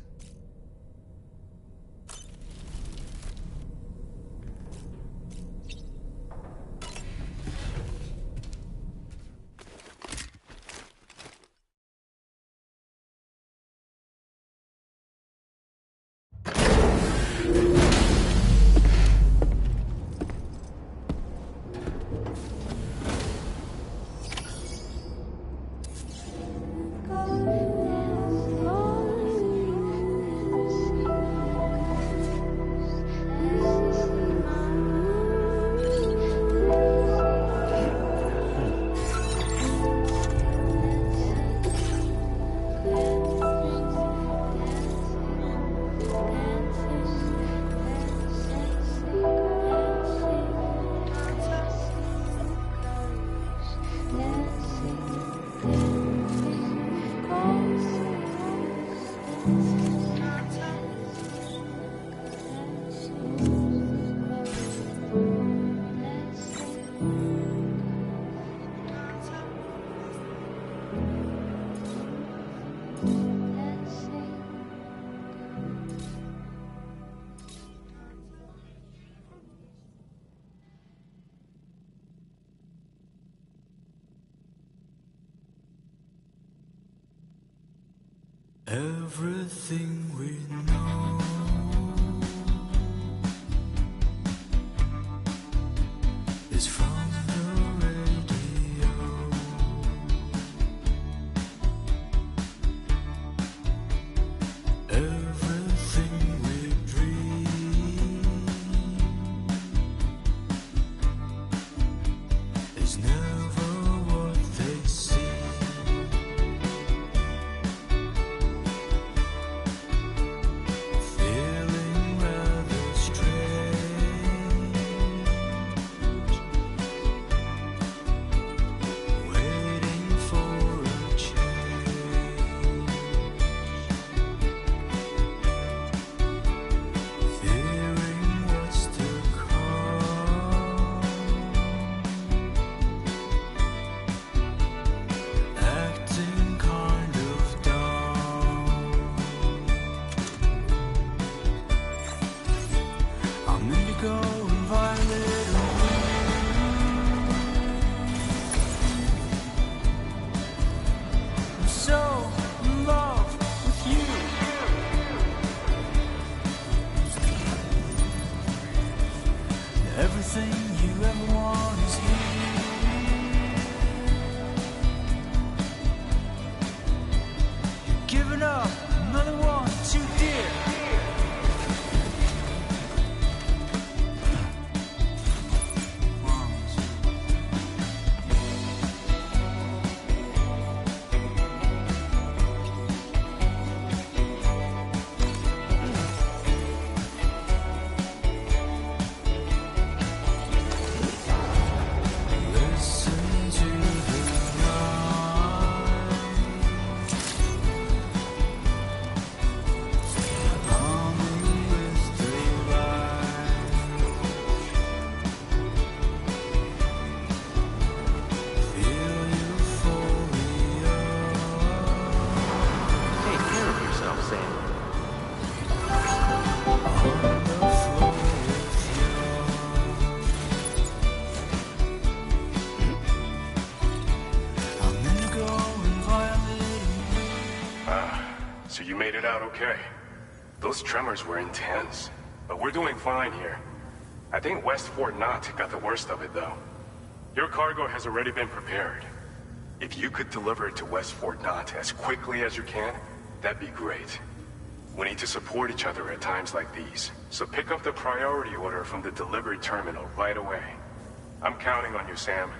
Everything we know is from the radio. Everything we dream is never what they seem. Everything you ever want is here. You're giving up another one too dear. So you made it out okay. Those tremors were intense, but we're doing fine here. I think West Fort Knott got the worst of it, though. Your cargo has already been prepared. If you could deliver it to West Fort Knott as quickly as you can, that'd be great. We need to support each other at times like these, so pick up the priority order from the delivery terminal right away. I'm counting on you, Sam.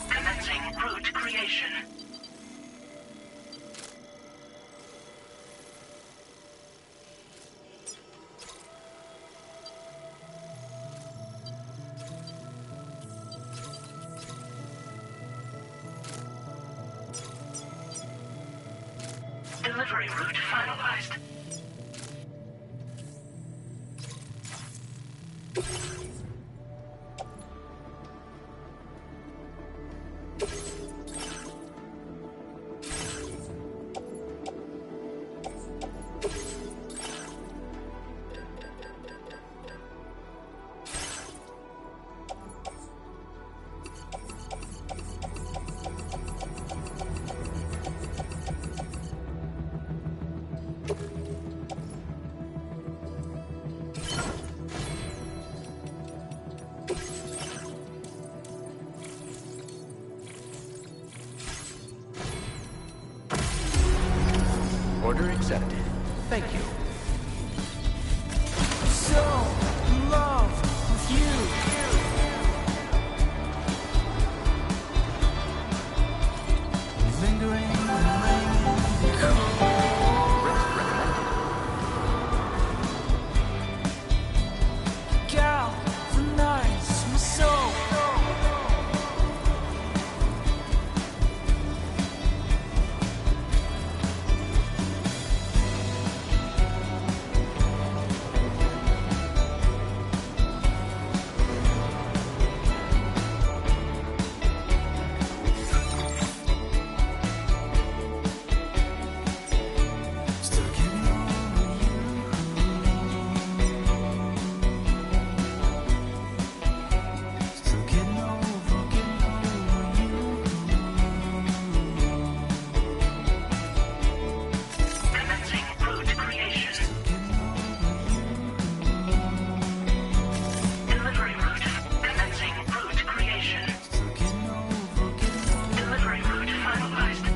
Commencing route creation. Delivery route finalized. Order accepted. Thank you. So in love with you. Lingering rain gal, tonight's my soul. Commencing route creation. Delivery route. Commencing route creation. Delivery route finalized.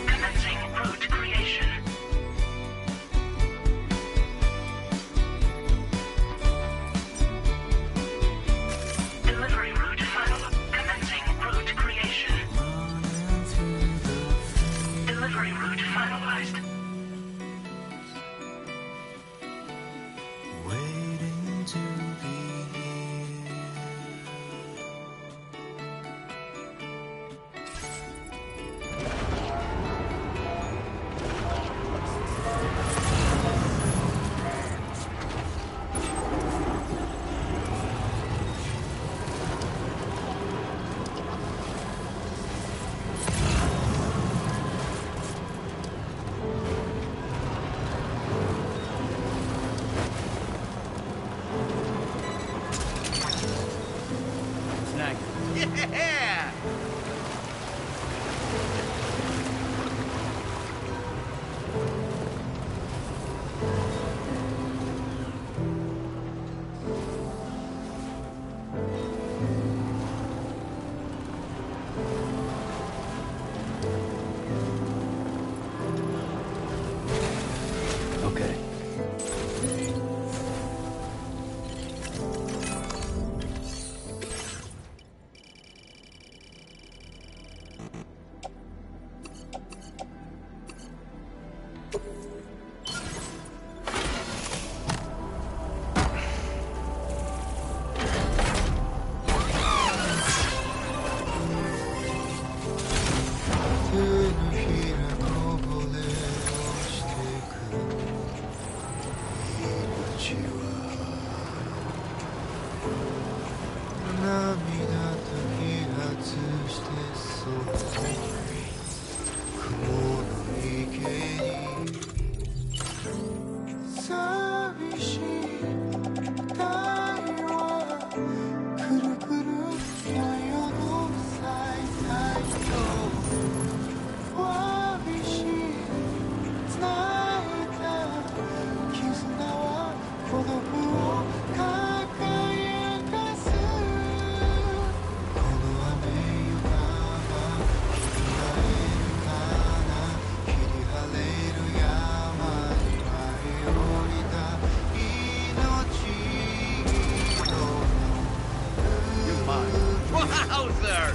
Commencing route creation. Delivery route final. Commencing route creation. Delivery route finalized. Waiting to be here. Snack. Yeah! Okay. Wowzer!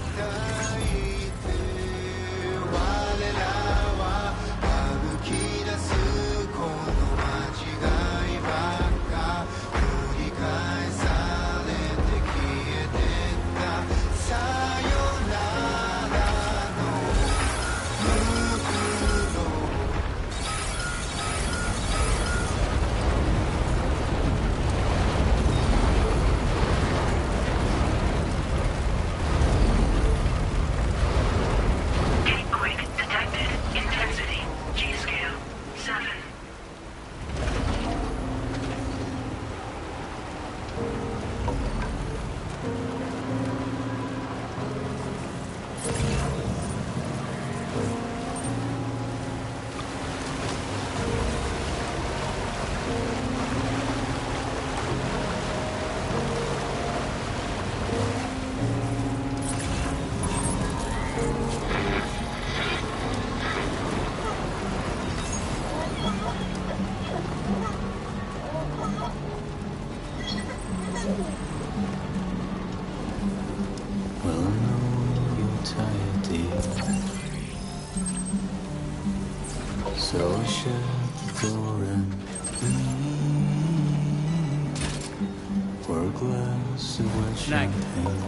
間違いばっか繰り返されてき So shut the door and leave. Pour a glass of wet champagne.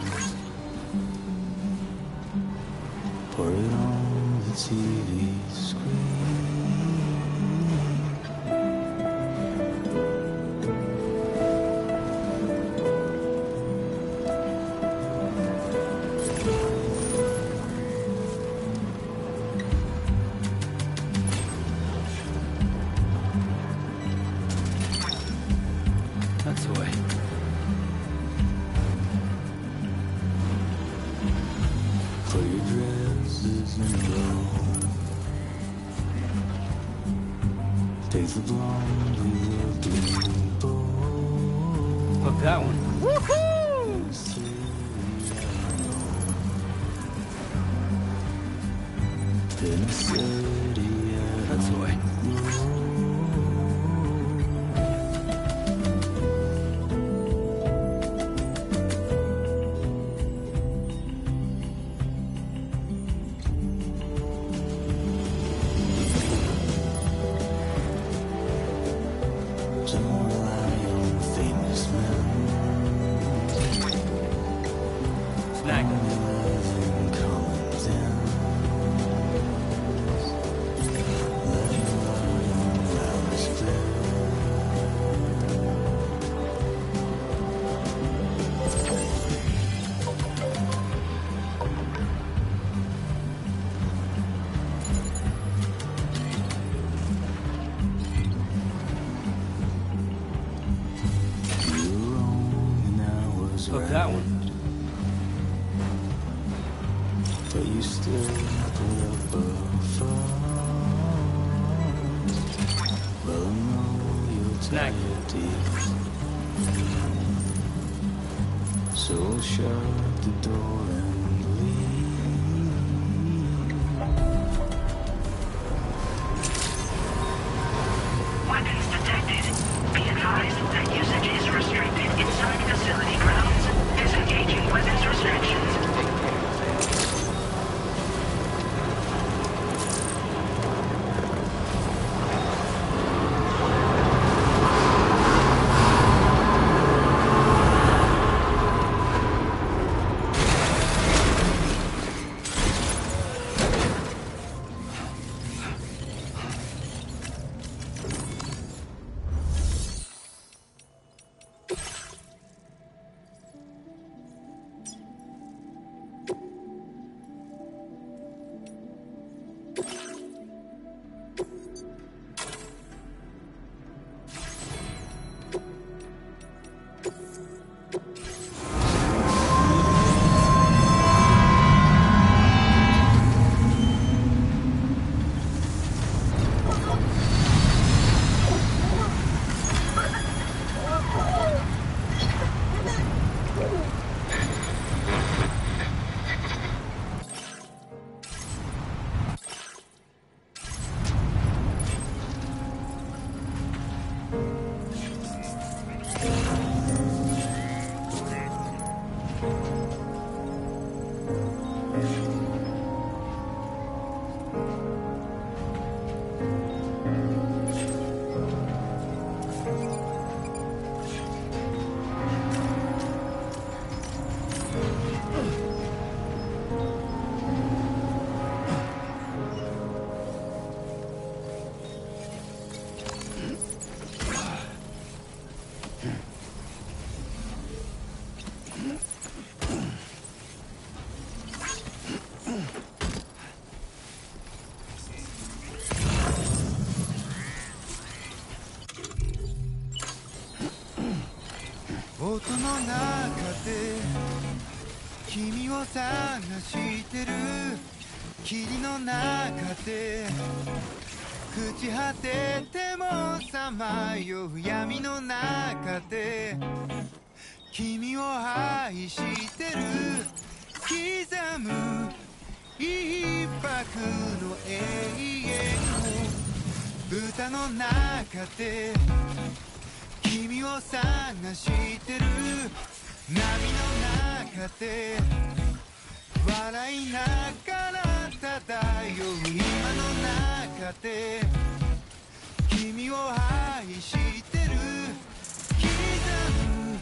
Pour it on the TV screen. That's the way. Put your dresses in a row. Take the blonde with the blue bow. Hook that one. In a city That's the way. Don't rely on famous men. Snack. Only live in common dens. Let me rely on Alice Fair. You were wrong and I was Hook right. that one. But you still put up a fight. Well, I know you're Snack. tired, dear. So shut the door and leave. Weapons detected. Be advised that usage is restricted inside facility grounds. Disengaging weapons restrictions.音の中で君を探してる霧の中で朽ち果ててもさまよう闇の中で君を愛してる刻む一拍の永遠を歌の中で君を探してる波の中で笑いながら漂うう今の中で君を愛してる刻む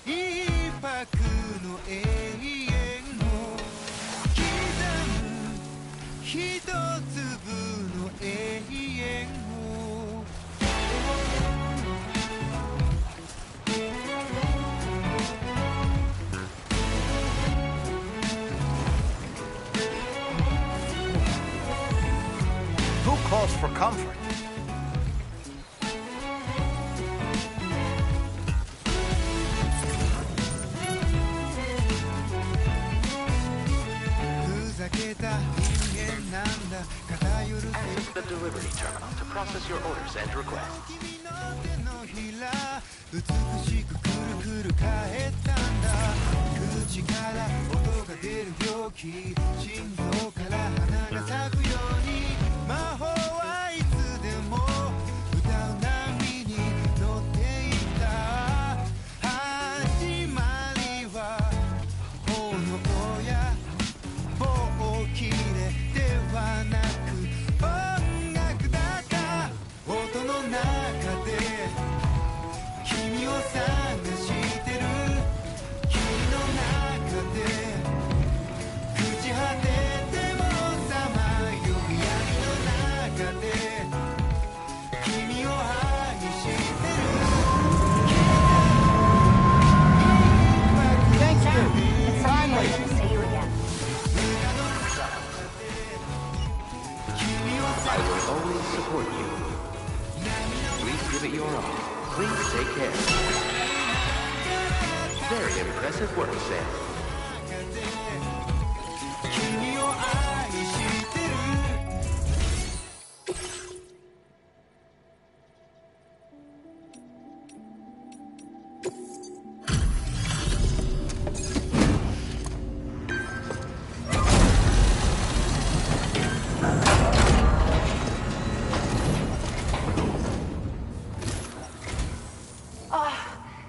一拍の永遠を刻む一粒の永遠を Who calls for comfort? Access the delivery terminal to process your orders and requests. 美しくくるくる返ったんだ口から音が出る病気心臓から花が咲くように魔法はいつでも歌う波に乗っていた始まりは炎や棒切れではなく音楽だった音の中で 君を探してる君の中で朽ち果ててもさまよう闇の中で君を愛してる Thank you. It's finally good to see you again. I will always support you. Please give it your all. Please take care. Very impressive work, Sam. 君を愛してる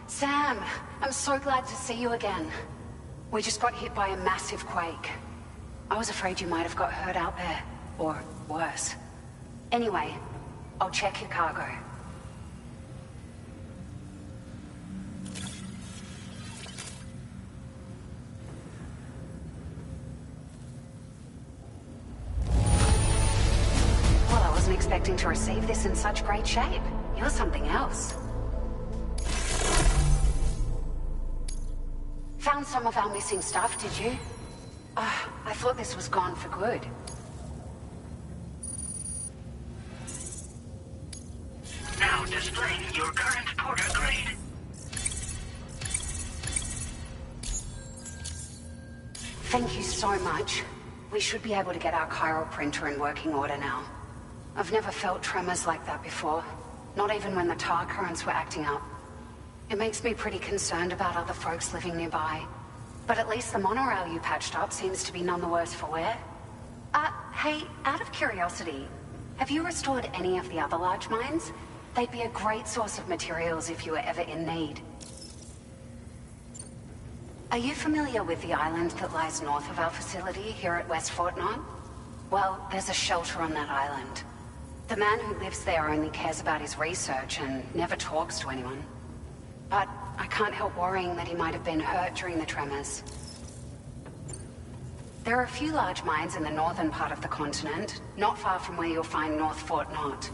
Sam, I'm so glad to see you again. We just got hit by a massive quake. I was afraid you might have got hurt out there, or worse. Anyway, I'll check your cargo. Well, I wasn't expecting to receive this in such great shape. You're something else. Found some of our missing stuff, did you? I thought this was gone for good. Now displaying your current porter grade. Thank you so much. We should be able to get our chiral printer in working order now. I've never felt tremors like that before. Not even when the tar currents were acting up. It makes me pretty concerned about other folks living nearby. But at least the monorail you patched up seems to be none the worse for wear. Hey, out of curiosity, have you restored any of the other large mines? They'd be a great source of materials if you were ever in need. Are you familiar with the island that lies north of our facility here at West Fort Knot? Well, there's a shelter on that island. The man who lives there only cares about his research and never talks to anyone. But I can't help worrying that he might have been hurt during the tremors. There are a few large mines in the northern part of the continent, not far from where you'll find North Fort Knot.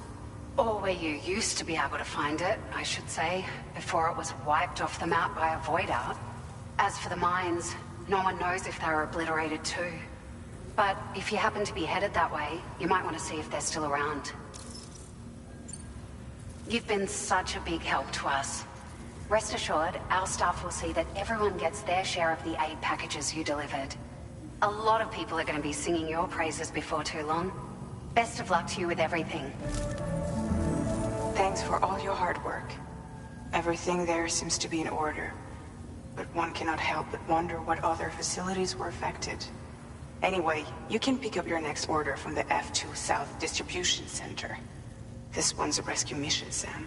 Or where you used to be able to find it, I should say, before it was wiped off the map by a void out. As for the mines, no one knows if they were obliterated too. But if you happen to be headed that way, you might want to see if they're still around. You've been such a big help to us. Rest assured, our staff will see that everyone gets their share of the aid packages you delivered. A lot of people are going to be singing your praises before too long. Best of luck to you with everything. Thanks for all your hard work. Everything there seems to be in order. But one cannot help but wonder what other facilities were affected. Anyway, you can pick up your next order from the F2 South Distribution Center. This one's a rescue mission, Sam.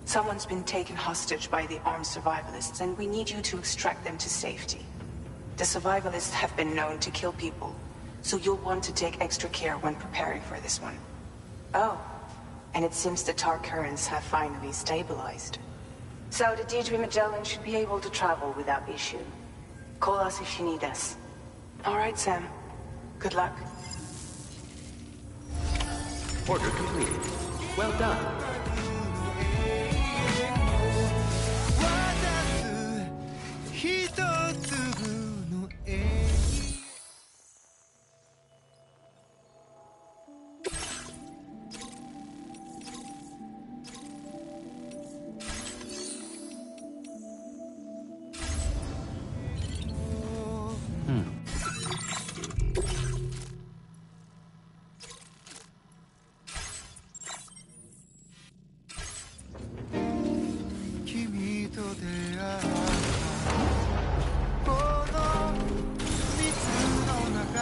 Someone's been taken hostage by the armed survivalists, and we need you to extract them to safety. The survivalists have been known to kill people, so you'll want to take extra care when preparing for this one. Oh, and it seems the tar currents have finally stabilized. So the D3 Magellan should be able to travel without issue. Call us if you need us. All right, Sam. Good luck. Order completed. Well done.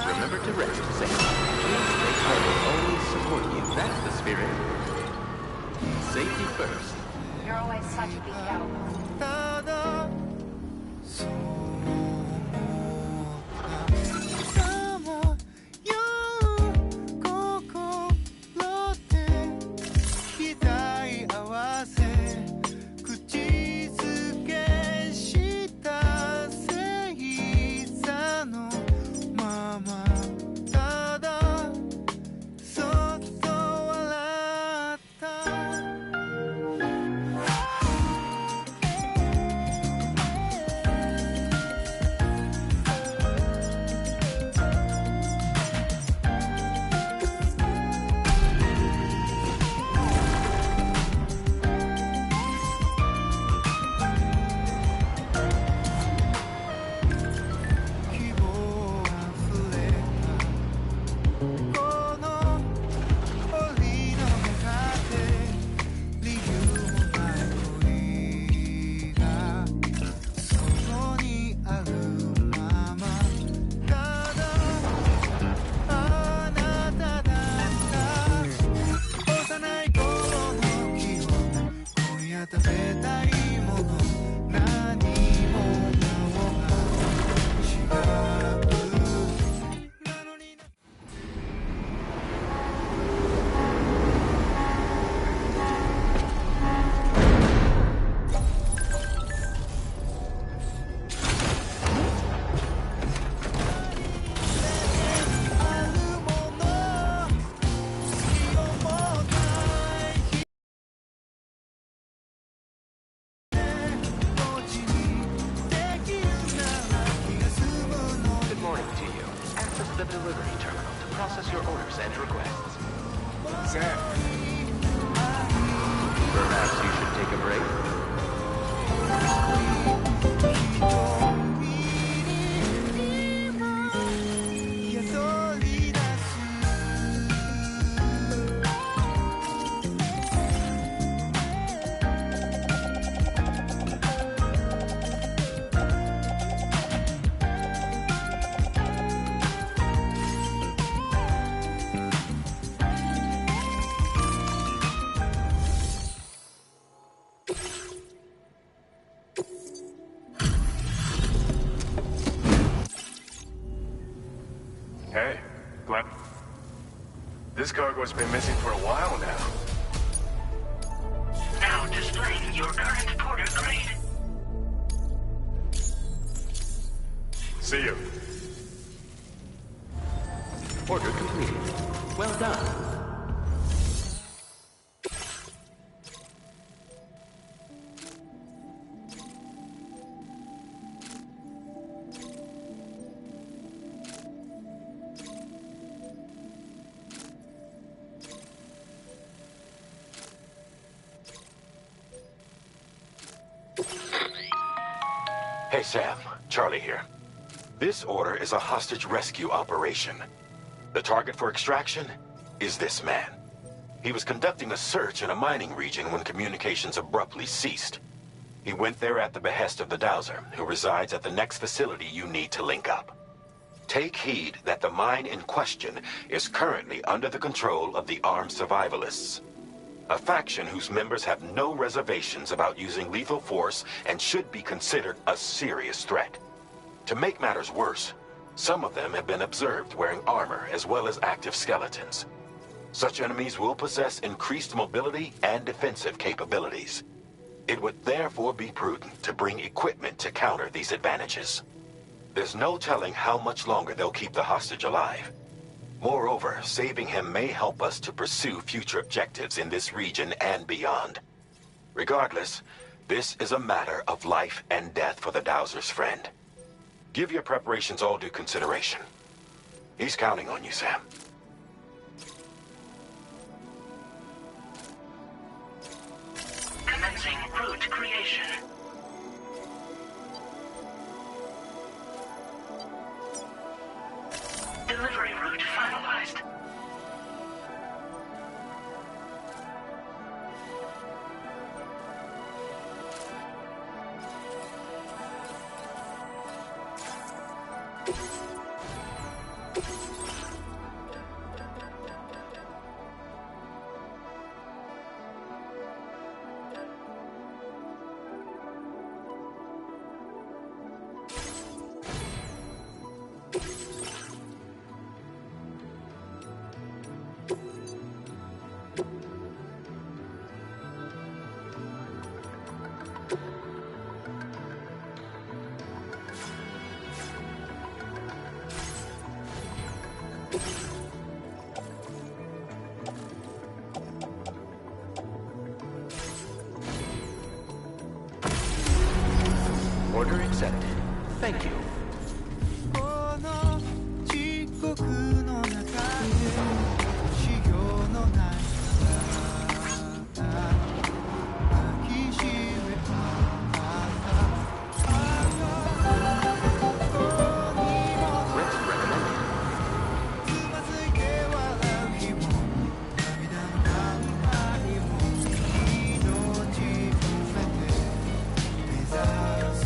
Remember to rest, Sam. I will always support you. That's the spirit. Safety first. You're always such a big help. The delivery terminal to process your orders and requests. Sam. Perhaps you should take a break? Hey, Glenn. This cargo's been missing for a while now. Now displaying your current porter grade. See you. Order completed. Well done. Hey, Sam. Charlie here. This order is a hostage rescue operation. The target for extraction is this man. He was conducting a search in a mining region when communications abruptly ceased. He went there at the behest of the Dowser, who resides at the next facility you need to link up. Take heed that the mine in question is currently under the control of the armed survivalists, a faction whose members have no reservations about using lethal force and should be considered a serious threat. To make matters worse, Some of them have been observed wearing armor as well as active skeletons. Such enemies will possess increased mobility and defensive capabilities. It would therefore be prudent to bring equipment to counter these advantages. There's no telling how much longer they'll keep the hostage alive. Moreover, saving him may help us to pursue future objectives in this region and beyond. Regardless, this is a matter of life and death for the Dowser's friend. Give your preparations all due consideration. He's counting on you, Sam. Commencing route creation. Delivery route finalized. Order accepted. Thank you. この地獄の中で修行のない抱きしめたつまずいて笑う日も涙の中にも命込めて目指す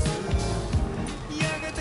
やがて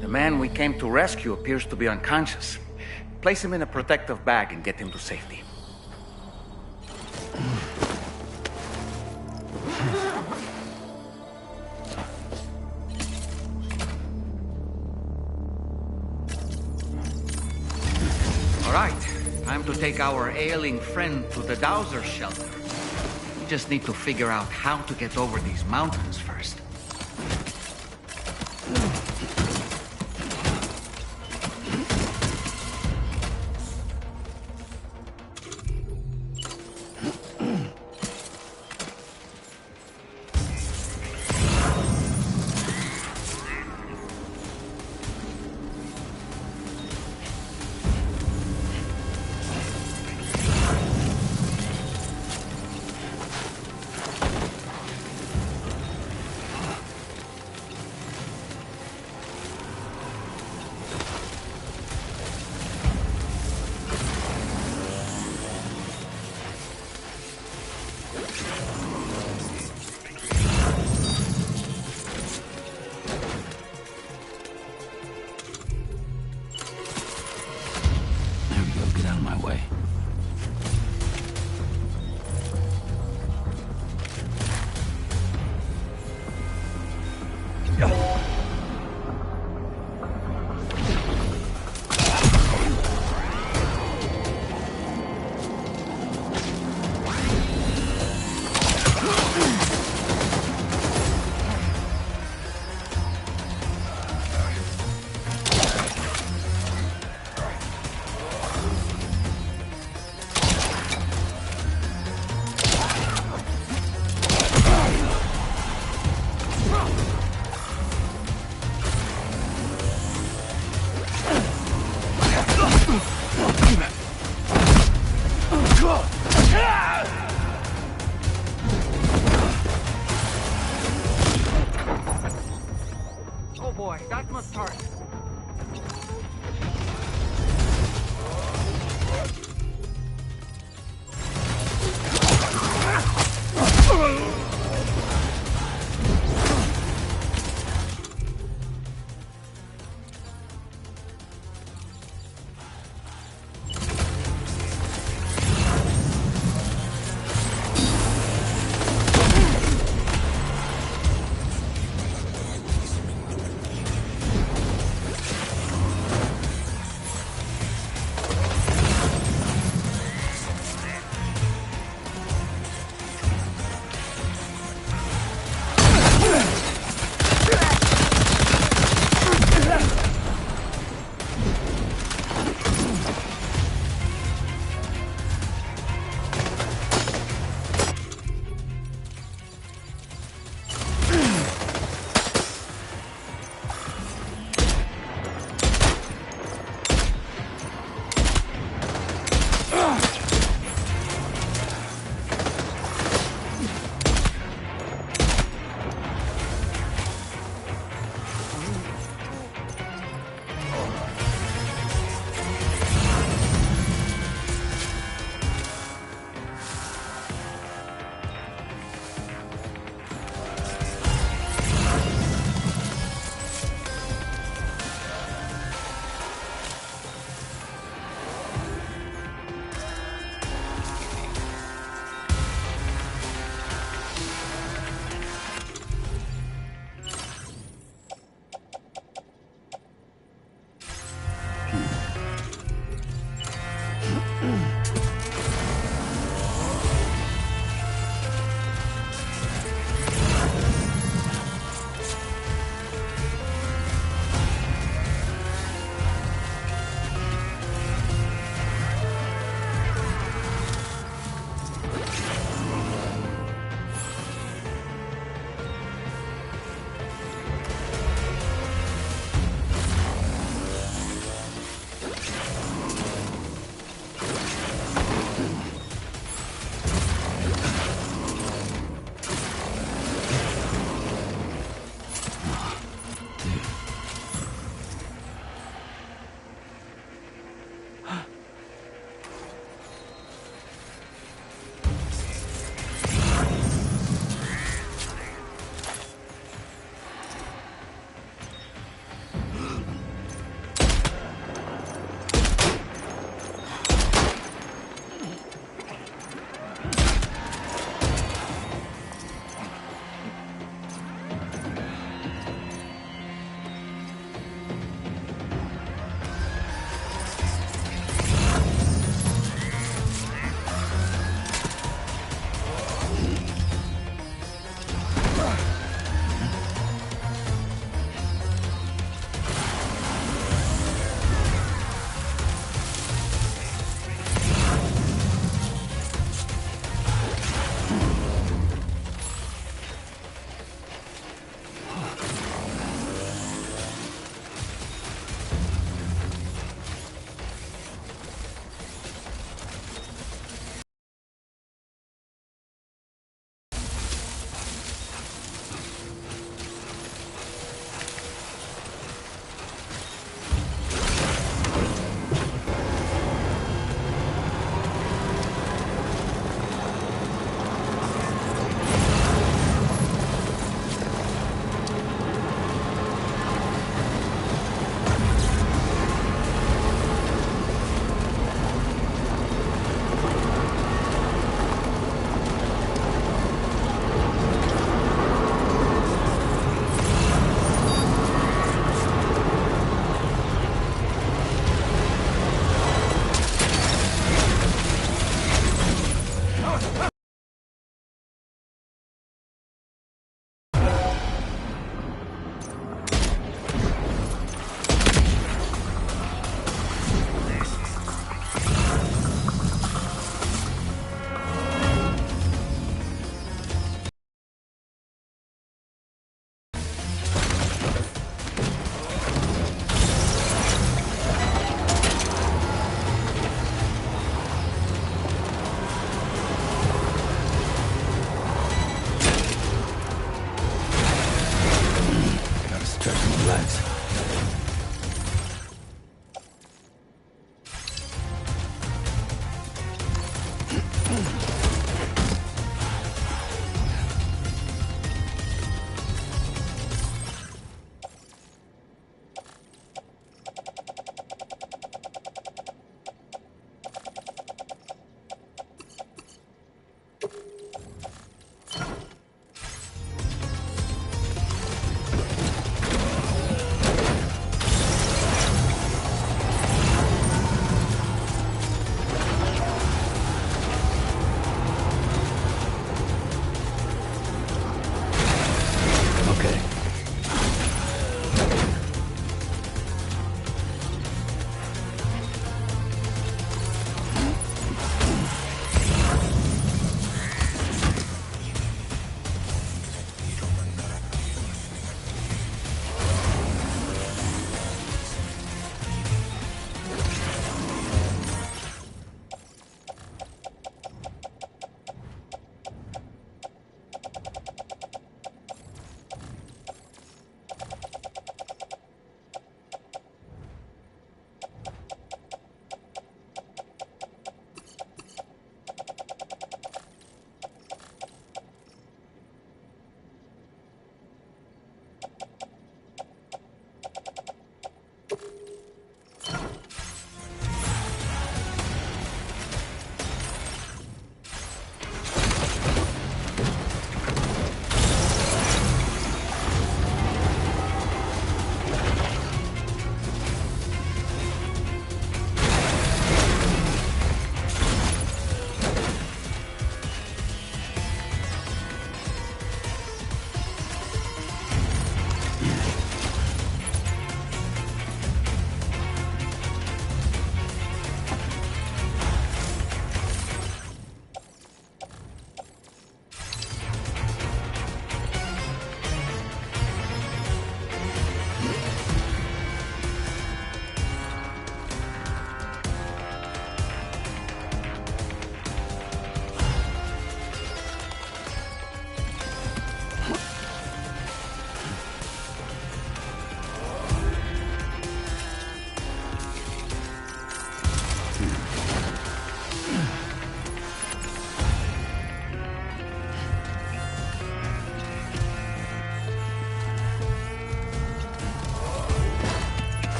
The man we came to rescue appears to be unconscious. Place him in a protective bag and get him to safety. All right, time to take our ailing friend to the Dowser shelter. We just need to figure out how to get over these mountains first.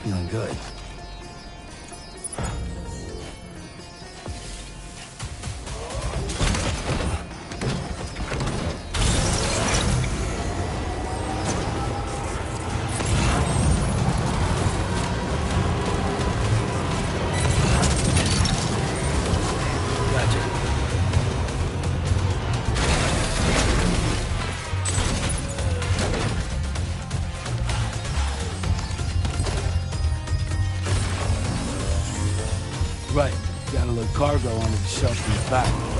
Feeling good. Right. Gotta load cargo onto the shelf in the back.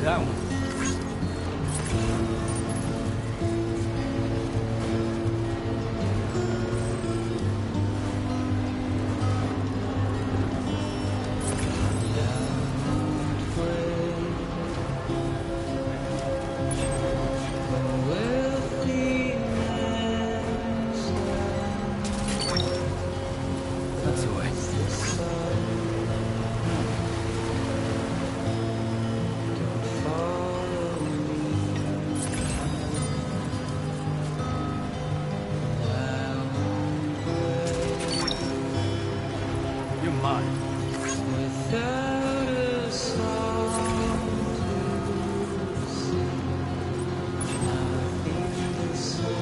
That one. That's the way. You're mine. Without a song to sing, nothing to say.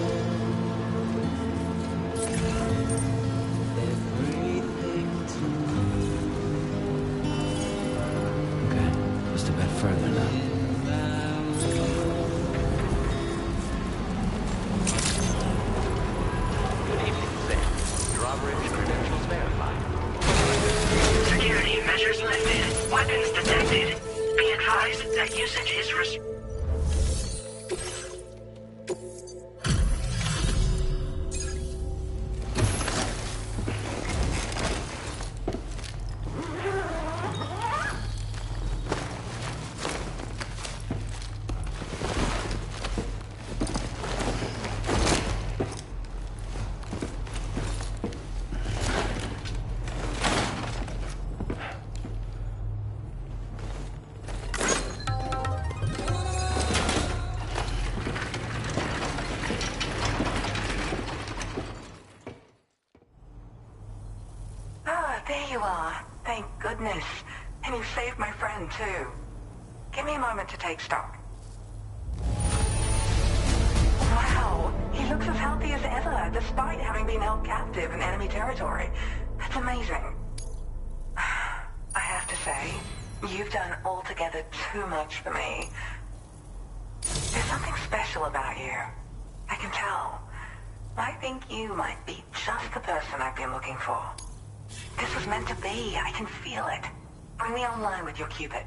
Everything to me. Okay, just a bit further now. Good evening, Sam. Drawbridge credentials verified. Security measures lifted. Weapons detected. Be advised that usage is restricted. Ah, there you are. Thank goodness. And you saved my friend, too. Give me a moment to take stock. Wow, he looks as healthy as ever, despite having been held captive in enemy territory. That's amazing. I have to say, you've done altogether too much for me. There's something special about you. I can tell. I think you might be just the person I've been looking for. This was meant to be. I can feel it. Bring me online with your Cupid.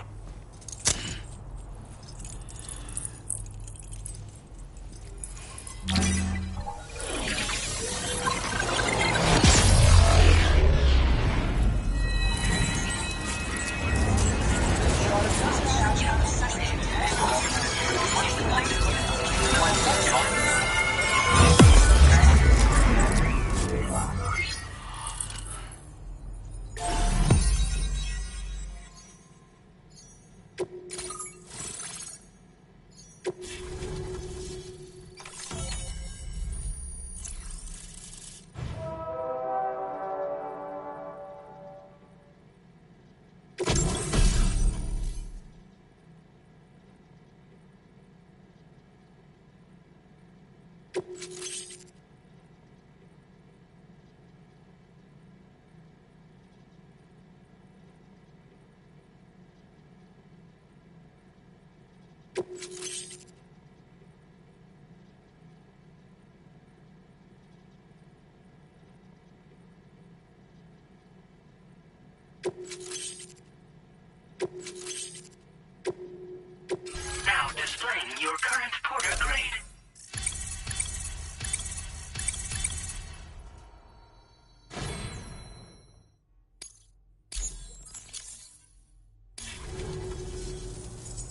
Now displaying your current porter grade.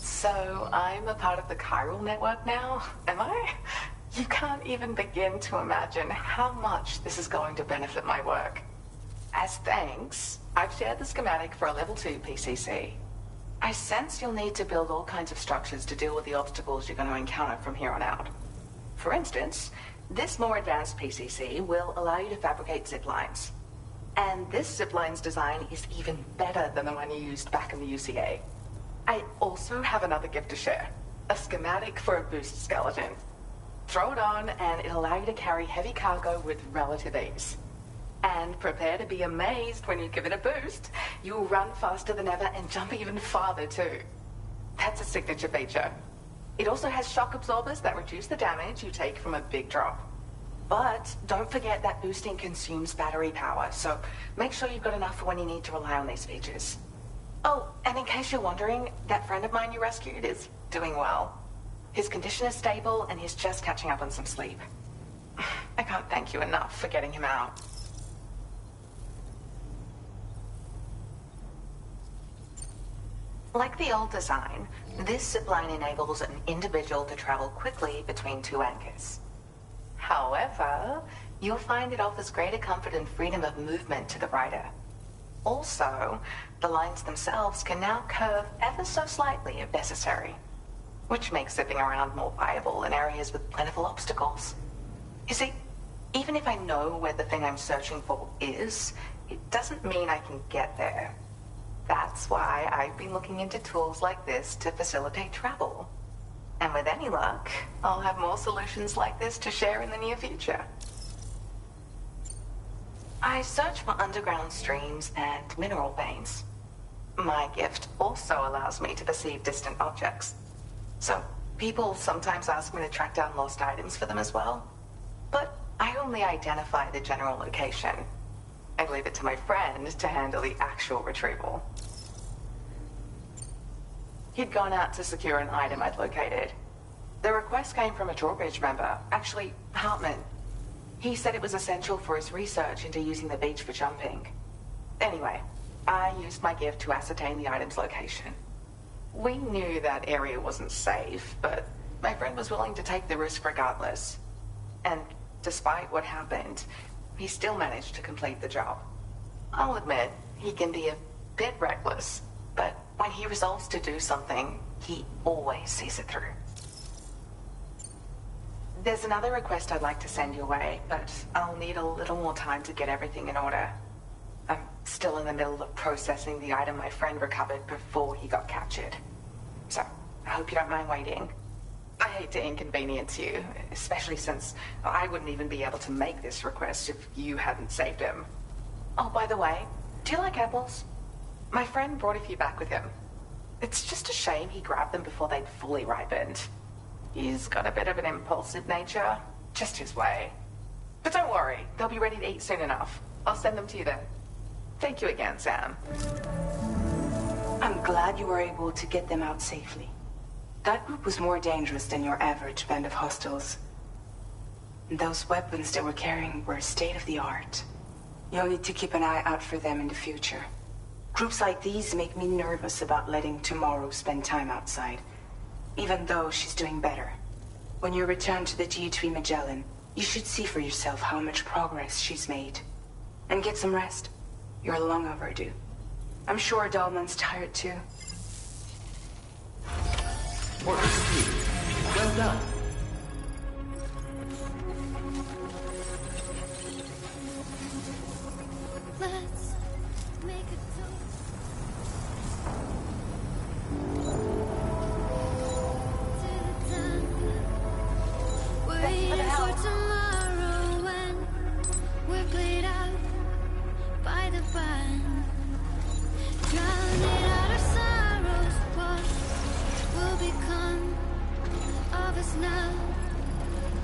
So, I'm a part of the chiral network now, am I? You can't even begin to imagine how much this is going to benefit my work. As thanks, I've shared the schematic for a level 2 PCC. I sense you'll need to build all kinds of structures to deal with the obstacles you're going to encounter from here on out. For instance, this more advanced PCC will allow you to fabricate zip lines. And this zip line's design is even better than the one you used back in the UCA. I also have another gift to share. A schematic for a boost skeleton. Throw it on and it'll allow you to carry heavy cargo with relative ease. And prepare to be amazed when you give it a boost. You'll run faster than ever and jump even farther too. That's a signature feature. It also has shock absorbers that reduce the damage you take from a big drop. But don't forget that boosting consumes battery power, so make sure you've got enough for when you need to rely on these features. Oh, and in case case you're wondering, that friend of mine you rescued is doing well. His condition is stable, and he's just catching up on some sleep. I can't thank you enough for getting him out. Like the old design, this zipline enables an individual to travel quickly between two anchors. However, you'll find it offers greater comfort and freedom of movement to the rider. Also, the lines themselves can now curve ever so slightly if necessary, which makes zipping around more viable in areas with plentiful obstacles. You see, even if I know where the thing I'm searching for is, it doesn't mean I can get there. That's why I've been looking into tools like this to facilitate travel. And with any luck, I'll have more solutions like this to share in the near future. I search for underground streams and mineral veins. My gift also allows me to perceive distant objects. So, people sometimes ask me to track down lost items for them as well. But I only identify the general location. I leave it to my friend to handle the actual retrieval. He'd gone out to secure an item I'd located. The request came from a drawbridge member, actually, Hartman. He said it was essential for his research into using the beach for jumping. Anyway, I used my gift to ascertain the item's location. We knew that area wasn't safe, but my friend was willing to take the risk regardless. And despite what happened, he still managed to complete the job. I'll admit, he can be a bit reckless, but when he resolves to do something, he always sees it through. There's another request I'd like to send your way, but I'll need a little more time to get everything in order. I'm still in the middle of processing the item my friend recovered before he got captured. So, I hope you don't mind waiting. I hate to inconvenience you, especially since I wouldn't even be able to make this request if you hadn't saved him. Oh, by the way, do you like apples? My friend brought a few back with him. It's just a shame he grabbed them before they'd fully ripened. He's got a bit of an impulsive nature, just his way. But don't worry, they'll be ready to eat soon enough. I'll send them to you then. Thank you again, Sam. I'm glad you were able to get them out safely. That group was more dangerous than your average band of hostiles. Those weapons they were carrying were state-of-the-art. You'll need to keep an eye out for them in the future. Groups like these make me nervous about letting Tomorrow spend time outside, even though she's doing better. When you return to the GHV Magellan, you should see for yourself how much progress she's made. And get some rest. You're long overdue. I'm sure Dahlman's tired too. Orders received. Well done. Let's make a waiting for tomorrow when we're played out by the band, drowning out our sorrows. What will become of us now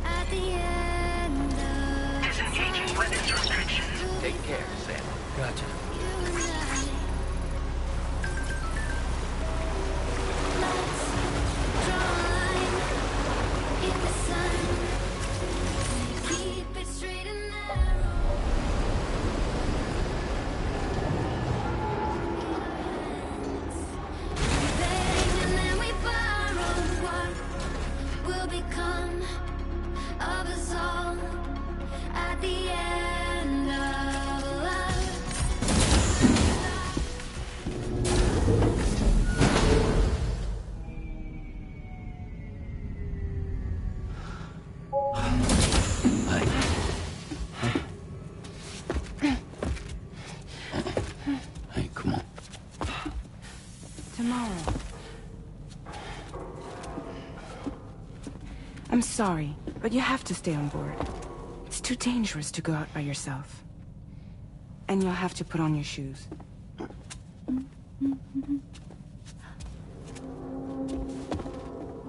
at the end of Disengaging weapons restrictions. Take care, Sam. Gotcha. you and I? Let's draw a line in the sun, keep it straight and narrow. And then we borrow what will become of us all at the end of life. Hey, come on. Tomorrow. I'm sorry, but you have to stay on board. It's too dangerous to go out by yourself. And you'll have to put on your shoes.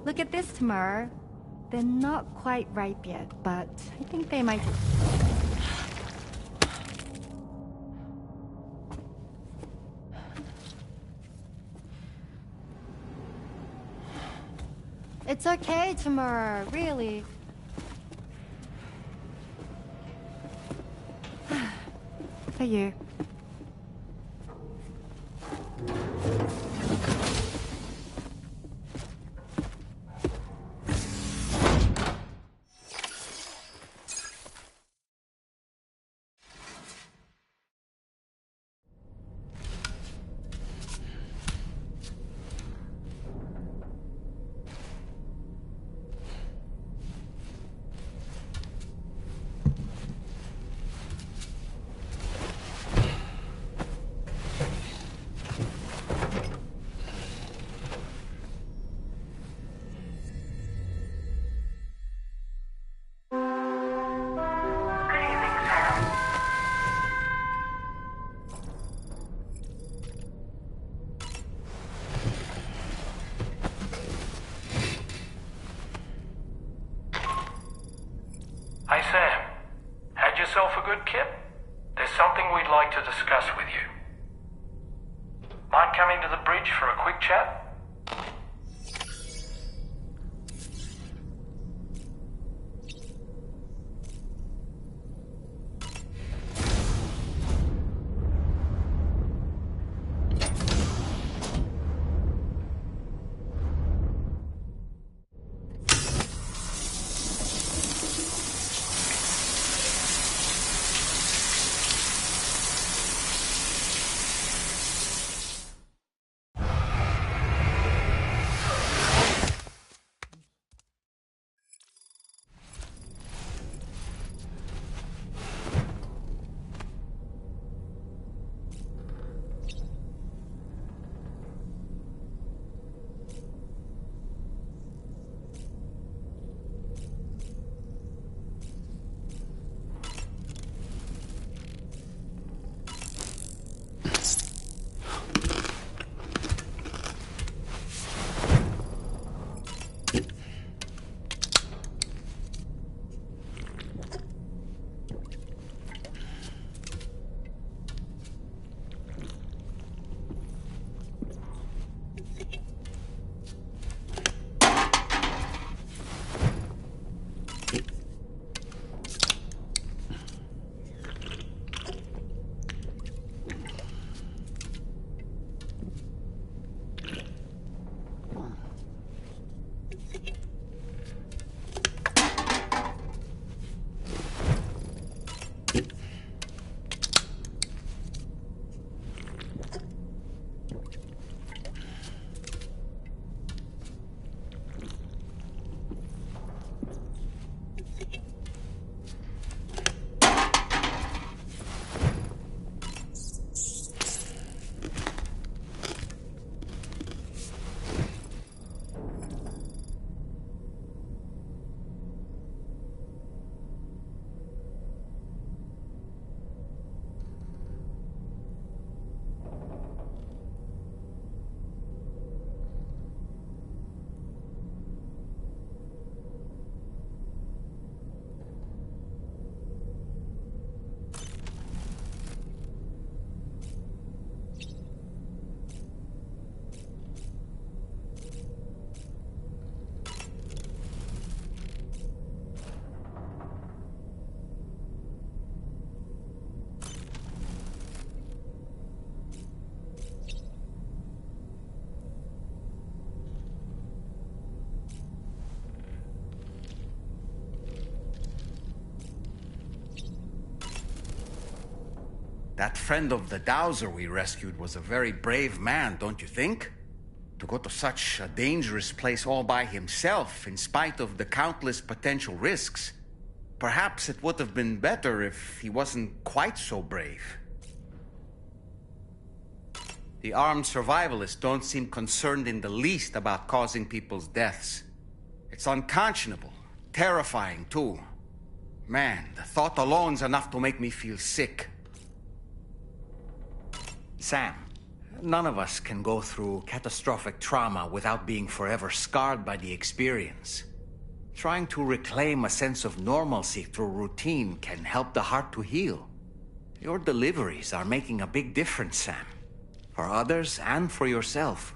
Look at this, Tamar. They're not quite ripe yet, but I think they might... It's okay, Tamara, really. For you. Hey Sam, had yourself a good kip? There's something we'd like to discuss with you. Mind coming to the bridge for a quick chat? That friend of the dowser we rescued was a very brave man, don't you think? To go to such a dangerous place all by himself, in spite of the countless potential risks. Perhaps it would have been better if he wasn't quite so brave. The armed survivalists don't seem concerned in the least about causing people's deaths. It's unconscionable, terrifying too. Man, the thought alone's enough to make me feel sick. Sam, none of us can go through catastrophic trauma without being forever scarred by the experience. Trying to reclaim a sense of normalcy through routine can help the heart to heal. Your deliveries are making a big difference, Sam. For others and for yourself.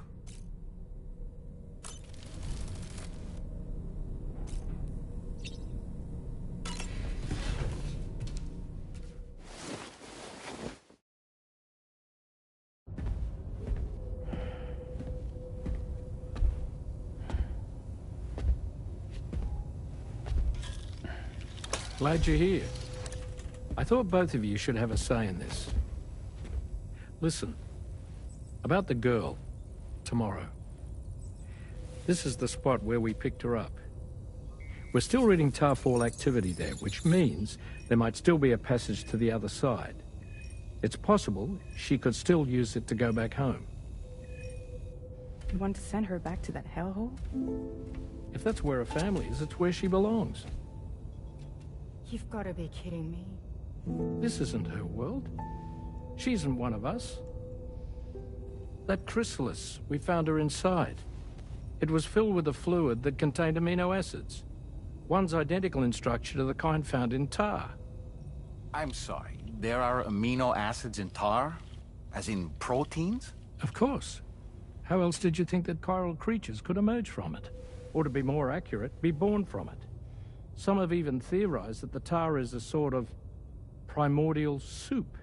Glad you're here. I thought both of you should have a say in this. Listen, about the girl, tomorrow. This is the spot where we picked her up. We're still reading Tarfall activity there, which means there might still be a passage to the other side. It's possible she could still use it to go back home. You want to send her back to that hellhole? If that's where her family is, it's where she belongs. You've got to be kidding me. This isn't her world. She isn't one of us. That chrysalis, we found her inside. It was filled with a fluid that contained amino acids. One's identical in structure to the kind found in tar. I'm sorry, there are amino acids in tar? As in proteins? Of course. How else did you think that chiral creatures could emerge from it? Or to be more accurate, be born from it? Some have even theorized that the tar is a sort of primordial soup.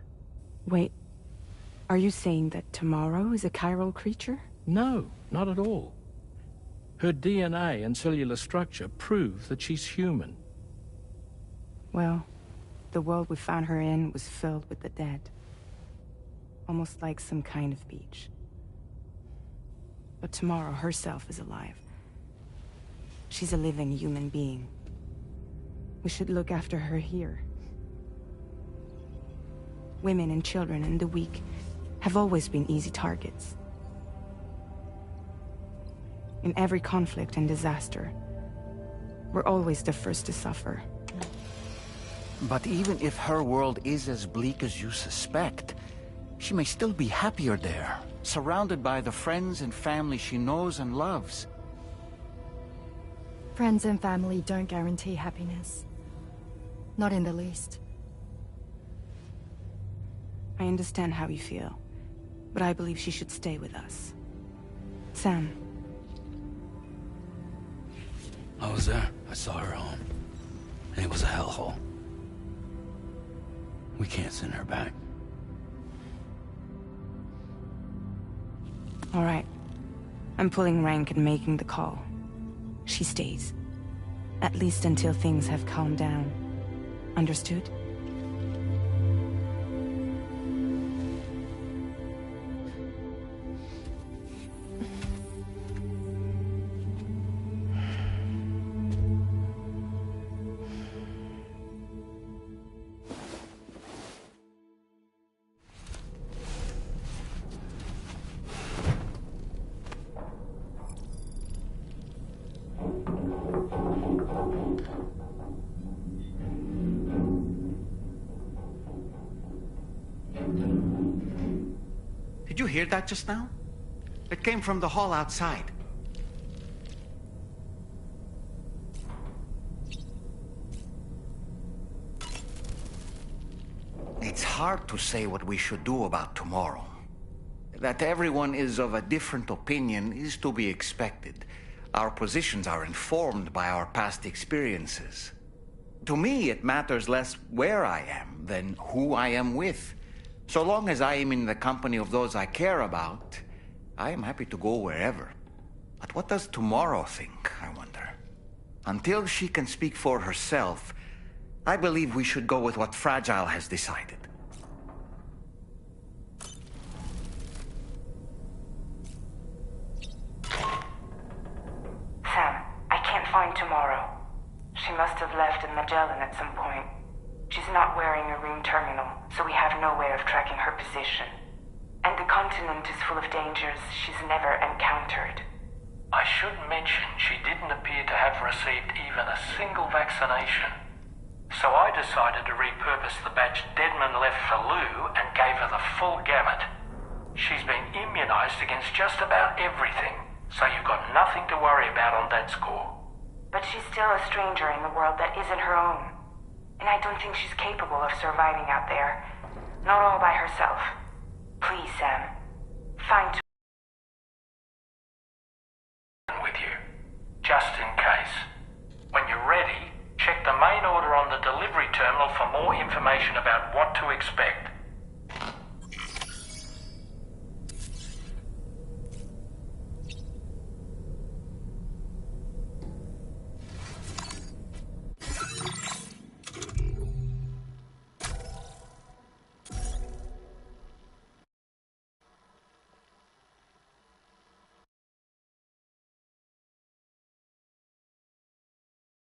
Wait, are you saying that Tomorrow is a chiral creature? No, not at all. Her DNA and cellular structure prove that she's human. Well, the world we found her in was filled with the dead. Almost like some kind of beach. But Tomorrow herself is alive. She's a living human being. We should look after her here. Women and children and the weak have always been easy targets. In every conflict and disaster, we're always the first to suffer. But even if her world is as bleak as you suspect, she may still be happier there, surrounded by the friends and family she knows and loves. Friends and family don't guarantee happiness. Not in the least. I understand how you feel, but I believe she should stay with us. Sam. I was there. I saw her home. And it was a hellhole. We can't send her back. All right. I'm pulling rank and making the call. She stays. At least until things have calmed down. Understood? Did you hear that just now? It came from the hall outside. It's hard to say what we should do about tomorrow. That everyone is of a different opinion is to be expected. Our positions are informed by our past experiences. To me, it matters less where I am than who I am with. So long as I am in the company of those I care about, I am happy to go wherever. But what does Tomorrow think, I wonder? Until she can speak for herself, I believe we should go with what Fragile has decided. Sam, I can't find Tomorrow. She must have left in Magellan at some point. She's not wearing a room terminal, so we have no way of tracking her position. And the continent is full of dangers she's never encountered. I should mention she didn't appear to have received even a single vaccination. So I decided to repurpose the batch Deadman left for Lou and gave her the full gamut. She's been immunized against just about everything, so you've got nothing to worry about on that score. But she's still a stranger in the world that isn't her own. And I don't think she's capable of surviving out there. Not all by herself. Please, Sam. Find with you, just in case. When you're ready, check the main order on the delivery terminal for more information about what to expect.